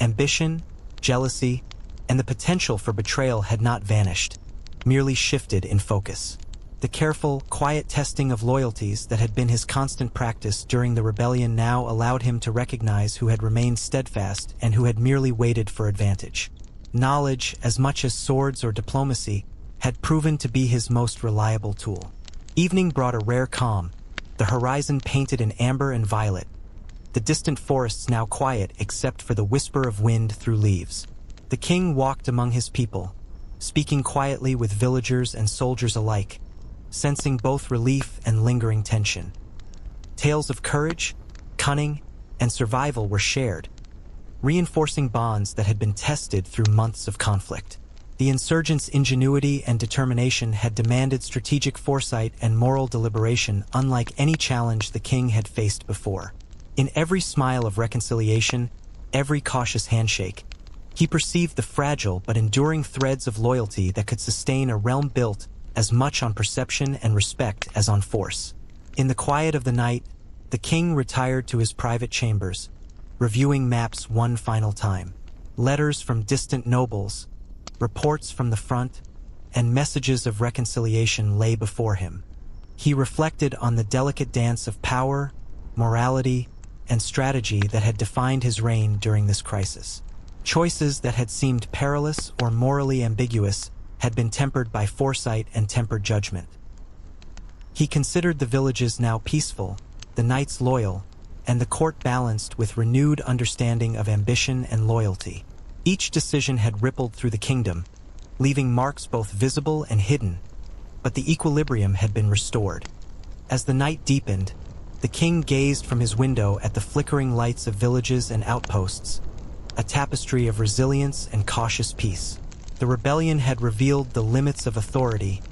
[SPEAKER 1] Ambition, jealousy, and the potential for betrayal had not vanished, merely shifted in focus. The careful, quiet testing of loyalties that had been his constant practice during the rebellion now allowed him to recognize who had remained steadfast and who had merely waited for advantage. Knowledge, as much as swords or diplomacy, had proven to be his most reliable tool. Evening brought a rare calm, the horizon painted in amber and violet, the distant forests now quiet except for the whisper of wind through leaves. The king walked among his people, speaking quietly with villagers and soldiers alike, sensing both relief and lingering tension. Tales of courage, cunning, and survival were shared, reinforcing bonds that had been tested through months of conflict. The insurgents' ingenuity and determination had demanded strategic foresight and moral deliberation unlike any challenge the king had faced before. In every smile of reconciliation, every cautious handshake, he perceived the fragile but enduring threads of loyalty that could sustain a realm built as much on perception and respect as on force. In the quiet of the night, the king retired to his private chambers, reviewing maps one final time. Letters from distant nobles, reports from the front, and messages of reconciliation lay before him. He reflected on the delicate dance of power, morality, and strategy that had defined his reign during this crisis. Choices that had seemed perilous or morally ambiguous had been tempered by foresight and tempered judgment. He considered the villages now peaceful, the knights loyal, and the court balanced with renewed understanding of ambition and loyalty. Each decision had rippled through the kingdom, leaving marks both visible and hidden, but the equilibrium had been restored. As the night deepened, the king gazed from his window at the flickering lights of villages and outposts, a tapestry of resilience and cautious peace. The rebellion had revealed the limits of authority,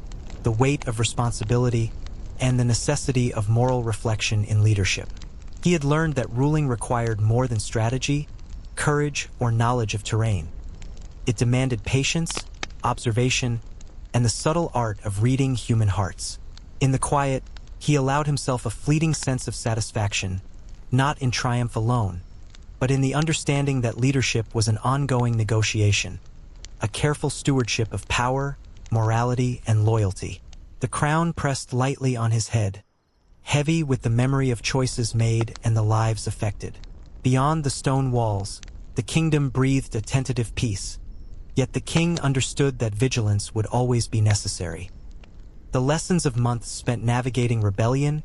[SPEAKER 1] the weight of responsibility, and the necessity of moral reflection in leadership. He had learned that ruling required more than strategy, courage, or knowledge of terrain. It demanded patience, observation, and the subtle art of reading human hearts. In the quiet, he allowed himself a fleeting sense of satisfaction, not in triumph alone, but in the understanding that leadership was an ongoing negotiation, a careful stewardship of power, morality, and loyalty. The crown pressed lightly on his head, heavy with the memory of choices made and the lives affected. Beyond the stone walls, the kingdom breathed a tentative peace, yet the king understood that vigilance would always be necessary. The lessons of months spent navigating rebellion,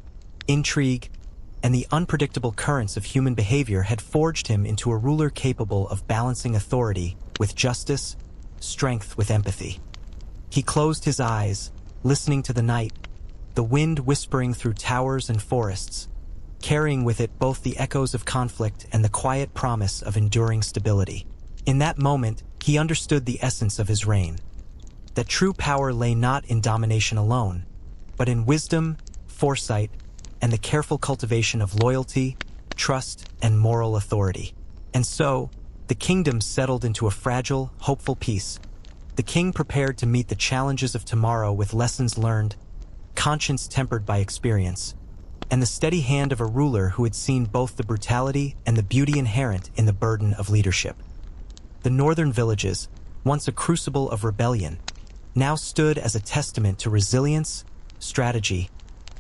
[SPEAKER 1] intrigue, and the unpredictable currents of human behavior had forged him into a ruler capable of balancing authority with justice, strength with empathy. He closed his eyes, listening to the night, the wind whispering through towers and forests, carrying with it both the echoes of conflict and the quiet promise of enduring stability. In that moment, he understood the essence of his reign, that true power lay not in domination alone, but in wisdom, foresight, and the careful cultivation of loyalty, trust, and moral authority. And so, the kingdom settled into a fragile, hopeful peace. The king prepared to meet the challenges of tomorrow with lessons learned, conscience tempered by experience, and the steady hand of a ruler who had seen both the brutality and the beauty inherent in the burden of leadership. The northern villages, once a crucible of rebellion, now stood as a testament to resilience, strategy,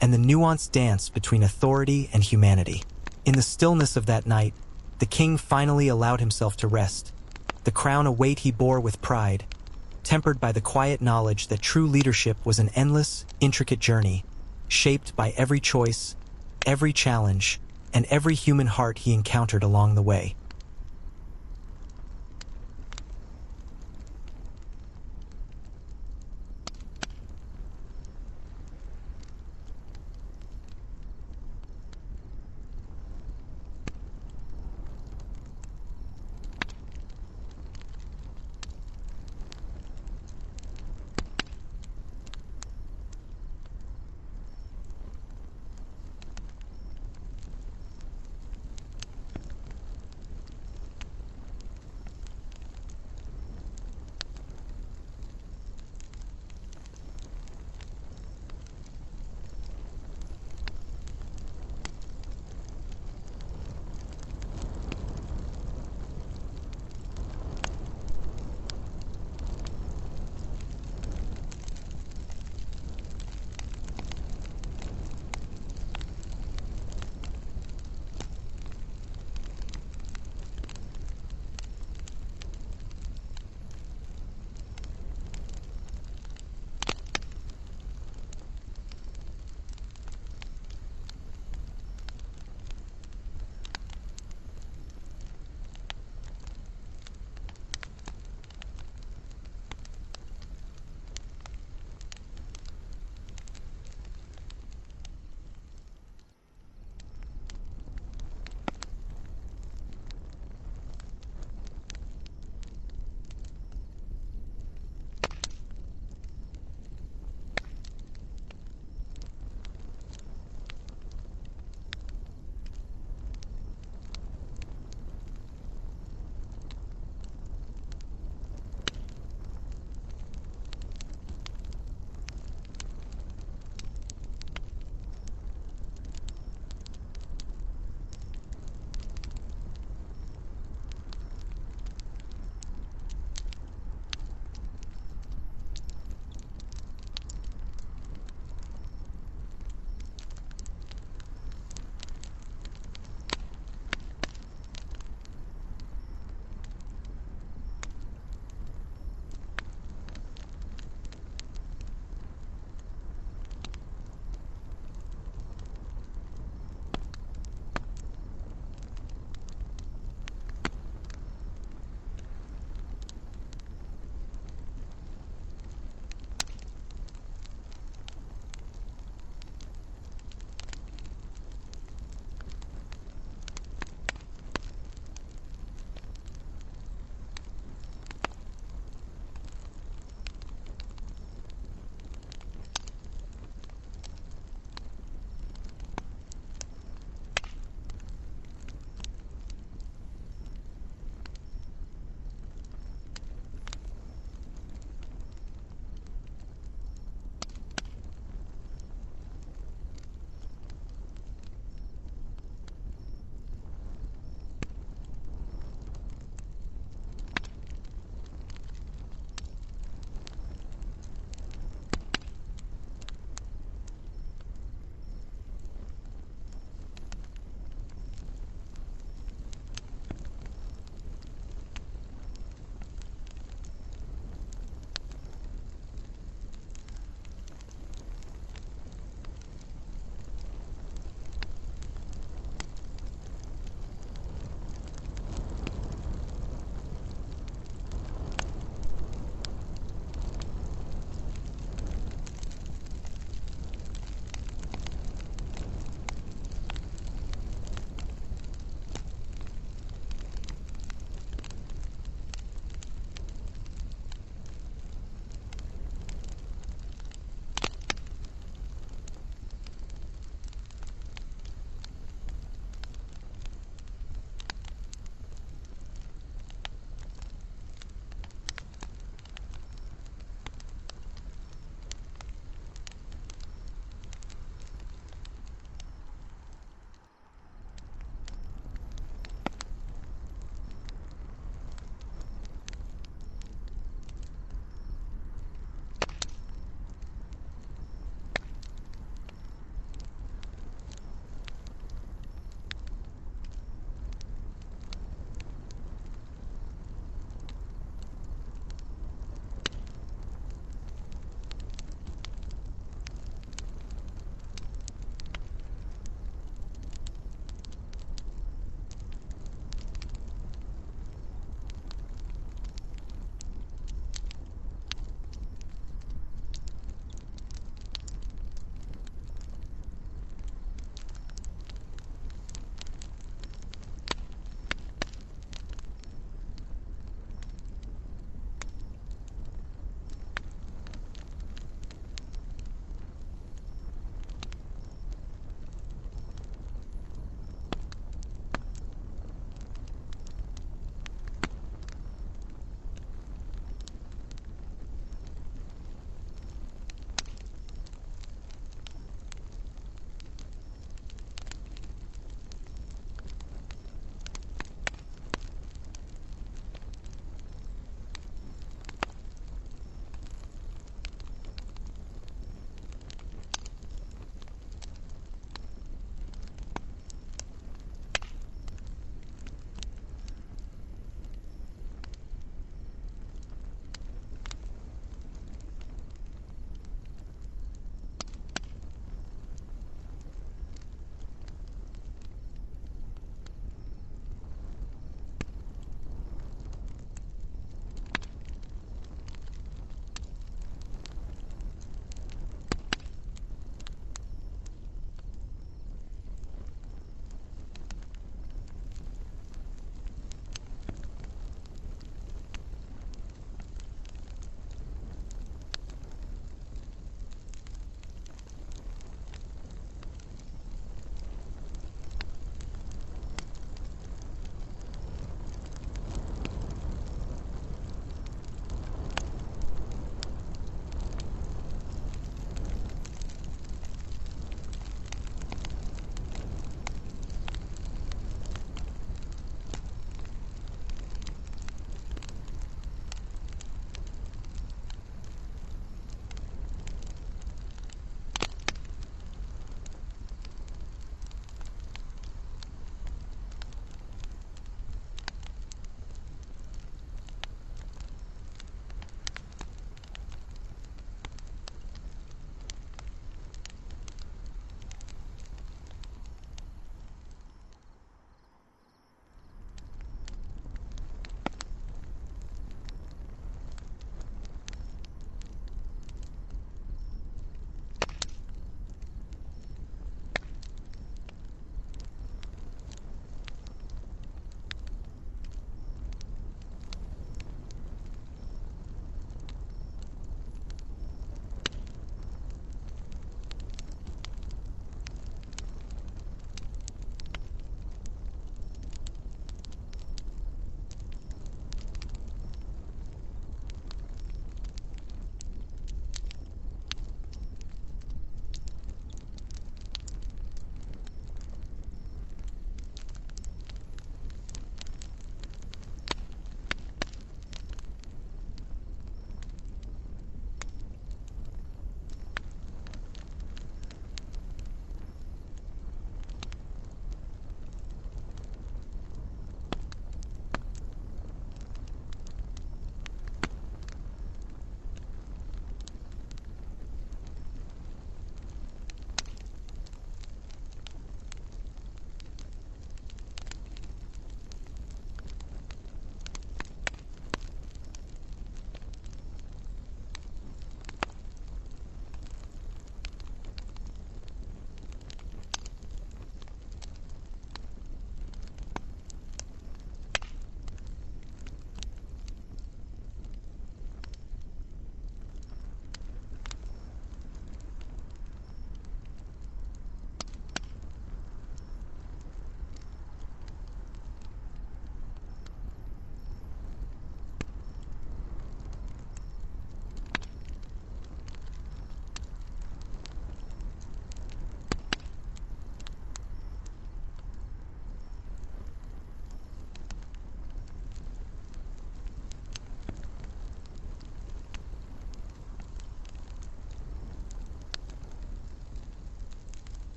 [SPEAKER 1] and the nuanced dance between authority and humanity. In the stillness of that night, the king finally allowed himself to rest, the crown a weight he bore with pride, tempered by the quiet knowledge that true leadership was an endless, intricate journey, shaped by every choice, every challenge, and every human heart he encountered along the way.